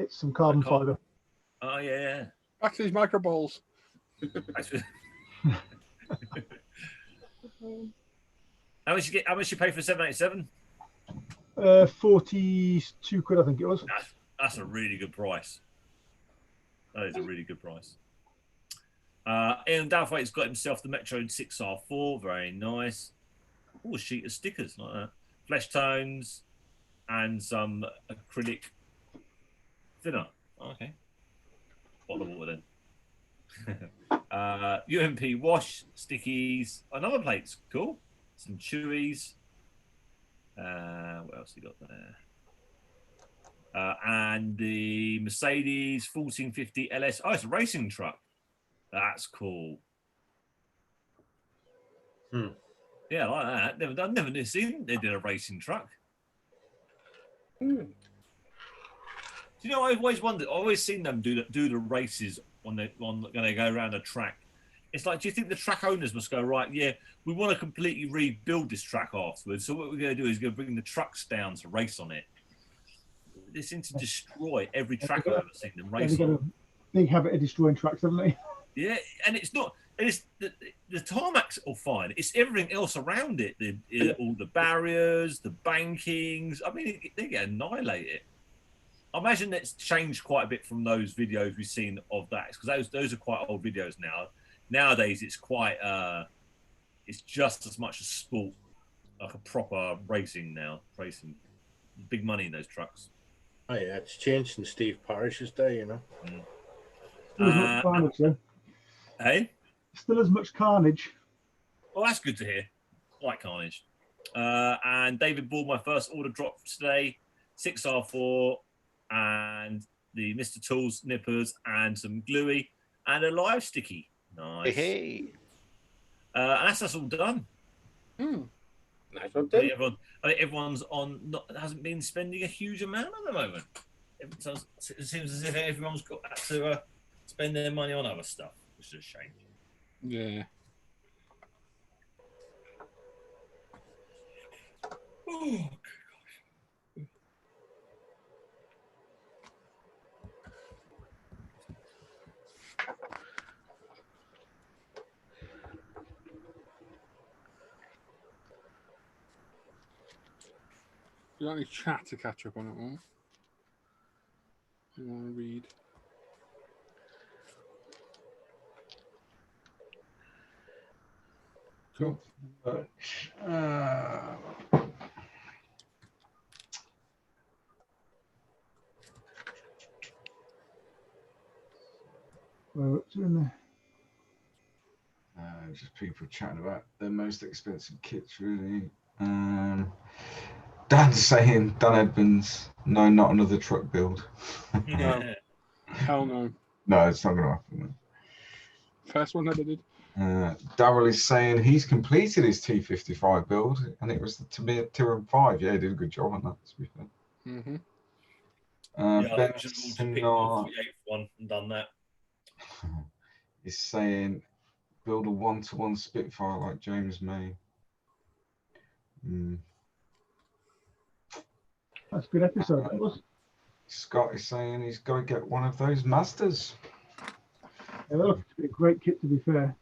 It's some carbon fibre. Oh yeah. Back to these micro balls. How much you pay for 787? 42 quid, I think it was. That's a really good price. That is a really good price. Ian Dalthwaite's got himself the Metro 6R4. Very nice. Oh, a sheet of stickers like that. Flesh tones and some acrylic thinner. Okay. Bottle of water then. UMP wash, stickies, another plates. Cool. Some chewies. What else you got there? And the Mercedes 1450 LS. Oh, it's a racing truck. That's cool. Yeah, I like that. I've never seen they did a racing truck. Do you know, I've always wondered, I've always seen them do the races when they go around a track. It's like, do you think the track owners must go, right, yeah, we want to completely rebuild this track afterwards, so what we're going to do is going to bring the trucks down to race on it. They seem to destroy every track I've ever seen them race on. Big habit of destroying tracks, haven't they? Yeah, and it's not it's the tarmac's all fine. It's everything else around it. All the barriers, the bankings. I mean, they get annihilated. I imagine it's changed quite a bit from those videos we've seen of that, because those are quite old videos now. Nowadays, it's quite it's just as much a sport, like a proper racing now. Racing, big money in those trucks. Oh yeah, it's changed since Steve Parrish's day, you know. Still as much carnage, though. Hey? Still as much carnage. Well, that's good to hear. I like carnage. And David bought my first order drop today, 6R4 and the Mr. Tools nippers and some gluey and a live sticky. Nice. Hey. And that's all done. Nice one, I Tim. think everyone's hasn't been spending a huge amount at the moment. It seems as if everyone's got to spend their money on other stuff, which is a shame. Yeah. Oh, You got any chat to catch up on it all? You want to read? Cool. What's in there? Just people chatting about their most expensive kits, really. Dan's saying, Dan Edmonds, no, not another truck build. No. Hell no. No, it's not going to happen. First one ever did. Darryl is saying he's completed his T55 build, and it was to me a 2 and 5. Yeah, he did a good job on that, to be fair. Mm-hmm. Yeah, Ben I should have picked the 48th one and done that. is saying build a 1-to-1 Spitfire like James May. That's a good episode, that was. Scott is saying he's got to get one of those Masters. Yeah, that looks a great kit, to be fair.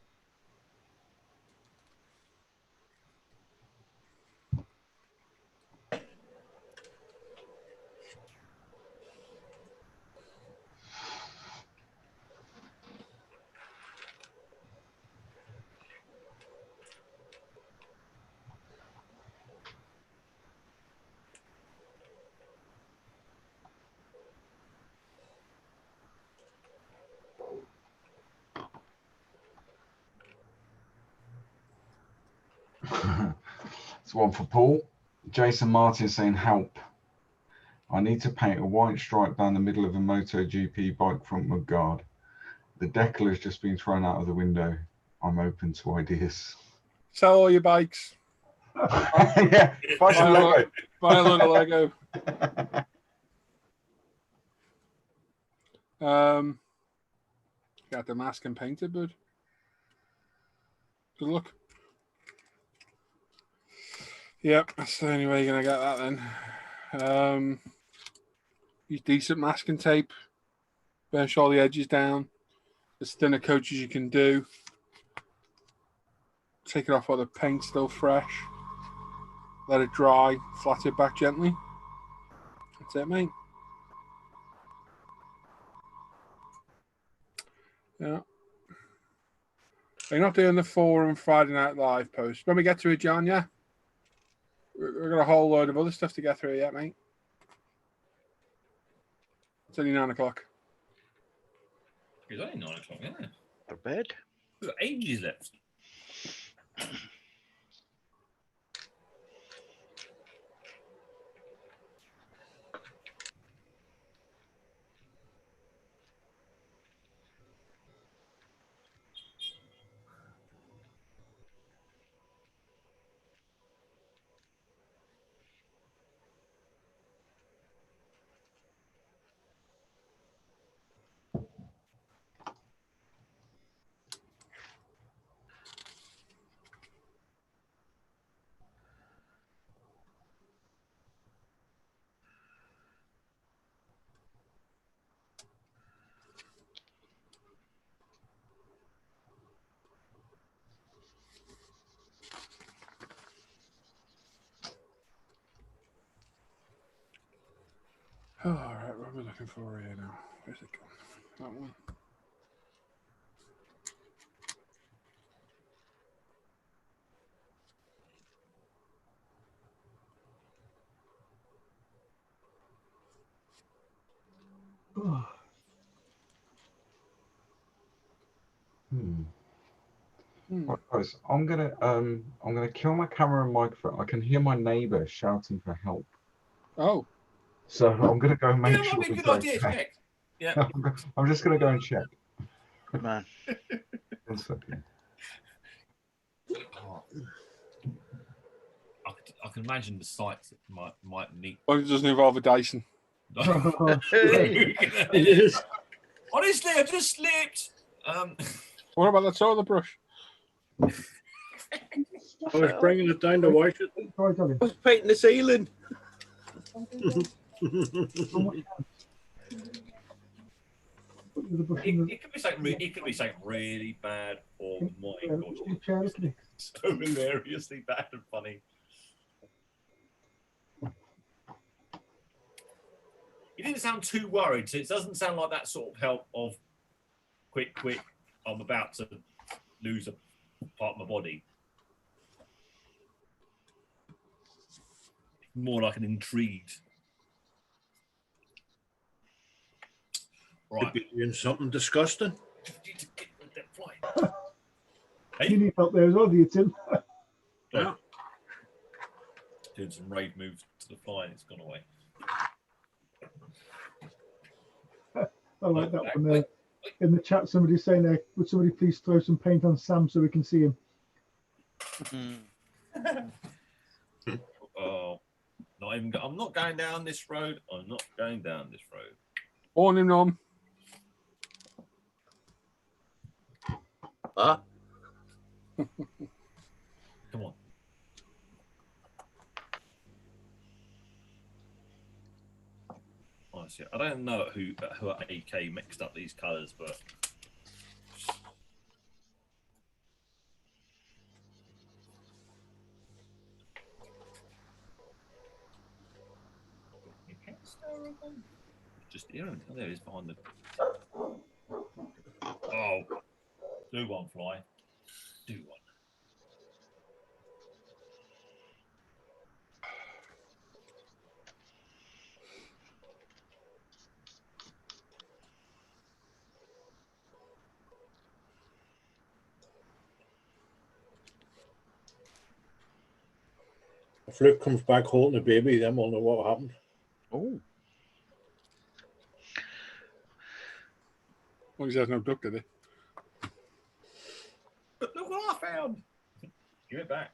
It's one for Paul. Jason Martin saying help. I need to paint a white stripe down the middle of a MotoGP bike front mudguard. The decal has just been thrown out of the window. I'm open to ideas. Sell all your bikes. Yeah, buy some Lego. Buy a load of Lego. Got the mask and painted, bud. Good luck. Yep, that's the only way you're gonna get that then. Use decent masking tape. Burnish all the edges down. As thinner coats as you can do. Take it off while the paint's still fresh. Let it dry. Flat it back gently. That's it, mate. Yeah. You're not doing the forum Friday Night Live post. When we get to it, John, yeah? We've got a whole load of other stuff to get through yet, mate. It's only 9 o'clock. It's only 9 o'clock, yeah. For bed. We've got ages left. All right, what am I looking for here now? Where's it gone? That one. Right, guys, I'm gonna kill my camera and microphone. I can hear my neighbour shouting for help. Oh. So I'm gonna go make sure. Might be a good idea. Check. Yeah. I'm just gonna go and check. Good man. 1 second. I can imagine the sights that might meet. Well, it doesn't involve a Dyson. Honestly, I just slipped. What about the toilet brush? I was bringing it down to wash it. Sorry, darling. I was painting the ceiling. It could be something. It could be something really bad. Oh my gosh! So hilariously bad and funny. You didn't sound too worried, so it doesn't sound like that sort of help of quick, I'm about to lose a part of my body. More like an intrigued. Right. Could be doing something disgusting. You need help there as well, do you, Tim? Yeah. Doing some raid moves to the fly and it's gone away. I like that one there. In the chat, somebody's saying there, would somebody please throw some paint on Sam so we can see him? Oh, not even. I'm not going down this road. I'm not going down this road. Warn him, Nom. Huh? Come on. Honestly, I don't know who at AK mixed up these colours, but just here. Oh, there it is behind the. Oh, do one fly. Do one. If Luke comes back holding a baby, then we'll know what happened. Oh. Well, he has no duck, did he? But look what I found. Give it back.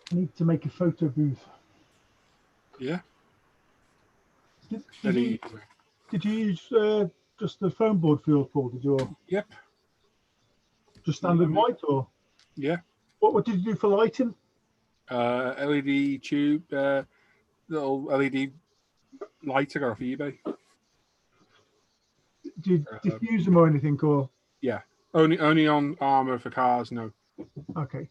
I need to make a photo booth. Yeah. Did you use just the foam board for your pool? Did you? Yep. Just standard white or? Yeah. What did you do for lighting? LED tube, little LED light I got off eBay. Do you diffuse them or anything, or? Yeah. Only on armor for cars. No. Okay.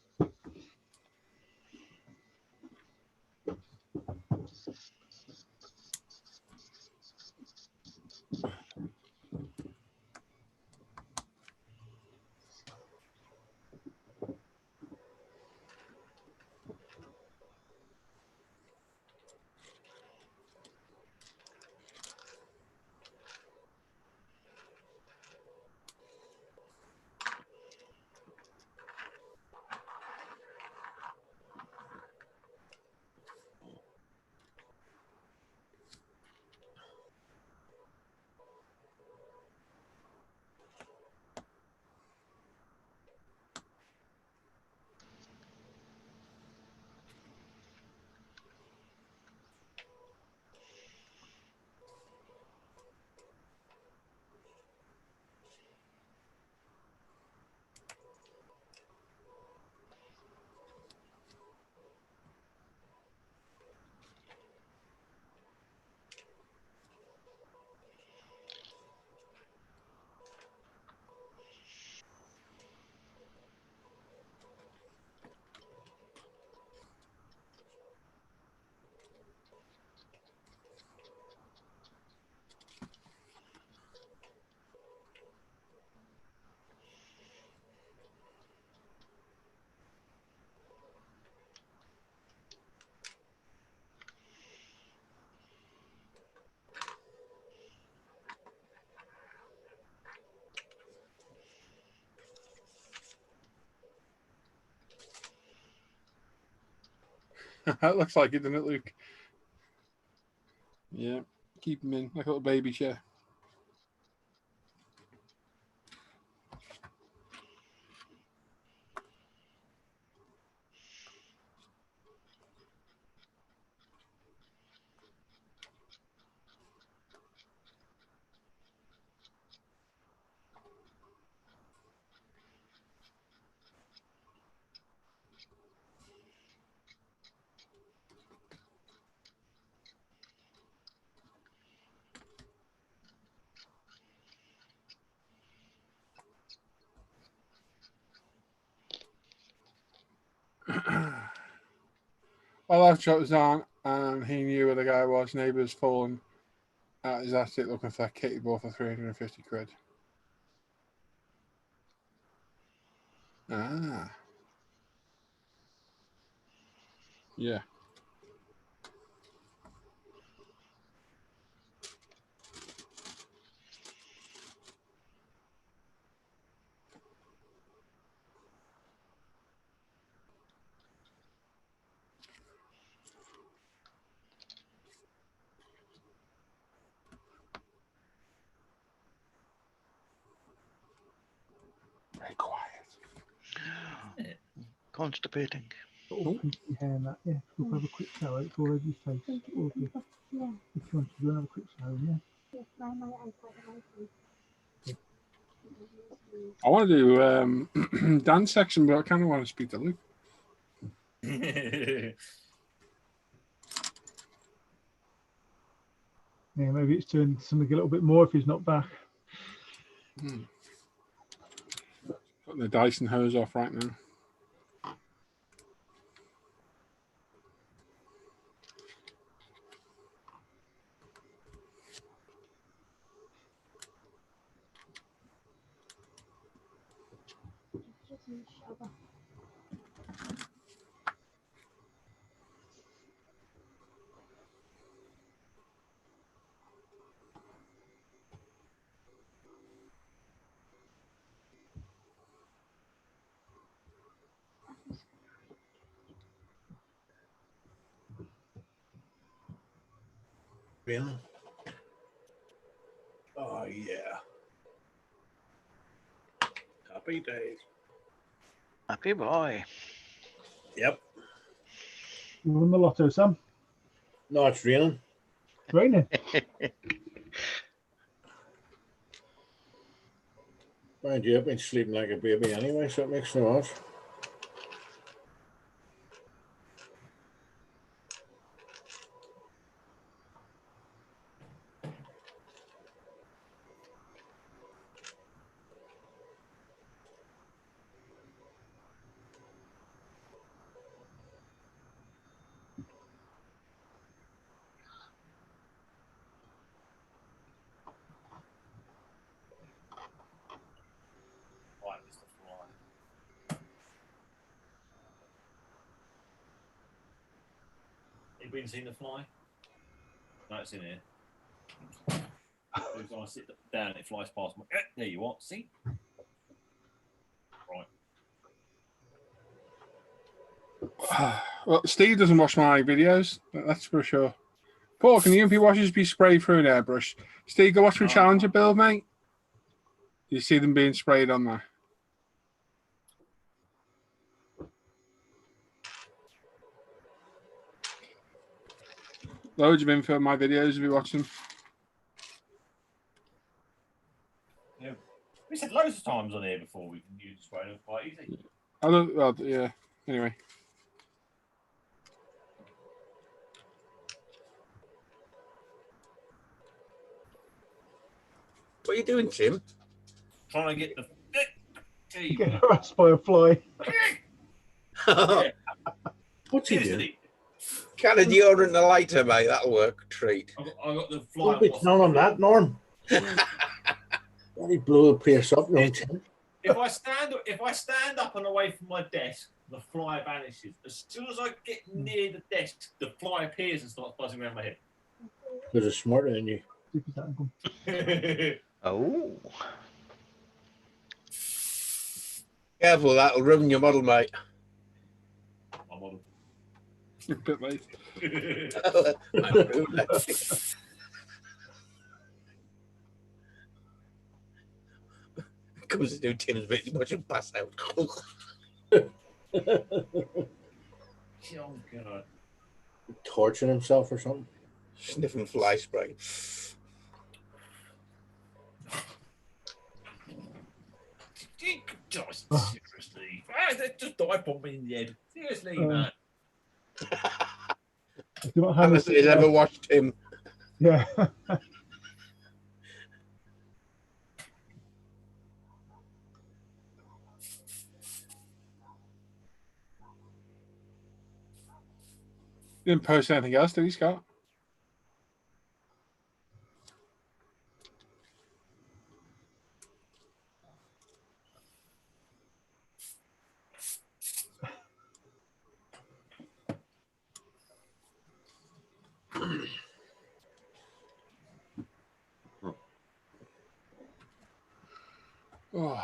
That looks like it, doesn't it, Luke? Yeah, keep him in like a little baby chair. Well, I've shot his on, and he knew where the guy was. Neighbours fallen at his attic looking for that kitty ball for 350 quid. Ah. Yeah. Very quiet. Constipating. Little pinchy hair and that, yeah. We'll have a quick shower. It's all over your face. It will be. Yeah. If you want to go and have a quick shower, yeah. Yes, my I want to do dance section, but I kind of want to speak to Luke. Yeah, maybe it's turned something a little bit more if he's not back. Putting the Dyson hose off right now. Really? Oh, yeah. Happy days. Happy boy. Yep. You won the lotto, Sam. No, it's raining. Raining. Mind you, I've been sleeping like a baby anyway, so it makes no odds. Right, Mr. Fly. You been seeing the fly? No, it's in here. Every time I sit down, it flies past me. There you are. See? Right. Well, Steve doesn't watch my videos, that's for sure. Paul, can the UMP washers be sprayed through an airbrush? Steve, go watch my Challenger build, mate. You see them being sprayed on there. Loads of info in my videos if you watch them. Yeah. We said loads of times on here before we can use spray them quite easy. I don't, well, yeah, anyway. What are you doing, Tim? Trying to get the. Get harassed by a fly. What's he doing? Can of deodorant and a lighter, mate. That'll work. Treat. I got the fly. It's not on that, Norm. He blew a place up, young Tim. If I stand up and away from my desk, the fly vanishes. As soon as I get near the desk, the fly appears and starts buzzing around my head. Because it's smarter than you. Oh. Careful, that'll ruin your model, mate. My model. A bit late. Comes to do Tim's bit, watch him pass out. Oh God. Torching himself or something. Sniffing fly spray. Just seriously. Just dive bomb me in the head. Seriously, man. Honestly, has ever watched him. Yeah. Didn't post anything else, did he, Scott? Oh.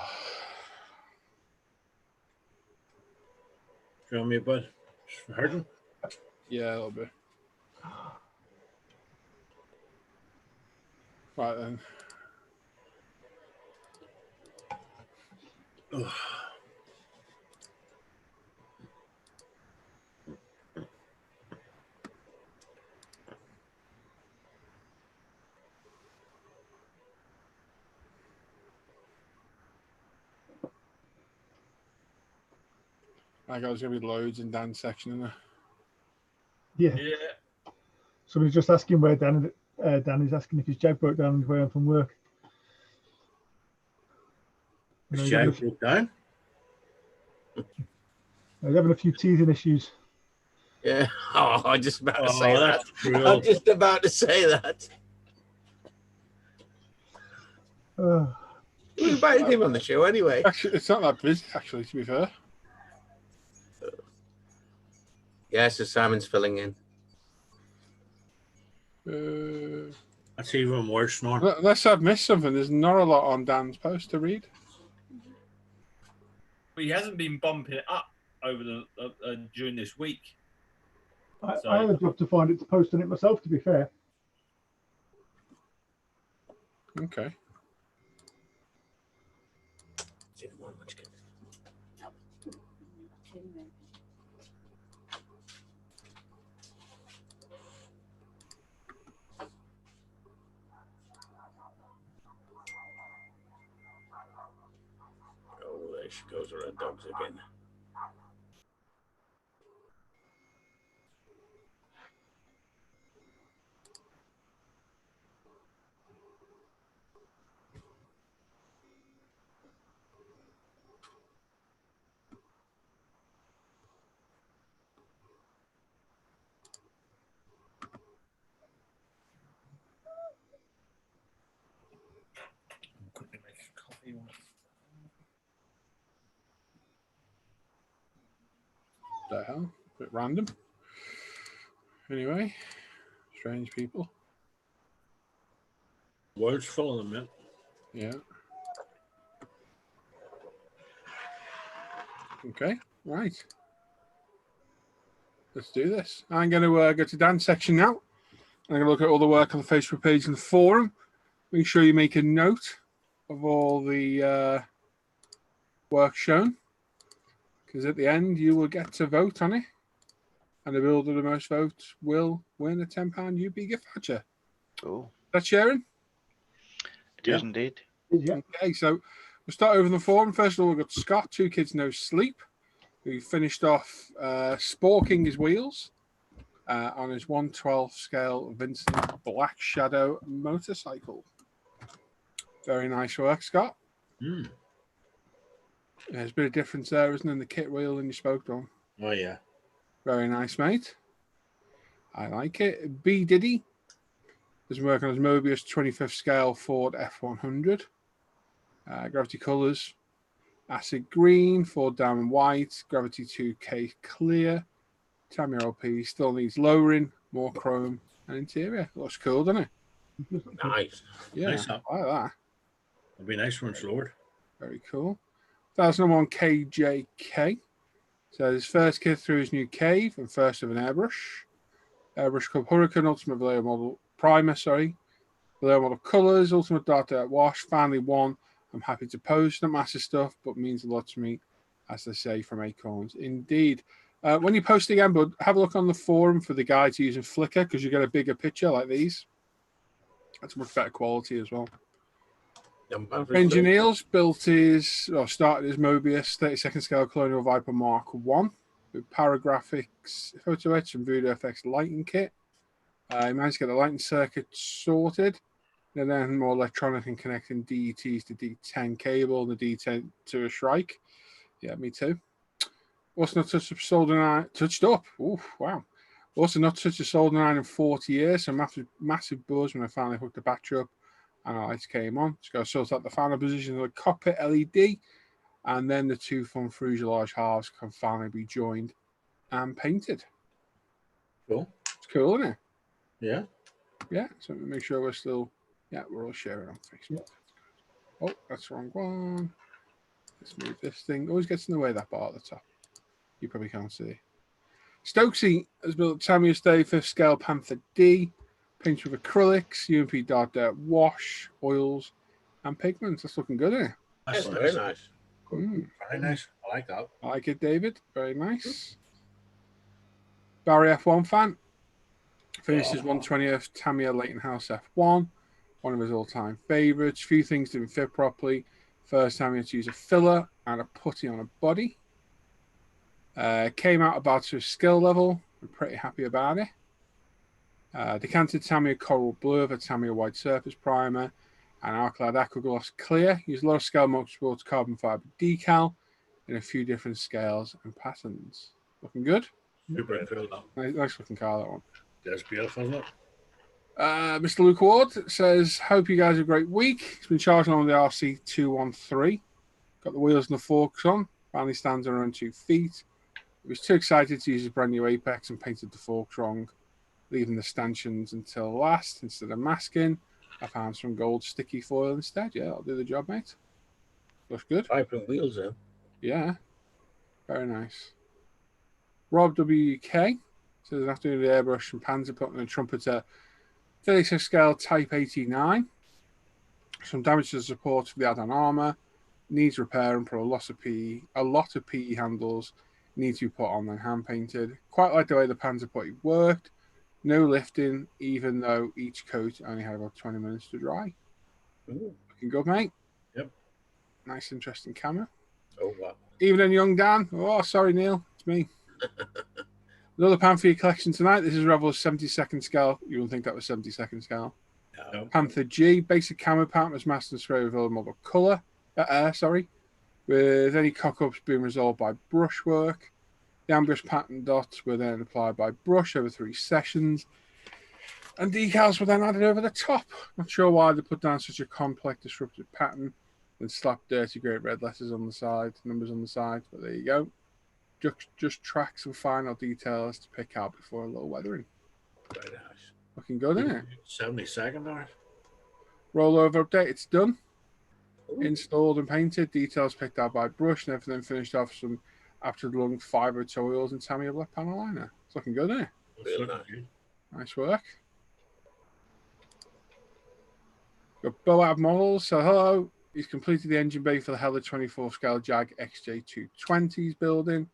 Show me, bud. Hurting? Yeah, a little bit. Right then. Oh. I got there's gonna be loads in Dan's section, isn't there? Yeah. Yeah. Somebody's just asking where Dan is asking if his jag broke down on his way home from work. His jag broke down? He's having a few teething issues. Yeah. Oh, I'm just about to say that. Cruel. I'm just about to say that. We invited him on the show anyway. Actually, it's not that busy, actually, to be fair. Yeah, so Simon's filling in. That's even worse, Norm. Unless I've missed something, there's not a lot on Dan's post to read. But he hasn't been bumping it up over the during this week. I had a job to find it to post on it myself, to be fair. Okay. Oh, there she goes, her dogs again. Quickly make a coffee. The hell? A bit random. Anyway, strange people. World's full of them, man. Yeah. Okay, right. Let's do this. I'm going to go to Dan's section now. I'm going to look at all the work on the Facebook page and the forum. Make sure you make a note of all the work shown, because at the end you will get to vote on it, and the builder of the most votes will win a £10 UP gift voucher. Oh, That's sharing. it is indeed. Yeah. Okay, so we'll start over the forum. First of all, we've got Scott, 2 Kids No Sleep, who finished off sporking his wheels on his 1/12 scale Vincent Black Shadow motorcycle. Very nice work, Scott. Mm. There's a bit of difference there, isn't there, in the kit wheel and your spoke drum? Oh, yeah. Very nice, mate. I like it. B. Diddy is working on his Mobius 25th scale Ford F100. Gravity Colors. Acid Green, Ford Diamond White, Gravity 2K Clear. Tamiya LP still needs lowering, more chrome and interior. Looks cool, doesn't it? Nice. Yeah, Nice, huh? I like that. It'd be nice when it's lowered. Very cool. 1001 KJK. So his first kit through his new cave and first of an airbrush. Airbrush Club Hurricane Ultimate Vallejo Model Primer, Vallejo Model Colours, Ultimate Dark Dirt Wash, finally one. I'm happy to post. Not massive stuff, but means a lot to me, as they say from Acorns. Indeed. When you post again, bud, have a look on the forum for the guides using Flickr, because you get a bigger picture like these. That's much better quality as well. Engineers started his Mobius 32nd scale Colonial Viper Mark 1 with Paragraphics photo etch and Voodoo FX lighting kit. He managed to get the lighting circuit sorted, and then more electronic and connecting DETs to D10 cable and the D10 to a Shrike. Yeah, me too. Also not touched a soldering iron. Touched up. Oh, wow. Also not touched a soldering iron in 40 years. So massive buzz when I finally hooked the battery up and the lights came on. Just got to sort out the final position of the cockpit LED, and then the two fun fuselage halves can finally be joined and painted. Cool. It's cool, isn't it? Yeah. Yeah. So make sure we're still. Yeah, we're all sharing on Facebook. Yeah. Oh, that's the wrong one. Let's move this thing. Always gets in the way of that bar at the top. You probably can't see. Stokesy has built Tamiya Stay 5th scale Panther D, painted with acrylics, UMP Dark Dirt Wash, oils, and pigments. That's looking good, isn't it? That's very nice. Very nice. I like that. I like it, David. Very nice. Barry F1 fan. Finished his 120th Tamiya Leighton House F1, one of his all-time favourites. Few things didn't fit properly. First time he had to use a filler and a putty on a body. Came out about to his skill level. I'm pretty happy about it. Decanted Tamiya Coral Blue with a Tamiya White Surface Primer and Arclad Aquagloss Clear. Used a lot of Scale Motorsports carbon fibre decal in a few different scales and patterns. Looking good. Super cool. Nice looking car, that one. That's beautiful, isn't it? Mr. Luke Ward says, hope you guys have a great week. He's been charging on the RC213. Got the wheels and the forks on. Finally stands on around 2 feet. He was too excited to use his brand new Apex and painted the forks wrong, leaving the stanchions until last instead of masking. I found some gold sticky foil instead. Yeah, I'll do the job, mate. Looks good. Vibrant wheels, though. Yeah. Very nice. Rob WK says, after doing the airbrush and Panzer putting a trumpeter 36 scale Type 89. Some damage to the support of the add-on armour. Needs repair and put a lot of PE handles need to be put on and hand painted. Quite like the way the Panzer putty worked. No lifting, even though each coat only had about 20 minutes to dry. Ooh. Looking good, mate. Yep. Nice, interesting camera. Oh, wow. Evening, young Dan. Oh, sorry, Neil. It's me. Another Panther collection tonight. This is Revel's 72nd scale. You wouldn't think that was 72nd scale. No. Panther G, basic camo pattern was masked and sprayed with a model colour. With any cock-ups being resolved by brushwork. The ambush pattern dots were then applied by brush over 3 sessions. And decals were then added over the top. Not sure why they put down such a complex, disruptive pattern and slapped dirty great red letters on the side, numbers on the side, but there you go. Just tracks and final details to pick out before a little weathering. Very nice. Looking good, isn't it? 72nd hour. Rollover update, it's done. Installed and painted, details picked out by brush, and everything finished off some after the lung fibre oils and Tamiya black panel liner. It's looking good, isn't it? Really nice. Nice work. Got Boab models. So hello, he's completed the engine bay for the Hella 24 scale Jag XJ220s building.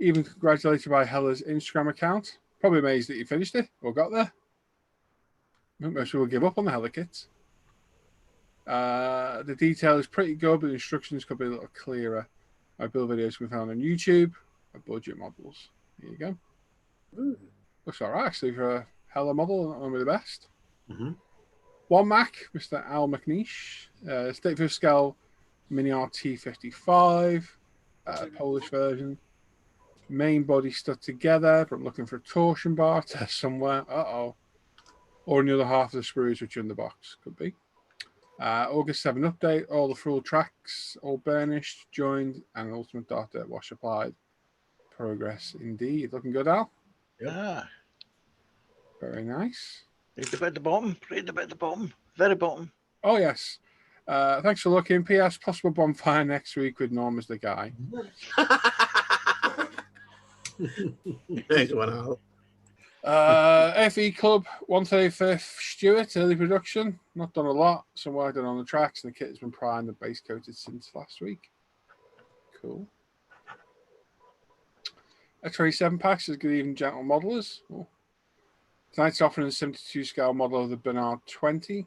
Even congratulated by Hella's Instagram account. Probably amazed that you finished it or got there. I think most people give up on the Hella kits. The detail is pretty good, but the instructions could be a little clearer. My build videos can be found on YouTube. Budget models. There you go. Ooh. Looks all right, actually, for a Hella model. Not only the best. Mm-hmm. One Mac, Mr. Al McNeish. State 5th scale Mini RT55. Polish version. Main body stuck together, but I'm looking for a torsion bar test somewhere. Uh-oh. Or in the other half of the screws, which are in the box. Could be. August 7 update. All the full tracks, all burnished, joined, and ultimate Dark Dirt wash applied. Progress indeed. Looking good, Al? Yep. Ah. Very nice. Right about the bottom. Right about the bottom. Very bottom. Oh, yes. Thanks for looking. P.S. Possible bonfire next week with Norm as the guy. Nice one, Al. FE Club 135th Stewart, early production. Not done a lot. Some work done on the tracks, and the kit has been primed and base coated since last week. Cool. A 27 packs is Good Evening Gentle Modelers. Oh. Tonight's offering a 72 scale model of the Bernard 20,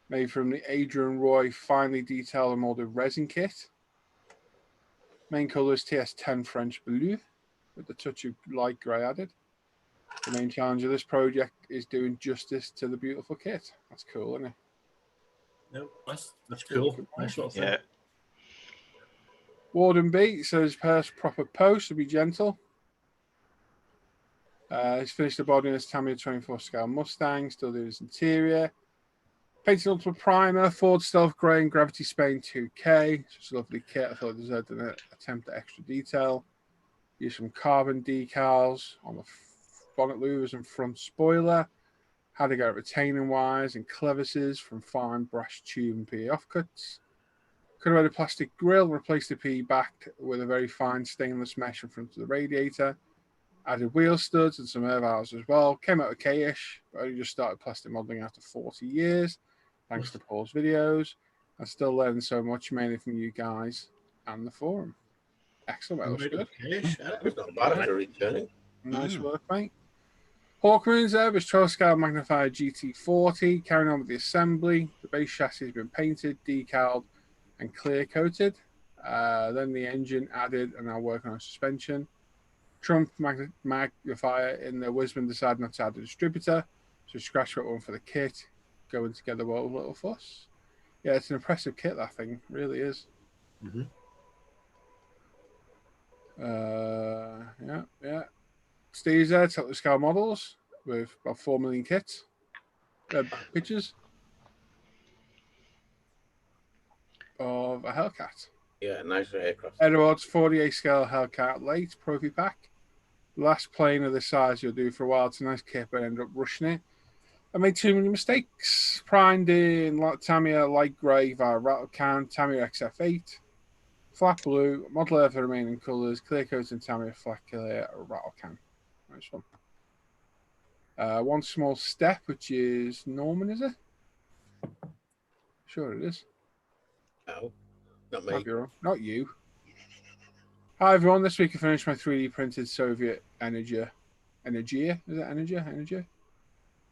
made from the Adrian Roy finely detailed and molded resin kit. Main colour is TS10 French Bleu, with the touch of light grey added. The main challenge of this project is doing justice to the beautiful kit. That's cool, isn't it? Yep, that's cool. Nice little thing. Yeah. Warden B says proper post to be gentle. He's finished the body in his Tamiya 24 scale Mustang, still doing his interior. Painted Ultimate Primer, Ford Stealth Grey and Gravity Spain 2K. It's just a lovely kit. I thought it deserved an attempt at extra detail. Use some carbon decals on the bonnet louvers and front spoiler. How to get retaining wires and clevises from fine brass tube and PE offcuts. Could have had a plastic grill, replaced the PE back with a very fine stainless mesh in front of the radiator. Added wheel studs and some air valves as well. Came out okay-ish, but only just started plastic modelling after 40 years, thanks to Paul's videos. I'm still learning so much, mainly from you guys and the forum. Excellent, that looks good. That's not bad for returning. Nice work, mate. Hawkmoon's there was 12 scale magnified GT40, carrying on with the assembly. The base chassis has been painted, decaled, and clear coated. Then the engine added, and now working on suspension. Trump magnifier in the Wisman decided not to add a distributor, so scratch that one for the kit, going together well with a little fuss. Yeah, it's an impressive kit, that thing really is. Mm-hmm. Yeah. Steve's there, top the scale models with about 4 million kits. Pictures of a Hellcat. Yeah, nice aircraft. Edwards 48 scale Hellcat late Profi pack. Last plane of this size you'll do for a while. It's a nice kit, but I ended up rushing it. I made too many mistakes. Primed in Tamiya light grey via rattle can, Tamiya XF8, flat blue, model air for the remaining colours, clear coat and Tamiya flat clear rattle can. Nice one. One small step, which is Norman, is it? Sure it is. No, not me. Might be wrong. Not you. Hi everyone. This week I finished my 3D printed Soviet Energia. Is it Energia?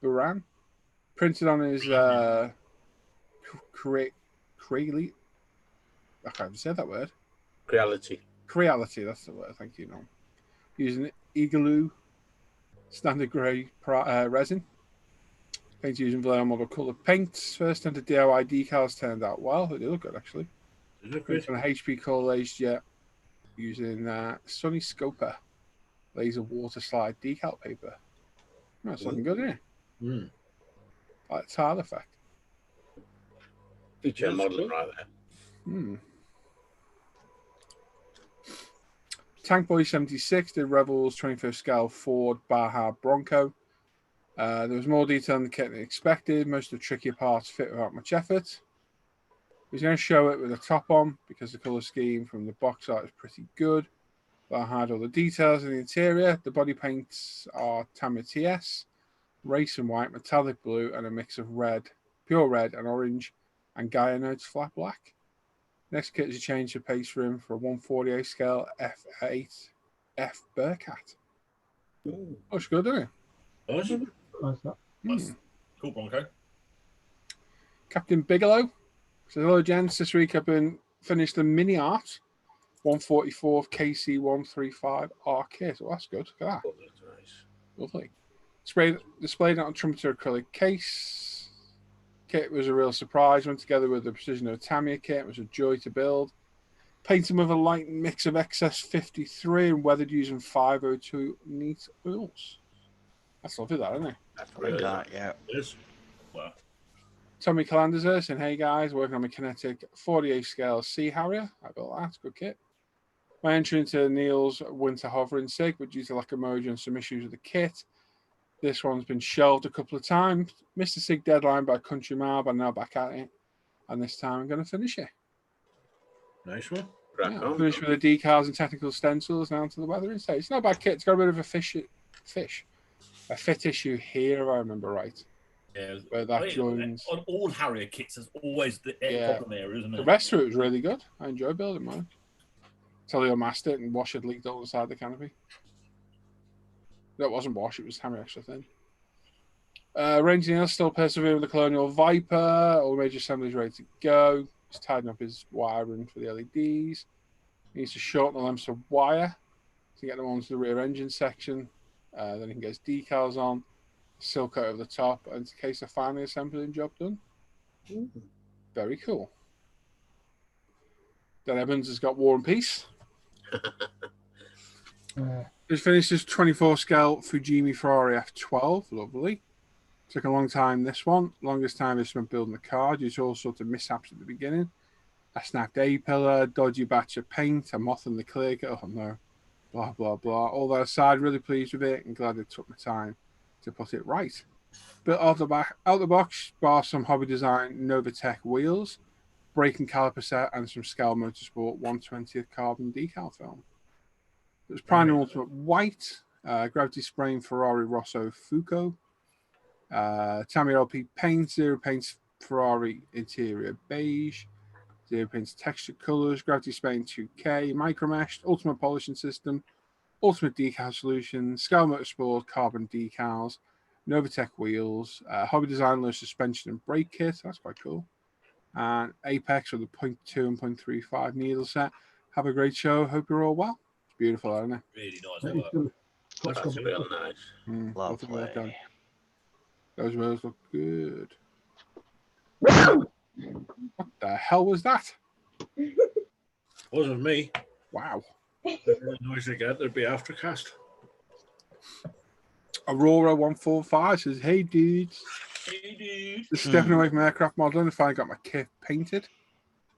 Buran. Printed on his Creality. I can't even say that word. Creality, that's the word. Thank you, Norm. Using Igloo standard grey resin. Paint using Vallejo model colour paints. First into DIY decals turned out well. They look good actually. Paint on a HP color laser jet using Sunny Scoper laser water slide decal paper. That's looking good, isn't it? Mm. Like tile effect. Feature modelling right there. Tank Boy 76 did Rebels 25th scale Ford Baja Bronco. There was more detail in the kit than expected. Most of the trickier parts fit without much effort. He's going to show it with a top on because the colour scheme from the box art is pretty good. But I had all the details in the interior. The body paints are Tamiya TS, race and white, metallic blue, and a mix of red, pure red and orange, and Gaia notes flat black. Next kit is a change of pace rim for a 148 scale F8 F Bearcat. Looks good, doesn't it? Awesome. Nice. Cool, Bronco. Captain Bigelow says, hello, gents. This week I've been finished the mini art 144 KC135 R kit. Oh, that's good. Look at that. Oh, that's nice. Lovely. Displayed on a trumpeter acrylic case. Kit was a real surprise. Went together with the precision of a Tamiya kit. It was a joy to build. Painted with a light mix of XS53 and weathered using 502 neat oils. That's lovely, that, isn't it? That's really nice. Yeah. It is. Wow. Tommy Calanders there saying, hey guys, working on my Kinetic 48 scale Sea Harrier. I built that. Good kit. My entry into Neil's winter hovering sig, but due to lack of mojo and some issues with the kit, this one's been shelved a couple of times. Missed the sig deadline by a country mile, but now back at it. And this time I'm going to finish it. Nice one. Crack Yeah, on. finished with the decals and technical stencils now to the weathering stage. It's not a bad kit. It's got a bit of a fit issue here, if I remember right. Yeah, Where that joins. on all Harrier kits, there's always the problem area, isn't The it? rest of it was really good. I enjoyed building mine. Until you unmasked it and wash had leaked all inside the canopy. No, it wasn't wash, it was hammer extra thin. Range Neil still persevering with the Colonial Viper. All major assemblies ready to go. He's tidying up his wiring for the LEDs. He needs to shorten the lengths of wire to get them onto the rear engine section. Then he can get his decals on, silk coat over the top, and it's a case of finally assembling job done. Very cool. Dan Evans has got War and Peace. He's finished his 24 scale Fujimi Ferrari F12. Lovely. Took a long time, this one. Longest time is spent building the car due to all sorts of mishaps at the beginning. A snapped A-pillar, dodgy batch of paint, a moth in the clear coat. Oh no. Blah, blah, blah. All that aside, really pleased with it and glad it took my time to put it right. Built out the box, bar some Hobby Design Novatech wheels, braking caliper set, and some Scal Motorsport 1/20th carbon decal film. It was Prime Ultimate White, Gravity Spraying Ferrari Rosso Fuco, Tamiya LP Paint, Zero Paints Ferrari Interior Beige, Zero Paints Texture Colors, Gravity Spraying 2K, Micromeshed, Ultimate Polishing System, Ultimate Decal Solution, Scal Motorsport Carbon Decals, Novatech Wheels, Hobby Design Low Suspension and Brake Kit, that's quite cool, and Apex with the 0.2 and 0.35 needle set. Have a great show. Hope you're all well. It's beautiful, isn't it? Really nice work. That's real nice. Lovely. Those wheels look good. What the hell was that? Wasn't me. Wow. The noise I get, there'd be aftercast. Aurora 145 says, "Hey dudes, just stepping away from aircraft modeling and finally got my kit painted.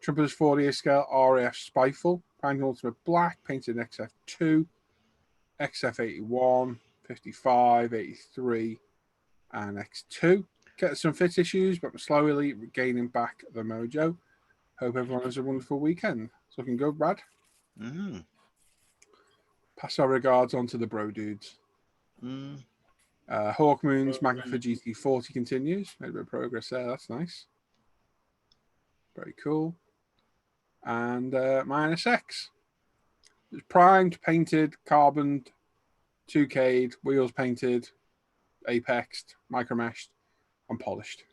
Trumpers 48 scale RAF Spyful, Prime Ultimate Black, painted in XF2, XF81, 55, 83, and X2. Get some fit issues, but I'm slowly regaining back the mojo. Hope everyone has a wonderful weekend. It's looking good, Brad. Pass our regards on to the bro dudes. Hawkmoon's Magnified GT40 continues. Made a bit of progress there. That's nice. Very cool. And my NSX. It's primed, painted, carboned, 2K'd, wheels painted, apexed, micromeshed, and polished.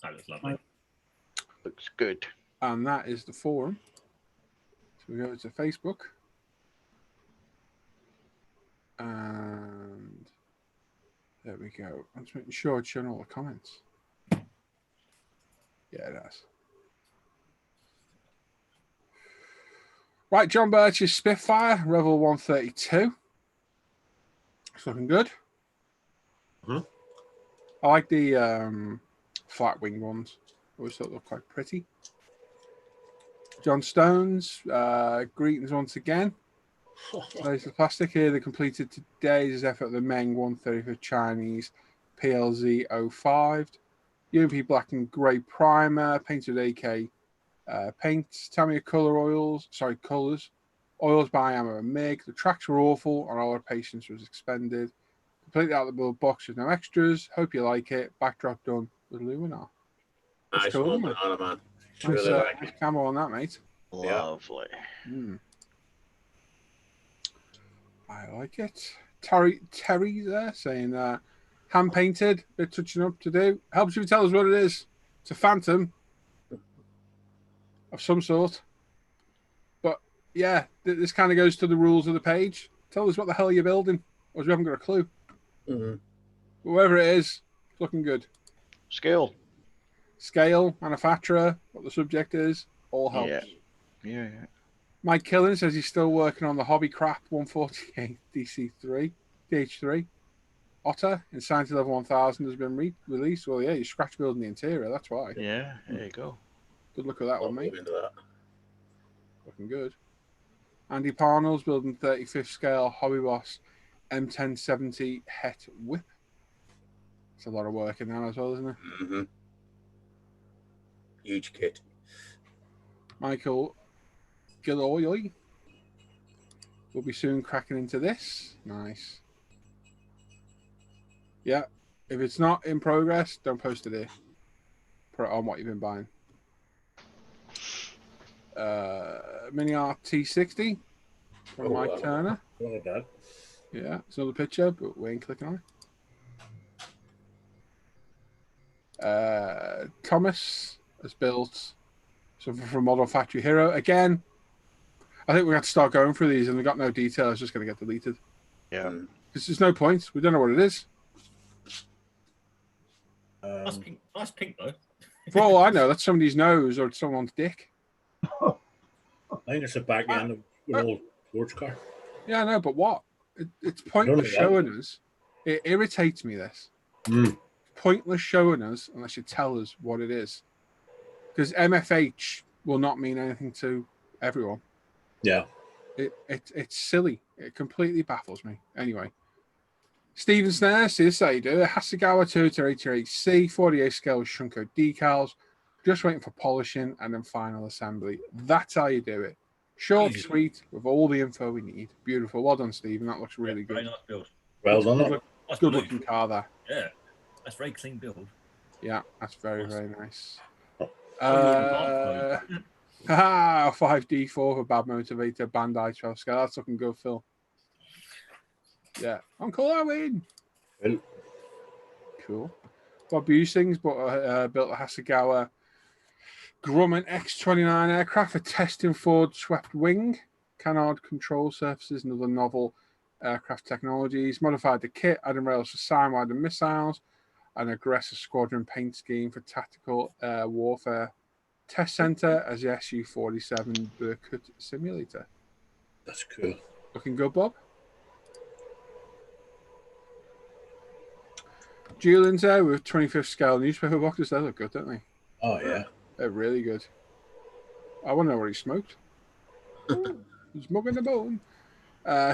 That looks lovely. Looks good. And that is the forum. So we go to Facebook. And there we go. I'm just making sure it's showing all the comments. Yeah, it has. Right, John Birch's Spitfire, Revel 132. It's looking good. I like the flat wing ones. Always thought they look quite pretty. John Stones, greetings once again. There's the plastic here. They completed today's effort of the Meng 135 Chinese PLZ 05. UMP black and grey primer, painted AK paints, Tamiya colors, oils by Ammo and MiG. The tracks were awful and all our patience was expended. Completely out of the build box with no extras. Hope you like it. Backdrop done with Luminar. Nice cool, one, man. man. Nice, Really like nice it. camo on that, mate. Lovely. I like it. Terry there saying hand painted, bit touching up to do. Helps you tell us what it is. It's a Phantom of some sort. But yeah, this kind of goes to the rules of the page. Tell us what the hell you're building, or we haven't got a clue. Whoever it is, it's looking good. Scale, manufacturer, what the subject is, all helps. Yeah. Mike Killen says he's still working on the Hobbycraft 148 DC3, DH3. Otter in Science Level 1000 has been released. Well, yeah, you're scratch building the interior, that's why. Yeah, there you go. Good look at that one, mate. Looking good. Andy Parnell's building 35th scale Hobby Boss M1070 Het Whip. It's a lot of work in that as well, isn't it? Huge kit. Michael Gilloy. We'll be soon cracking into this. Nice. Yeah. If it's not in progress, don't post it here. Put it on what you've been buying. Mini RT60 from Mike Turner. Not bad. Yeah, it's another picture, but we ain't clicking on it. Thomas has built something from Model Factory Hero. Again, I think we have to start going through these and we got no detail. It's just going to get deleted. Yeah. Because there's no point. We don't know what it is. Nice pink though. For all I know, that's somebody's nose or someone's dick. I think it's the back end of an old sports car. Yeah, I know, but what? It's pointless showing us. It irritates me, this. Pointless showing us unless you tell us what it is. Because MFH will not mean anything to everyone. Yeah. It's silly. It completely baffles me. Anyway. Stephen Snare, see this how you do it. Hasegawa Toyota 88C, 48 scale Shunko decals. Just waiting for polishing and then final assembly. That's how you do it. Short, sweet, with all the info we need. Beautiful. Well done, Stephen. That looks really good. Very nice build. Well done. Good looking car there. Yeah. That's very clean build. Yeah, that's very, very nice. Oh, 5D4 for Bad Motivator, Bandai 12 scale. That's looking good, Phil. Yeah. Uncle Owen. Cool. Bob Busings built a Hasegawa Grumman X-29 aircraft for testing Ford swept wing, canard control surfaces, and other novel aircraft technologies. Modified the kit, adding rails for Sidewire and missiles, an aggressive squadron paint scheme for tactical air warfare. Test center as the Su-47 Berkut simulator. That's cool. Looking good, Bob. Julian's there with 25th scale newspaper boxes. They look good, don't they? Oh, yeah. They're really good. I want to know what he smoked. He's mugging the bone.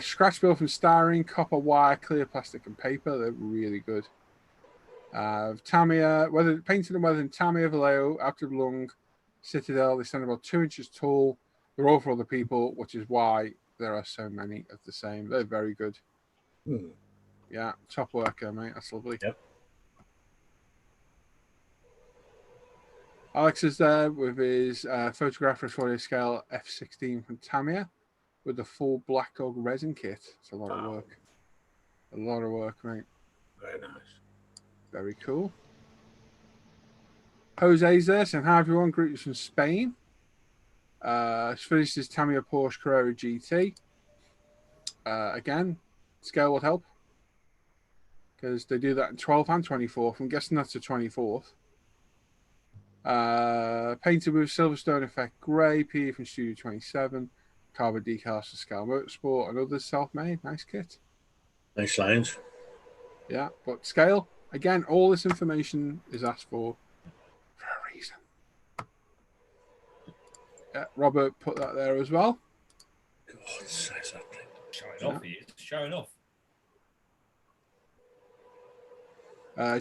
Scratch built from styrene, copper wire, clear plastic, and paper. They're really good. Tamiya, painted and weathered in Tamiya, Vallejo, Active Lung, Citadel. They stand about 2 inches tall. They're all for other people, which is why there are so many of the same. They're very good. Yeah, top worker, mate. That's lovely. Yep. Alex is there with his photographer 40 scale F16 from Tamiya with the full Black Dog resin kit. It's a lot of work. A lot of work, mate. Very nice. Very cool. Jose's there saying, hi everyone, greetings from Spain. He's finished his Tamiya Porsche Carrera GT. Again, scale would help because they do that in 12th and 24th. I'm guessing that's the 24th. Painted with Silverstone Effect Grey, PE from Studio 27, carbon decals for Scale Motorsport, and others self-made. Nice kit. Nice lines. Yeah, but scale, again, all this information is asked for a reason. Yeah, Robert put that there as well. God, size that thing. Showing off, he is. Showing off.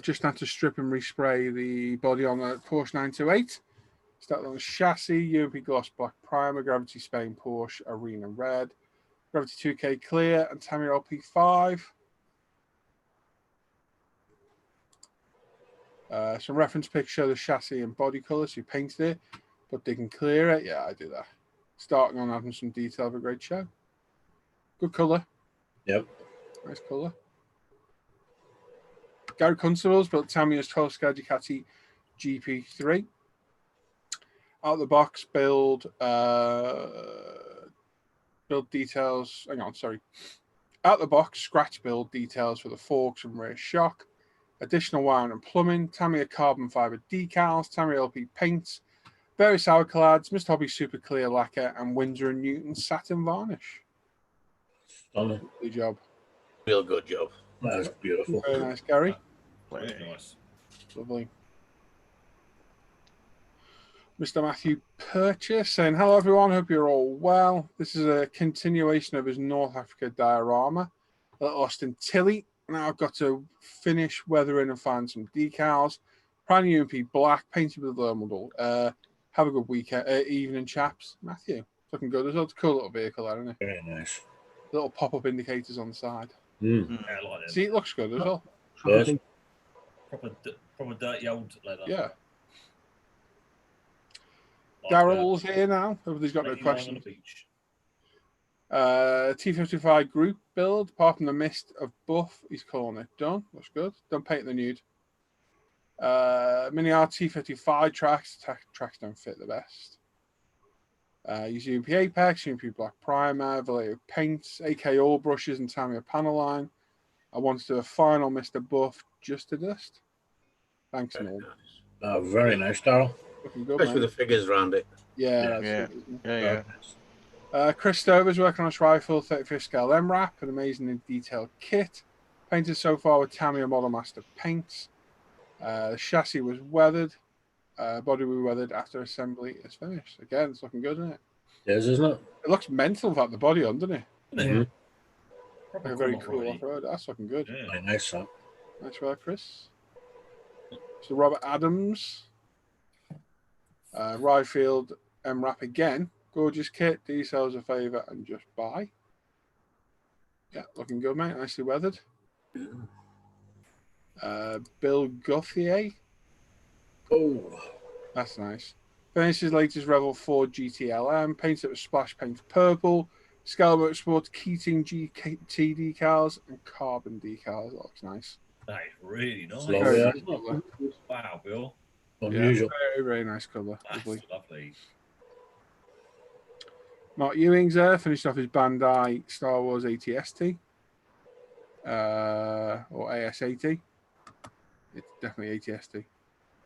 Just had to strip and respray the body on the Porsche 928. Started on the chassis, UMP Gloss Black Primer, Gravity Spain Porsche Arena Red, Gravity 2K Clear, and Tamiya LP5. Some reference pics show the chassis and body colours. So you painted it, but they can clear it. Yeah, I do that. Starting on having some detail of a great show. Good colour. Yep. Nice colour. Gary Constables built Tamiya's 12 scale Ducati GP3. Out of the box, build details. Hang on, sorry. Out of the box, scratch build details for the forks and rear shock. Additional wiring and plumbing. Tamiya carbon fiber decals. Tamiya LP paints. Various hour clads. Mr. Hobby super clear lacquer and Windsor and Newton satin varnish. Stunning. Good job. Real good job. That's beautiful. Very nice, Gary. Very nice. Lovely. Mr. Matthew Purchase saying, hello everyone, hope you're all well. This is a continuation of his North Africa diorama at Austin Tilly. Now I've got to finish weathering and find some decals. Prime UMP black, painted with a thermal dull. Have a good weekend, evening, chaps. Matthew, Looking good. There's a cool little vehicle there, isn't it? Very nice. Little pop-up indicators on the side. Mm. Yeah, I like them. See, it looks good as well. Yes. Proper dirty old leather. Yeah. Like Daryl's here now. Everybody's got no lady lying on questions. the beach. T55 group build. Apart from the mist of buff, he's calling it done. Looks good. Don't paint the nude. Mini RT55 tracks. Tracks don't fit the best. Use UMP Apex, UMP Black Primer, Vallejo paints, AK All brushes, and Tamiya panel line. I want to do a final Mr. Buff just to dust. Thanks, Very Noel. nice. Oh, very nice, Daryl. Looking good, Especially mate. with the figures around it. Yeah, Yeah. that's it, Yeah. Chris Stover's working on his rifle, 35th scale MRAP, an amazing and detailed kit. Painted so far with Tamiya Model Master paints. The chassis was weathered. Body was weathered after assembly is finished. Again, it's looking good, isn't it? Yes, isn't it? It looks mental without the body on, doesn't it? Mhm. Like a very cool off-road. That's looking good. Yeah. Very nice, son. Nice work, Chris. So Robert Adams. Ryfield MRAP again. Gorgeous kit. Do yourselves a favour and just buy. Yeah, looking good, mate. Nicely weathered. Bill Gauthier. Oh, That's nice. Finished his latest Revel 4 GTLM. Painted it with splash paint purple. Scale Motorsports Keating GT decals and carbon decals. That looks nice. That is really nice. Lovely, Very yeah. nice colour. Wow, Bill. unusual. Yeah, very, very nice colour. That's Lovely. lovely. Mark Ewing's there. Finished off his Bandai Star Wars ATST. Or AS80. It's definitely ATST.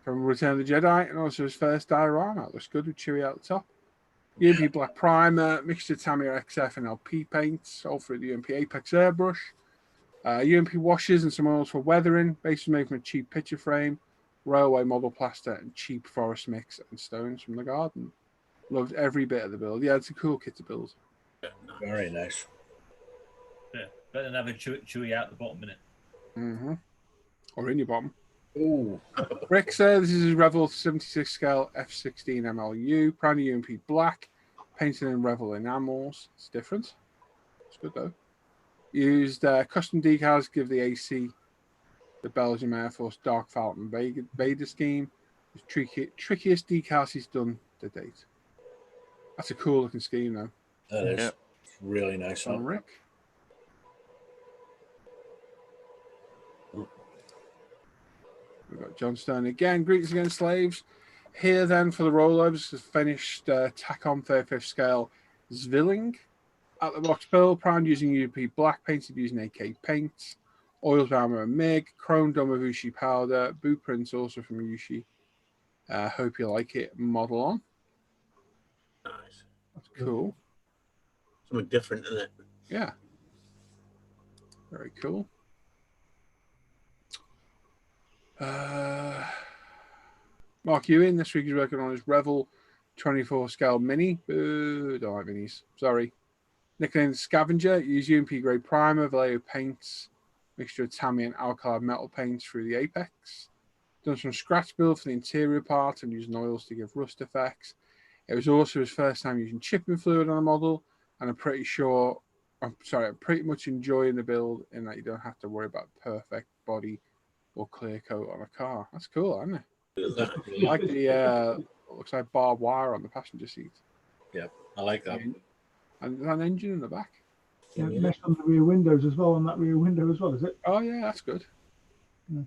From Return of the Jedi, and also his first diorama. Looks good with Chewie out the top. UMP Black Primer, mixture Tamiya XF and LP paints, all through the UMP Apex airbrush. UMP washes and some oils for weathering. Base was made from a cheap picture frame, railway model plaster, and cheap forest mix and stones from the garden. Loved every bit of the build. Yeah, it's a cool kit to build. Very nice. Yeah. Better than having Chewie out the bottom, innit? Mm-hmm. Or in your bottom. Oh, Rick says this is his Revel 76 scale F16 MLU, primarily UMP black, painted in Revel enamels. It's different. It's good though. Used custom decals, give the AC the Belgian Air Force Dark Falcon Vader scheme. It's trickiest decals he's done to date. That's a cool looking scheme though. that is Yeah. really nice, From son. Rick. We've got John Stone again. Greetings again, slaves. Here then for the rollovers is finished Tacom 35th scale Zwilling. At the box build, primed using UP black, painted using AK paints. Oils, armor, and MIG. Chrome dome of Ushi powder. Boot prints also from Ushi. Hope you like it. Model on. Nice. That's cool. Something different, isn't it? Yeah. Very cool. Mark Ewing, this week he's working on his Revel 24 scale mini. Boo, don't like minis. Sorry. Nicknamed Scavenger, use UMP grade primer, Vallejo paints, mixture of Tamiya and alkali metal paints through the apex. Done some scratch build for the interior part and using oils to give rust effects. It was also his first time using chipping fluid on a model, and I'm pretty much enjoying the build in that you don't have to worry about perfect body or clear coat on a car. That's cool, isn't it? I like the looks like barbed wire on the passenger seat. Yeah, I like that. And there's an engine in the back. Yeah, mesh on the rear windows as well, on that rear window as well, is it? Oh yeah, that's good. Yeah.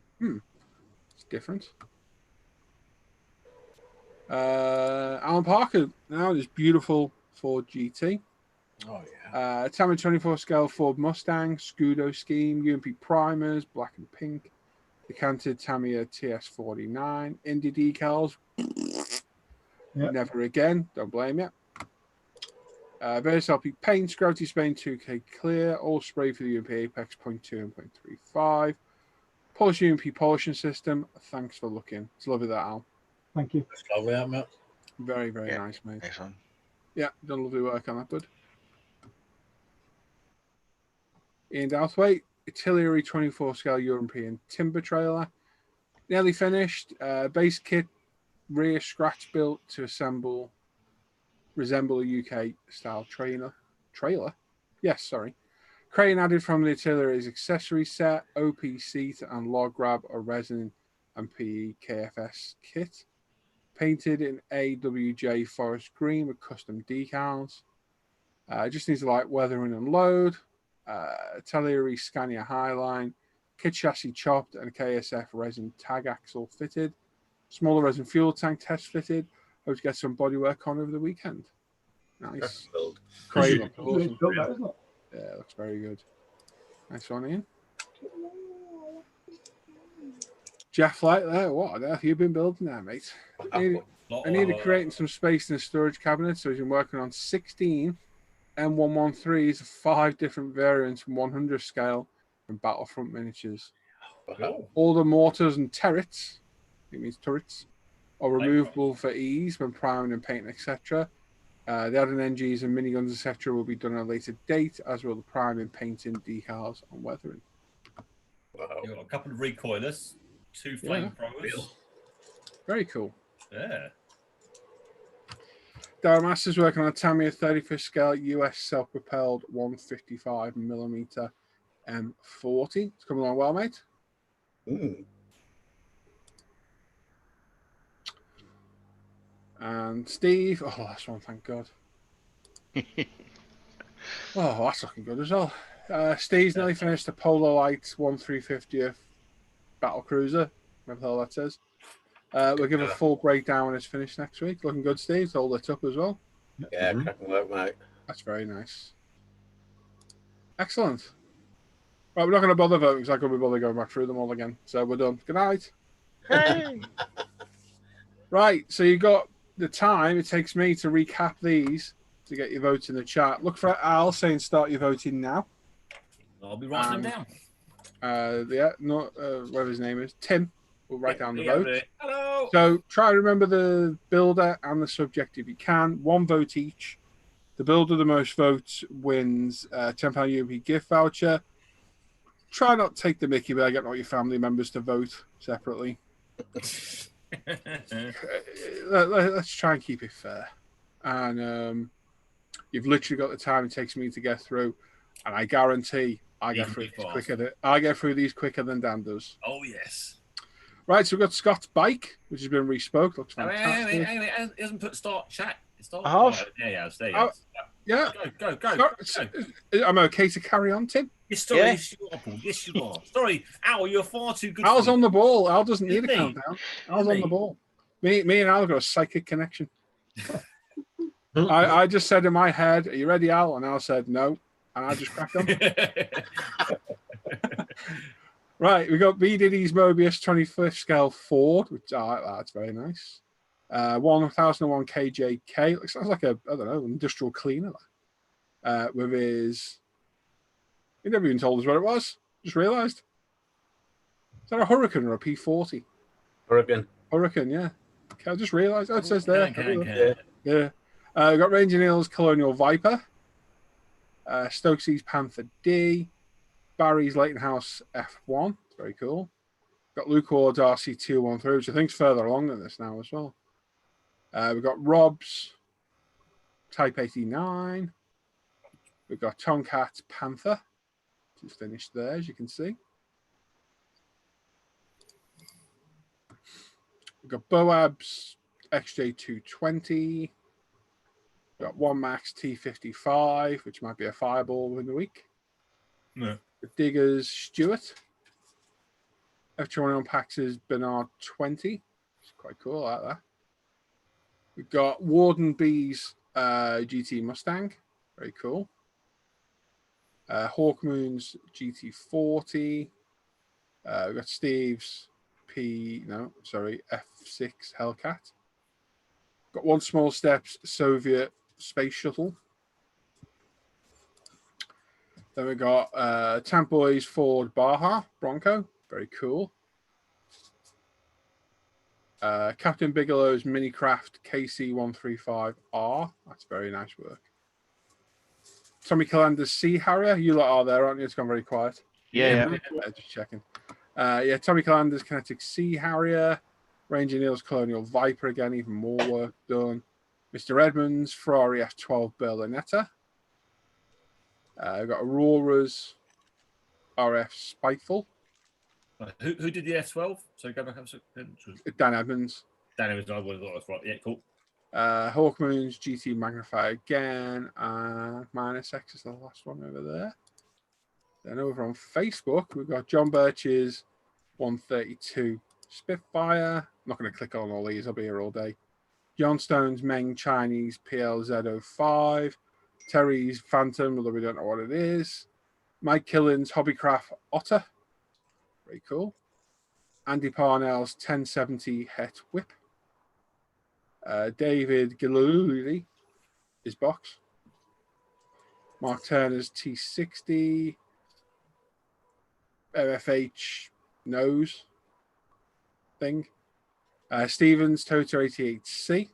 It's different. Alan Parker now this beautiful Ford GT. Oh yeah. Tamiya 24 scale Ford Mustang, Scudo scheme, UMP primers, black and pink. Decanted Tamiya TS49, Indy decals. Yep. Never again. Don't blame you. Various LP paints, Gravity Spain 2K clear, all spray for the UMP Apex 0.2 and 0.35. Polish UMP polishing system. Thanks for looking. It's lovely that, Al. Thank you. That's lovely, that, mate. Very, very Yeah. nice, mate. Excellent. Yeah, done lovely work on that, bud. Ian Douthwaite, Artillery 24 scale European timber trailer. Nearly finished. Base kit, rear scratch built to assemble resemble a UK style trailer. Yes, sorry. Crane added from the artillery's accessory set, OP seat and log grab, a resin and PE KFS kit. Painted in AWJ forest green with custom decals. Just needs a light weathering and load. Artillery Scania Highline. Kit chassis chopped and KSF resin tag axle fitted. Smaller resin fuel tank test fitted. Hope to get some bodywork on over the weekend. Nice. Crane looks awesome. Yeah, it looks very good. Nice one, Ian. Jeff Light there. What on earth have you been building there, mate? I needed creating some space in the storage cabinet, so he's been working on 16 M113s of 5 different variants from 100 scale from Battlefront miniatures. Wow. All the mortars and turrets, it means turrets, are removable for ease when priming and painting, etc. The added NGs and miniguns, etc. will be done at a later date, as will the priming, painting, decals, and weathering. Wow. You've got a couple of recoilers, 2 flamethrowers. Very cool. Yeah. Darren Masters working on a Tamiya 35th scale US self-propelled 155mm M40. It's coming along well, mate. And Steve, oh, last one, thank God. Oh, that's looking good as well. Steve's nearly finished the Polar Light 1350th battle cruiser, whatever the hell that says. We'll give a full breakdown when it's finished next week. Looking good, Steve. It's all lit up as well. Yeah, cracking work, mate. That's very nice. Excellent. Right, we're not going to bother voting because I couldn't be bothered going back through them all again. So we're done. Good night. Hey. Right, so you got the time it takes me to recap these to get your votes in the chat. Look for Al saying start your voting now. I'll be writing them down. Whatever his name is, Tim. We'll write down the over vote. there. Hello. So try to remember the builder and the subject if you can. 1 vote each. The builder the most votes wins a £10 UP gift voucher. Try not to take the mickey by getting all your family members to vote separately. Let's try and keep it fair. And you've literally got the time it takes me to get through, and I guarantee I get through these quicker than Dan does. Oh yes. Right, so we've got Scott's bike, which has been respoked. Looks fantastic. It hasn't put start chat. Start. Yeah. Yeah. Go. I'm okay to carry on, Tim. Yes, sorry, yes, you are, Paul. Yes, you are. Sorry, Al, you're far too good. Al's on the ball. Al doesn't need a countdown. Al's on the ball. Me and Al got a psychic connection. I just said in my head, "Are you ready, Al?" And Al said, "No," and I just cracked on. Right, we got B Diddy's Mobius 25th scale Ford, which I like that. It's very nice. 1001 KJK. It sounds like a, I don't know, industrial cleaner. With his, he never even told us what it was. Just realised. Is that a Hurricane or a P40? Hurricane, yeah. Okay, I just realised. Oh, it says there. Yeah. We got Ranger Neil's Colonial Viper. Stokesy's Panther D. Barry's Leighton House F1. Very cool. Got Luke Ward's RC213, which I think's further along than this now as well. We've got Rob's Type 89. We've got Tomcat's Panther, which is finished there, as you can see. We've got Boab's XJ220. We've got One Max T55, which might be a fireball within the week. No. The Diggers Stewart. F21 Pax's Bernard 20. It's quite cool, I like that. We've got Warden B's GT Mustang. Very cool. Hawkmoon's GT40. We've got Steve's F6 Hellcat. Got One Small Steps Soviet Space Shuttle. Then we got Tampoy's Ford Baja Bronco. Very cool. Captain Bigelow's Minicraft KC135R. That's very nice work. Tommy Calander's Sea Harrier. You lot are there, aren't you? It's gone very quiet. Yeah. Just checking. Tommy Calander's Kinetic Sea Harrier. Ranger Neil's Colonial Viper again. Even more work done. Mr. Edmunds, Ferrari F12 Berlinetta. We've got Aurora's RF Spiteful. Who did the F12? So go back up. Dan Edmunds. Dan Edmunds, I would have thought that's right. Yeah, cool. Hawkmoon's GT Magnify again. And Minus X is the last one over there. Then over on Facebook, we've got John Birch's 132 Spitfire. I'm not going to click on all these. I'll be here all day. John Stone's Meng Chinese PLZ05. Terry's Phantom, although we don't know what it is. Mike Killen's Hobbycraft Otter. Very cool. Andy Parnell's 1070 Het Whip. David Gillooly, his box. Mark Turner's T60. OFH nose thing. Stevens Toto 88C.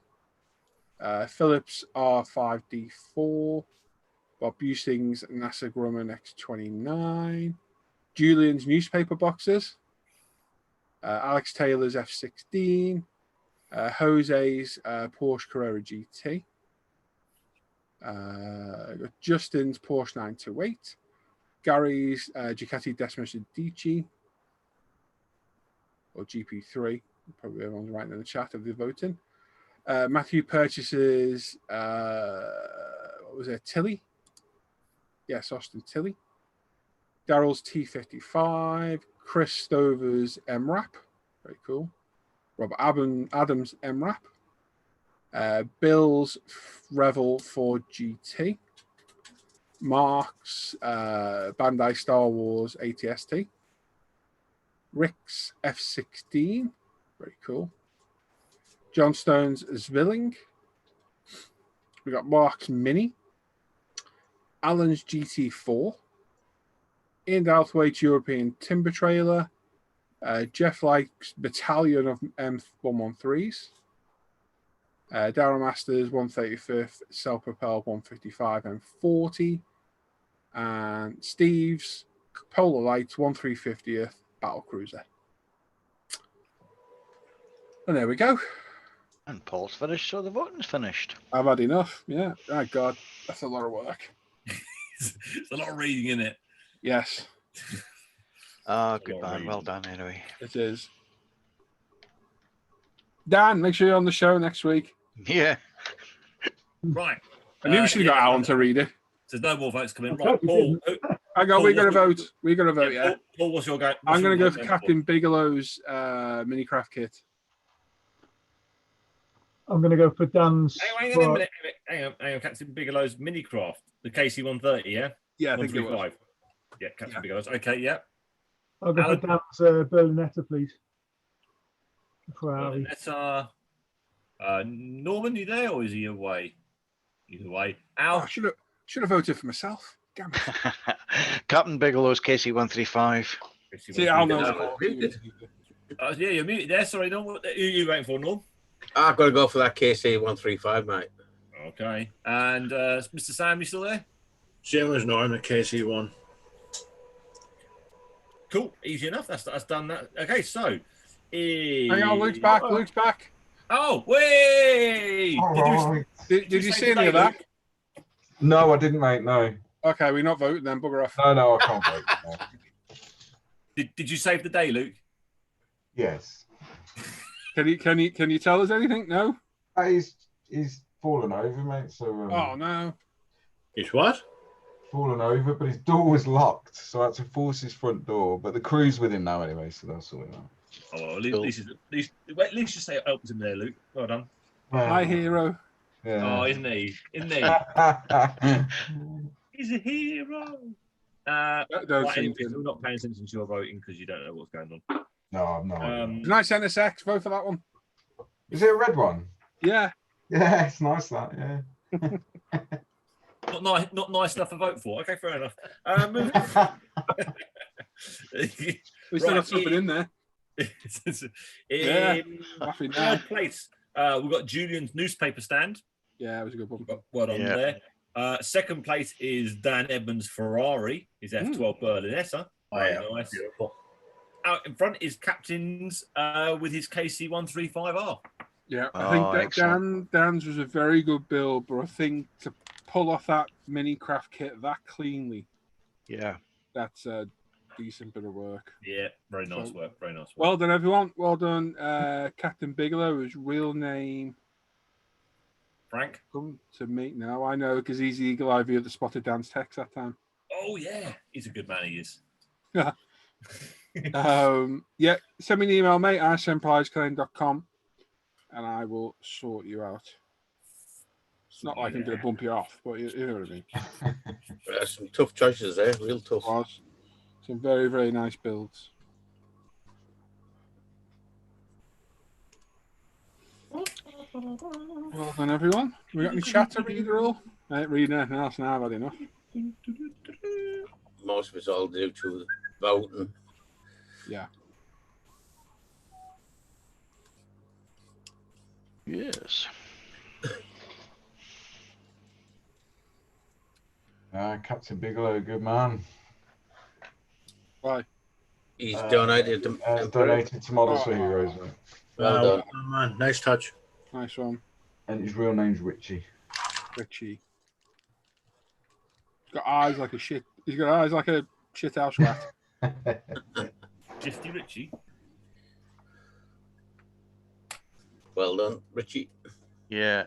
Phillips R5D4. Bob Busing's NASA Grumman X29. Julian's newspaper boxes. Alex Taylor's F16. Jose's Porsche Carrera GT. Got Justin's Porsche 928. Gary's Ducati Desmos Adichie. Or GP3. Probably everyone's writing in the chat if they're voting. Matthew purchases, what was it, Tilly? Yes, Austin Tilly. Daryl's T55. Chris Stover's MRAP. Very cool. Robert Adams MRAP. Bill's Revel 4 GT. Mark's Bandai Star Wars ATST. Rick's F16. Very cool. John Stone's Zwilling. We got Mark's Mini. Alan's GT4. Ian Douthwaite's European Timber Trailer. Jeff Like's Battalion of M113s. Darren Masters 135th self-propelled 155 M40. And Steve's Polar Lights 1350th Battle Cruiser. And there we go. And Paul's finished, so the voting's finished. I've had enough. Yeah. Oh, God. That's a lot of work. It's a lot of reading in it. Yes. Good man. Well done, anyway. It is. Dan, make sure you're on the show next week. Yeah. Right. I knew we should have got Alan to read it. There's no more votes coming. Right, Paul. Hang on, we're going to vote. We're going to vote, yeah. Paul, what's your game? I'm going to go for Captain Bigelow's mini craft kit. I'm going to go for Dan's. Hang on a minute. Hang on. Captain Bigelow's mini craft, the KC 130, yeah? Yeah, I think it was. Yeah, Captain Bigelow's. Okay, yeah. I'll go for Dan's Berlinetta, please. Berlinetta. Norman, you there, or is he away? Either way. Al. I should have voted for myself. Damn it. Captain Bigelow's KC 135. See, Al knows. Yeah, you're muted there. Sorry, Norm. Who are you waiting for, Norm? I've got to go for that KC 135, mate. Okay. And Mr. Sam, you still there? Same as Norm at KC1. Cool. Easy enough. That's done that. Okay, so. Hang on, Luke's back. Luke's back. Oh, way! Did you see any of that? No, I didn't, mate. No. Okay, we're not voting then. Bugger off. No, I can't vote. No. Did you save the day, Luke? Yes. Can you tell us anything? No. He's fallen over, mate. So. Oh no. He's what? Fallen over, but his door was locked, so I had to force his front door. But the crew's with him now anyway, so that's all. Oh, well, at least you say it helps him there, Luke. Well done. My hero. Yeah. Oh, isn't he? Isn't he? He's a hero. Right, anyway, we're not paying attention to your voting because you don't know what's going on. No, I'm not. Nice NSX. Vote for that one. Is it a red one? Yeah. Yeah, it's nice that. Yeah. Not nice enough to vote for. Okay, fair enough. We still have something in there. Third place, we've got Julian's newspaper stand. Yeah, it was a good one. Well done there. Second place is Dan Edmunds' Ferrari, his F12 Berlinetta. Nice. Beautiful. Out in front is Captain's with his KC 135R. Yeah, I Oh, think that excellent. Dan's was a very good build, but I think to pull off that mini craft kit that cleanly, Yeah. that's a decent bit of work. Yeah, very nice So, work. Very nice work. Well done, everyone. Well done, Captain Bigelow. His real name, Frank. come to me now. I know because he's the eagle eye view that spotted Dan's text that time. Oh yeah, he's a good man. He is. Yeah, send me an email, mate, ashempliceclaim.com, and I will sort you out. It's not like I'm going to bump you off, but you know what I mean. There's some tough choices there, real tough. Was some very, very nice builds. Well done, everyone. We got any chat to read at all? I ain't reading anything else now. I've had enough. Most of it's all due to voting. Yeah. Yes. Captain Bigelow, good man. Why? He's donated to donated to Models for Heroes, mate. Well done. Oh, man. Nice touch. Nice one. And his real name's Richie. Richie. He's got eyes like a shit. He's got eyes like a shit house rat. Shifty Richie. Well done, Richie. Yeah.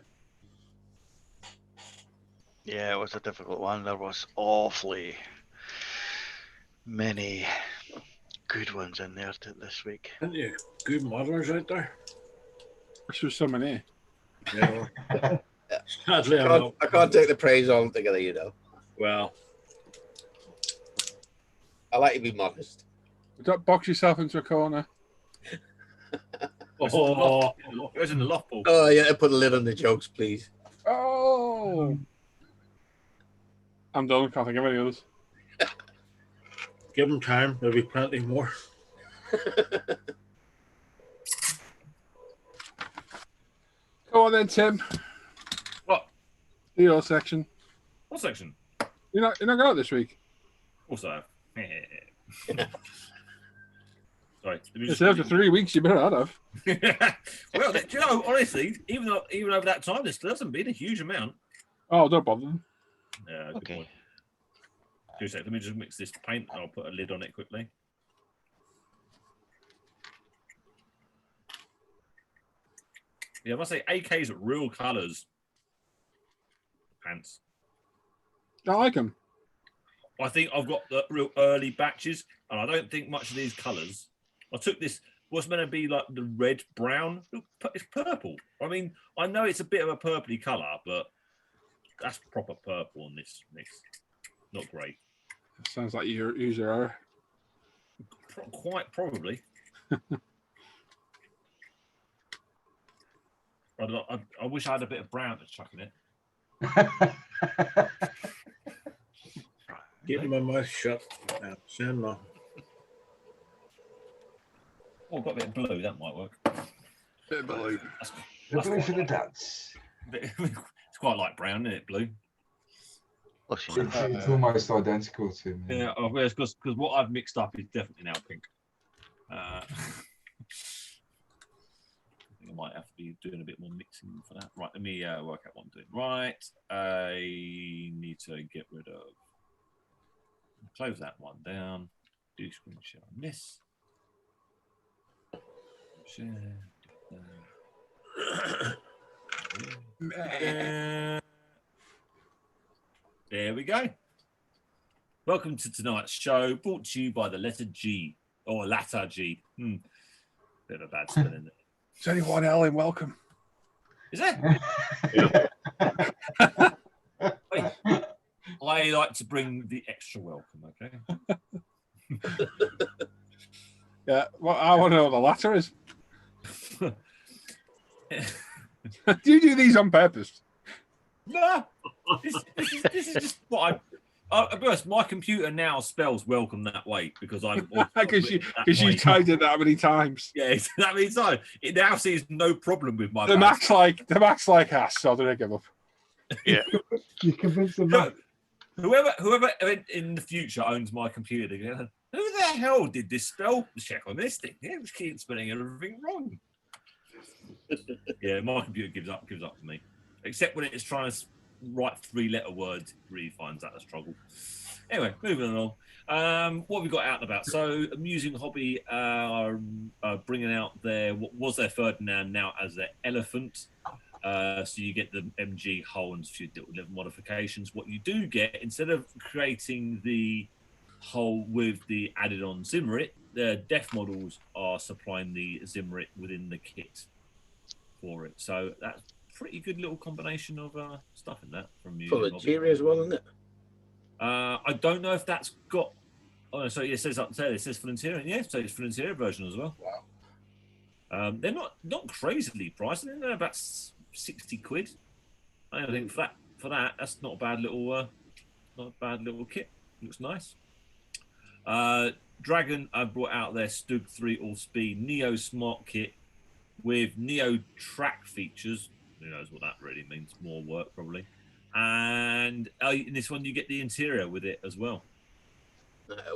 Yeah, it was a difficult one. There was awfully many good ones in there this week. Aren't you? Good modelers out there. This was someone here. Yeah. I can't take the praise altogether, you know. Well, I like to be modest. Don't box yourself into a corner. It was in the loft ball. Oh, yeah, put a lid on the jokes, please. Oh! I'm done. Can't think of any others. give him time. There'll be plenty more. Go on then, Tim. What? Your section. What section? You're not going out this week. Also. Sorry. It's after 3 weeks. You better out of. Well, do you know, honestly, even over that time, there still hasn't been a huge amount. Oh, don't bother them. Yeah, good Okay. point. 2 seconds. Let me just mix this paint and I'll put a lid on it quickly. Yeah, I must say, AK's real colours. Pants. I like them. I think I've got the real early batches, and I don't think much of these colours. I took this, what's meant to be like the red brown. Look, it's purple. I mean, I know it's a bit of a purpley colour, but that's proper purple on this mix. Not great. Sounds like your user error. Quite probably. I wish I had a bit of brown to chuck in it. Keeping my mouth shut. Sound no. Oh, I've got a bit of blue. That might work. Bit of blue. That's Blue for the quite dance. it's quite like brown, isn't it? Blue. It's almost identical to me. Yeah, because what I've mixed up is definitely now pink. I think I might have to be doing a bit more mixing for that. Right, let me work out what I'm doing. Right, I need to get rid of. Close that one down. Do screen share on this. Share. There we go. Welcome to tonight's show, brought to you by the letter G, or latter G. Bit of a bad spelling there. It's only one L in welcome. Is there? Wait, I like to bring the extra welcome, okay? Yeah, well, I want to know what the latter is. Do you do these on purpose? No, this is just what I'll be honest, my computer now spells welcome that way because I'm because you typed it that many times. Yeah, that many times. It now sees no problem with my the Mac's like so did I give up? Yeah. You convinced them that. Whoever in the future owns my computer, who the hell did this spell check on this thing? It keeps spelling everything wrong. Yeah, my computer gives up for me. Except when it's trying to write 3-letter words, it really finds that a struggle. Anyway, moving along. What have we got out and about? So, Amusing Hobby are bringing out what was their Ferdinand now as their Elephant. So you get the MG hull and a few little modifications. What you do get, instead of creating the hull with the added-on Zimmerit, the Def models are supplying the Zimmerit within the kit for it. So that's pretty good little combination of stuff in that from you. For the Cheery as well, isn't it? I don't know if that's got. Oh, so it says up there. It says full interior. Yeah, so it's full interior version as well. Wow. They're not crazily priced. I think they're about 60 quid. I think for that, that's not a bad little kit. Looks nice. Dragon have brought out their Stug 3 All-Speed Neo Smart Kit with Neo Track features. Who knows what that really means? More work probably. And in this one, you get the interior with it as well.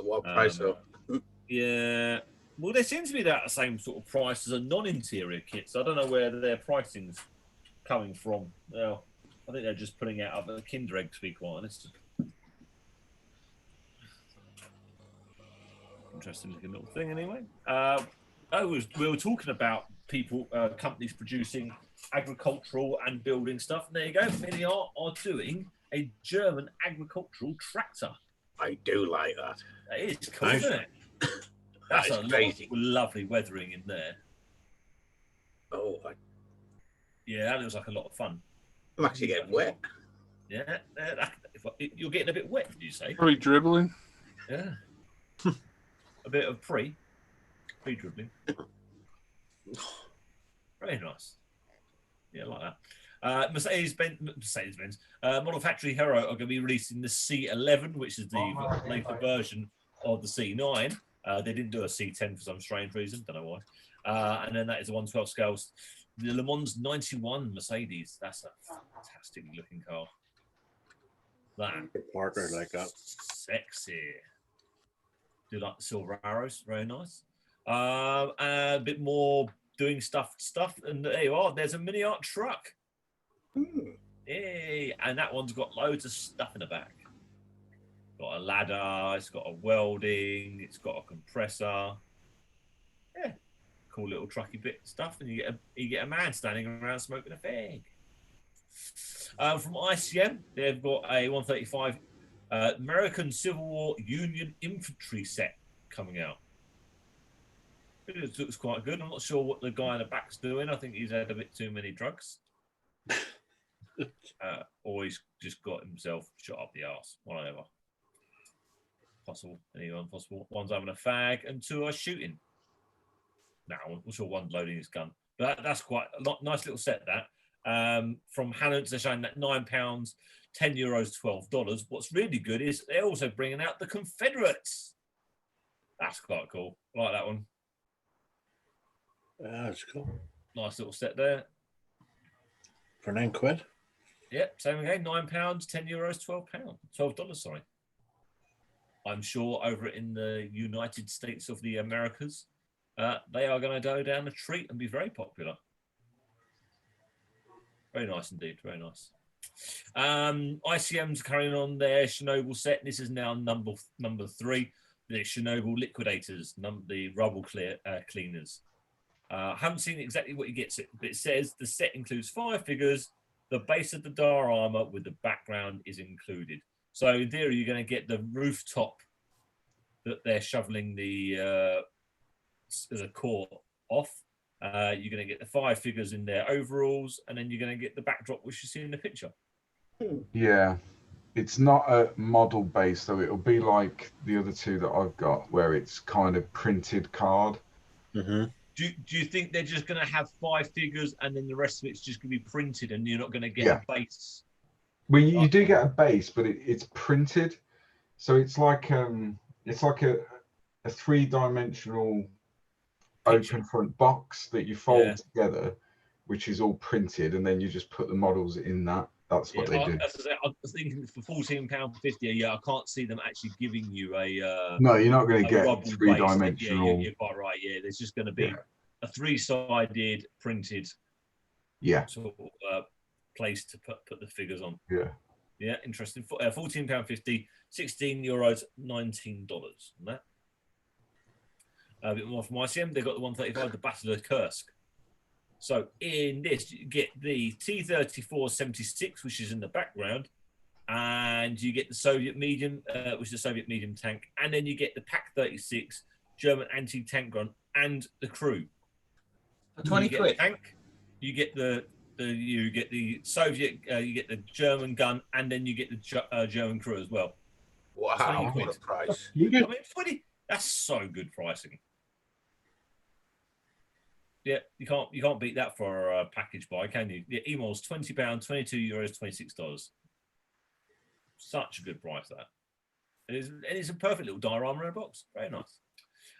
What price though? Yeah. Well, they seem to be that the same sort of price as a non-interior kit, so I don't know where their pricing's coming from. Well, I think they're just putting out a Kinder Egg, to be quite honest. Interesting looking little thing, anyway. We were talking about companies producing agricultural and building stuff. And there you go. Many are doing a German agricultural tractor. I do like that. That is cool, isn't it? That's a crazy. Lovely weathering in there. Oh, yeah, that looks like a lot of fun. I'm actually getting wet. Yeah, you're getting a bit wet, did you say? Pre-dribbling. Yeah. A bit of pre-dribbling. Very nice. Yeah, I like that. Mercedes-Benz Model Factory Hero are going to be releasing the C11, which is the later version of the C9. They didn't do a C10 for some strange reason, don't know why. And then that is a 1/12 scale. The Le Mans 91 Mercedes. That's a fantastic looking car. That partner like that. Sexy. Do like the silver arrows, very nice. A bit more doing stuff, and there you are. There's a mini art truck. Yay! And that one's got loads of stuff in the back. Got a ladder. It's got a welding. It's got a compressor. Yeah, cool little trucky bit stuff. And you get a man standing around smoking a fag. From ICM, they've got a 135 American Civil War Union infantry set coming out. It looks quite good. I'm not sure what the guy in the back's doing. I think he's had a bit too many drugs. Or he's just got himself shot up the arse. Whatever. Possible. Anyone possible. One's having a fag and two are shooting. Now, I'm sure one's loading his gun. But that's quite a nice little set, that. From Hannons, they're showing that £9, €10, $12. What's really good is they're also bringing out the Confederates. That's quite cool. I like that one. That's cool. Nice little set there. For £9. Yep, same again. £9, €10, $12. Sorry. I'm sure over in the United States of the Americas, they are going to go down a treat and be very popular. Very nice indeed. Very nice. ICM's carrying on their Chernobyl set. This is now number 3. The Chernobyl Liquidators, the rubble cleaners. Haven't seen exactly what you get, but it says the set includes 5 figures. The base of the Dar armor with the background is included. So in theory, you're going to get the rooftop that they're shoveling the core off. You're going to get the 5 figures in their overalls, and then you're going to get the backdrop, which you see in the picture. Yeah, it's not a model base, so it'll be like the other 2 that I've got, where it's kind of printed card. Mm-hmm. Do you think they're just going to have 5 figures, and then the rest of it's just going to be printed, and you're not going to get a base? Well, you do get a base, but it's printed, so it's like a 3-dimensional open front box that you fold together, which is all printed, and then you just put the models in that. That's what they do. I was thinking for £14.50 a year, I can't see them actually giving you a. No, you're not going to get 3-dimensional. Yeah, you're quite right. Yeah, there's just going to be a 3-sided printed sort of place to put the figures on. Yeah, interesting. £14.50, €16, $19 on that. A bit more from ICM. They've got the 135, the Battle of Kursk. So in this, you get the T-34-76, which is in the background, and you get the Soviet medium, which is the Soviet medium tank, and then you get the Pak-36 German anti-tank gun and the crew. For 20 quid. The tank, you get the Soviet, you get the German gun, and then you get the German crew as well. Wow, what a price! I mean, 20. That's so good pricing. Yeah, you can't beat that for a package buy, can you? Yeah, emails £20, €22, $26. Such a good price that. It's a perfect little diorama in a box. Very nice.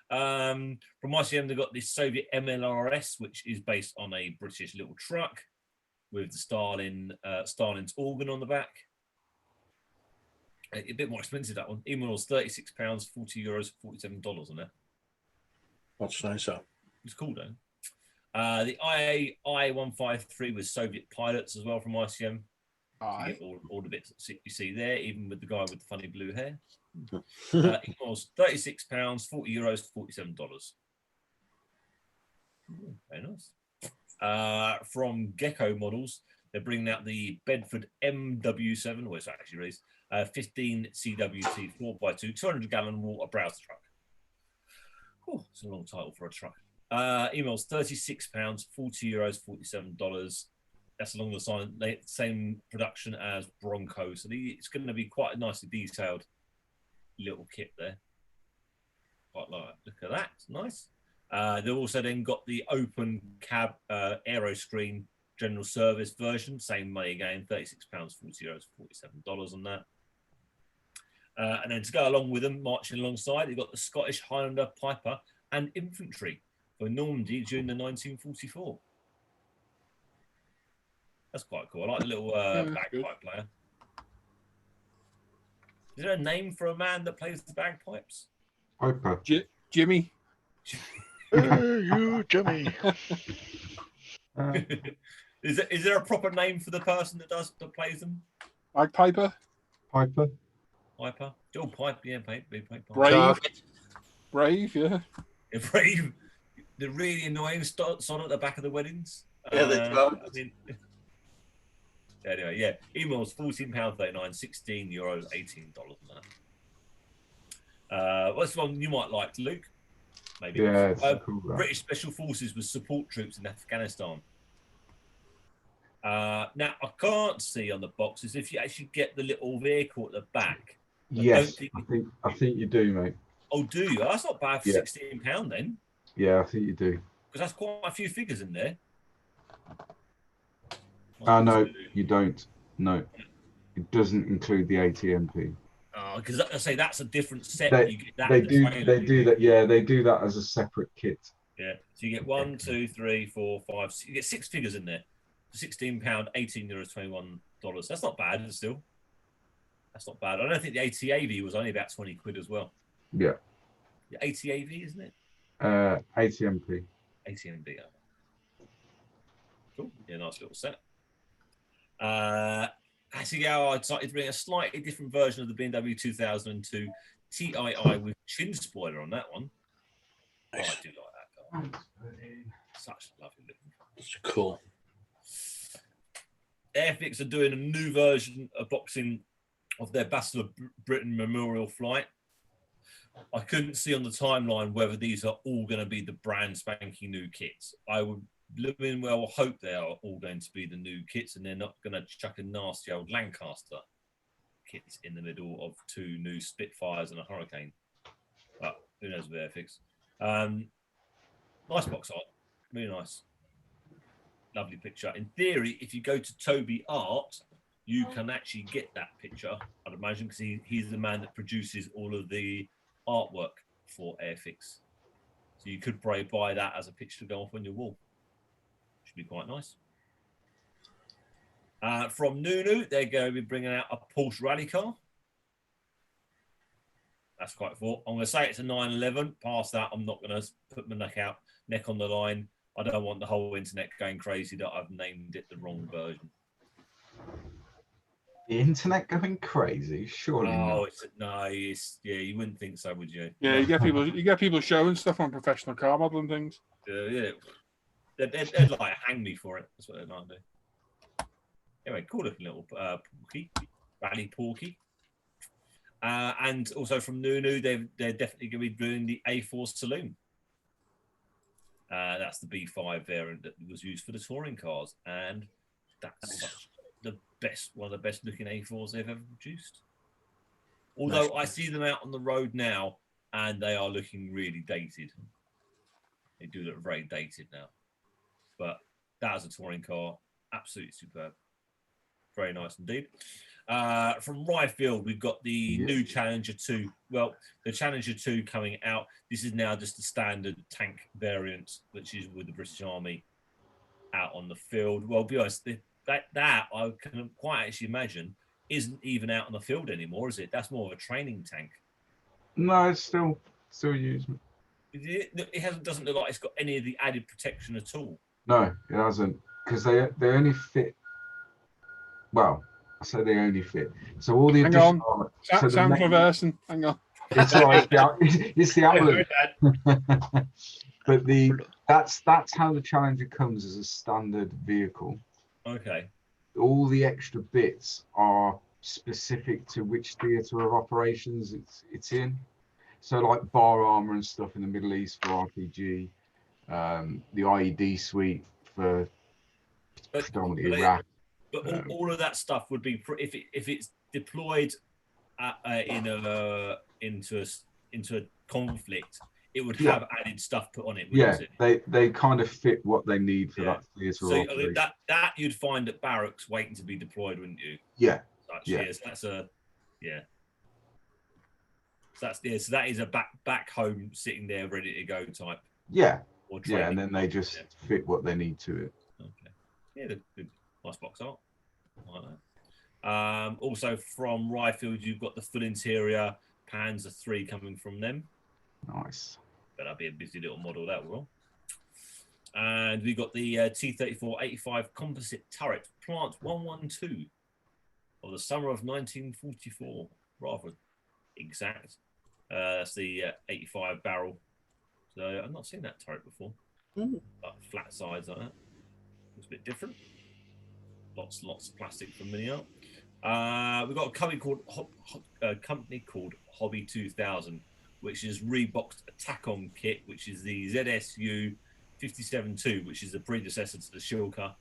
From ICM, they've got this Soviet MLRS, which is based on a British little truck with the Stalin's organ on the back. A bit more expensive, that one. Emails £36, €40, $47 on there. That's nicer. It's cool, though. The I-153 with Soviet pilots as well from ICM. You get all the bits that you see there, even with the guy with the funny blue hair. Equals £36, €40, $47. Very nice. From Gecko Models, they're bringing out the Bedford MW7, which actually raised 15 CWT 4x2 200-gallon water browser truck. Oh, it's a long title for a truck. Emails £36, €40, $47. That's along the same production as Bronco. So it's going to be quite a nicely detailed little kit there. Quite like that. Look at that. It's nice. They've also then got the open cab aero screen general service version. Same money again. £36, €40, $47 on that. And then to go along with them, marching alongside, you've got the Scottish Highlander Piper and infantry for Normandy during the 1944. That's quite cool. I like the little bagpipe player. Is there a name for a man that plays the bagpipes? Piper. Jimmy. Hey, you, Jimmy. Is there a proper name for the person that plays them? Bagpiper. Piper. Piper. Oh, pipe. Yeah, pipe. Brave. Yeah. Brave. The really annoying son at the back of the weddings. Yeah, they don't. I mean, anyway, yeah. Emails £14.39, €16, $18 on that. What's one you might like, Luke? Maybe. Yeah, it's cool. British Special Forces with support troops in Afghanistan. Now, I can't see on the boxes if you actually get the little vehicle at the back. Yes, I think you do, mate. Oh, do you? That's not bad for £16 then. Yeah, I think you do. Because that's quite a few figures in there. No, you don't. No, it doesn't include the ATMP. Oh, because I say that's a different set. They do that. Yeah, they do that as a separate kit. Yeah, so you get 1, 2, 3, 4, 5. You get 6 figures in there. £16, €18, $21. That's not bad still. That's not bad. I don't think the ATAV was only about 20 quid as well. Yeah. The ATAV, isn't it? ATMP. ATMP. Cool. Yeah, nice little set. Actually, I decided to bring a slightly different version of the BMW 2002 TII with chin spoiler on that one. Oh, I do like that car. Such a lovely looking car. It's cool. Airfix are doing a new version of boxing of their Battle of Britain memorial flight. I couldn't see on the timeline whether these are all going to be the brand spanking new kits. I would hope they are all going to be the new kits and they're not going to chuck a nasty old Lancaster kits in the middle of 2 new Spitfires and a Hurricane. But who knows with Airfix. Nice box art. Really nice. Lovely picture. In theory, if you go to Toby Art, you can actually get that picture, I'd imagine, because he's the man that produces all of the artwork for Airfix. So you could probably buy that as a picture to go off on your wall. Should be quite nice. From Nunu, they're going to be bringing out a Porsche rally car. That's quite cool. I'm going to say it's a 911. Past that, I'm not going to put my neck on the line. I don't want the whole internet going crazy that I've named it the wrong version. The internet going crazy? Surely not. Yeah, you wouldn't think so, would you? Yeah, you get people showing stuff on professional car modeling things. Yeah, they'd like hang me for it. That's what they'd like to do. Anyway, cool looking little porky, rally porky. And also from Nunu, they're definitely going to be doing the A4 Saloon. That's the B5 variant that was used for the touring cars, and that's one of the best looking A4s they've ever produced. Although I see them out on the road now, and they are looking really dated. They do look very dated now, but that was a touring car, absolutely superb, very nice indeed. From Ryefield, we've got the new Challenger 2. Well, the Challenger 2 coming out. This is now just a standard tank variant, which is with the British Army out on the field. Well, be honest, that I can quite actually imagine isn't even out on the field anymore, is it? That's more of a training tank. No, it's still used. It doesn't look like it's got any of the added protection at all. No, it hasn't, because they only fit. Well, I say they only fit. So all the additional armor. So Sound reversing. Hang on. It's all right. It's the outlet. But that's how the Challenger comes as a standard vehicle. Okay. All the extra bits are specific to which theatre of operations it's in. So like bar armor and stuff in the Middle East for RPG, the IED suite for predominantly Iraq. But all of that stuff would be if it's deployed into a conflict, it would have added stuff put on it. Yeah, it? They kind of fit what they need for that theatre. So I mean, that you'd find at barracks waiting to be deployed, wouldn't you? Yeah. So that is a back home sitting there ready to go type. Yeah. And then they just fit what they need to it. Okay. Yeah, good. Nice box art. I like that. Also from Ryefield, you've got the full interior Panzer 3 coming from them. Nice. That'll be a busy little model, that will. And we got the T-34-85 composite turret, Plant 112 of the summer of 1944, rather exact. That's the 85 barrel. So I've not seen that turret before. Like flat sides like that. Looks a bit different. Lots of plastic from Mini-Art. We've got a company called Hobby 2000, which is Reeboxed Attack-On kit, which is the ZSU 57-2, which is the predecessor to the Shilka.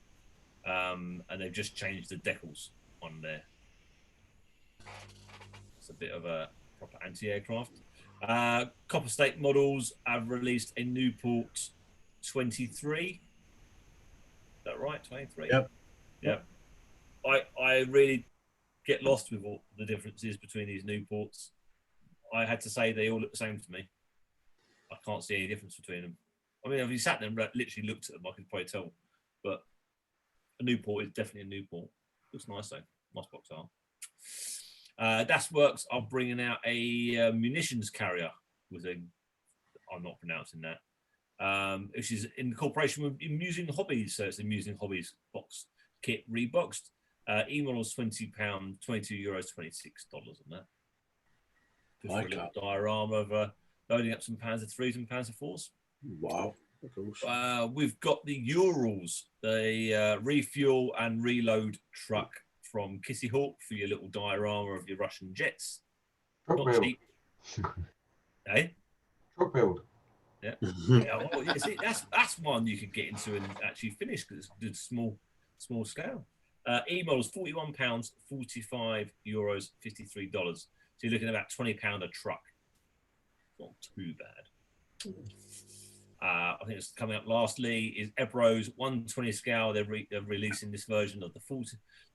And they've just changed the decals on there. It's a bit of a proper anti-aircraft. Copper State Models have released a Newport 23. Is that right? 23? Yep. I really get lost with all the differences between these Newports. I had to say they all look the same to me. I can't see any difference between them. I mean, if you sat there and literally looked at them, I could probably tell. But a Newport is definitely a Newport. Looks nice though. Nice box art. Das Works are bringing out a munitions carrier with a, I'm not pronouncing that, which is in cooperation with Amusing Hobbies. So it's Amusing Hobbies box kit reboxed. E-models £20, €22, $26 on that. Just for a little diorama of loading up some Panzer 3s and Panzer 4s. Wow. We've got the Urals, the refuel and reload truck from Kissy Hawk for your little diorama of your Russian jets. Truck Not build. cheap. Hey? Truck build. Yeah. See, that's one you could get into and actually finish because it's small scale. E-models £41, €45, $53. So you're looking at about £20 a truck. Not too bad. I think it's coming up lastly is Ebro's 120 scale. They're releasing this version of the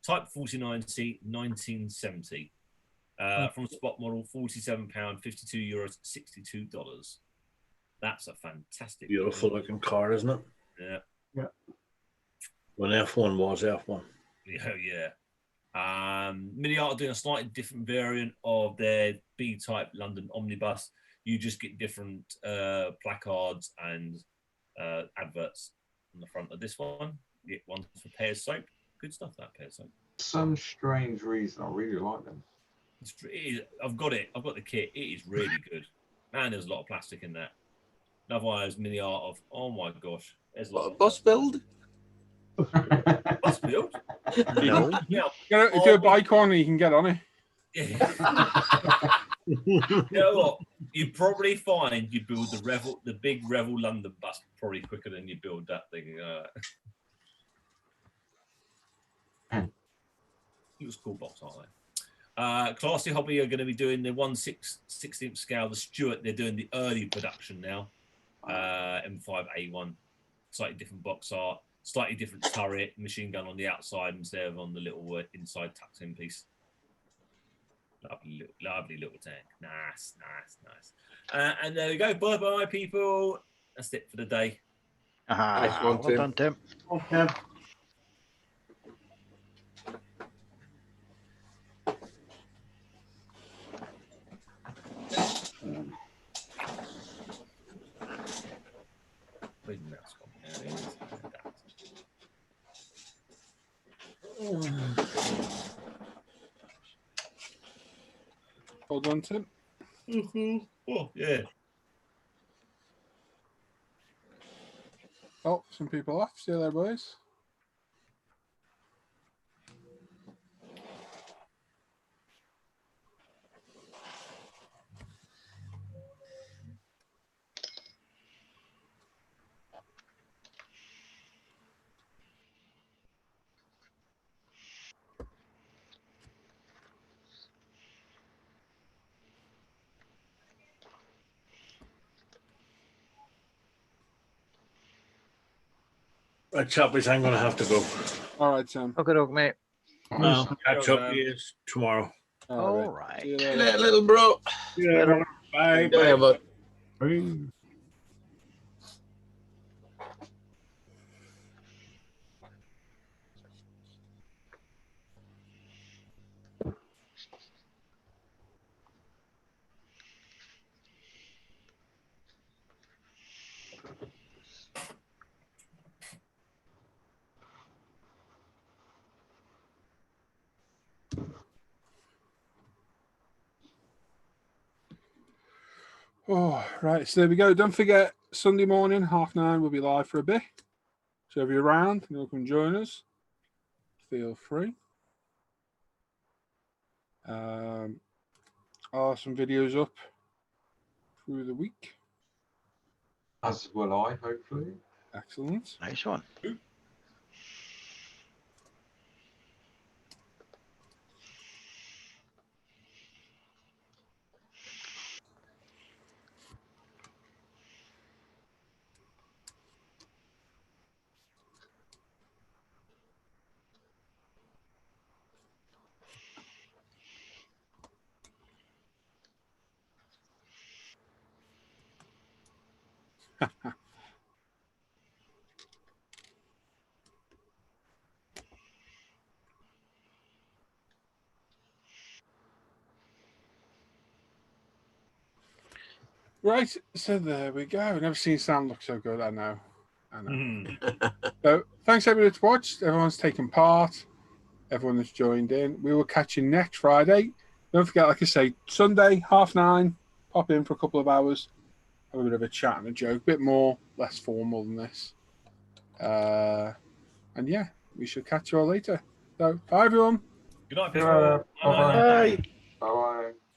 Type 49C 1970. From spot model, £47, €52, $62. That's a fantastic, beautiful looking car, isn't it? Yeah. When F1 was F1. Yeah. Mini-Art are doing a slightly different variant of their B-type London omnibus. You just get different placards and adverts on the front of this one. It one's for Pears soap. Good stuff, that Pears soap. Some strange reason, I really like them. I've got it. I've got the kit. It is really good. Man, there's a lot of plastic in that. Another one has mini art of. Oh my gosh, there's a lot. What, bus build? Bus build? No. Yeah. If you're a bike on, you can get on it. You know what? You probably find you build the big Revel London bus probably quicker than you build that thing. It was cool box, aren't they? Classy Hobby are going to be doing the 1/16th scale. The Stuart, they're doing the early production now. M5A1, slightly different box art, slightly different turret, machine gun on the outside instead of on the little inside tucked in piece. Lovely little tank. Nice. And there we go. Bye, people. That's it for the day. Nice one, Well done, Tim. Okay. Where's the mouse gone? There it is. Well done, Tim. Oh, yeah. Oh, some people left. See you there, boys. Right, chappies, I'm going to have to go. All right, Tim. Okay, dog, mate. I'll catch up with you tomorrow. All right. See you See later. you Later, little bro. Yeah, bye. Yeah, but Oh, right. So there we go. Don't forget, Sunday morning, 9:30, we'll be live for a bit. So if you're around and you can join us, feel free. Are some videos up through the week? As will I, hopefully. Excellent. Nice one. Right. So there we go. Never seen Sam look so good. I know. So thanks everybody to watch. Everyone's taken part. Everyone has joined in. We will catch you next Friday. Don't forget, like I say, Sunday, 9:30. Pop in for a couple of hours. Have a bit of a chat and a joke. A bit more, less formal than this. And yeah, we shall catch you all later. So, bye everyone. Good night, people. Bye-bye. Bye.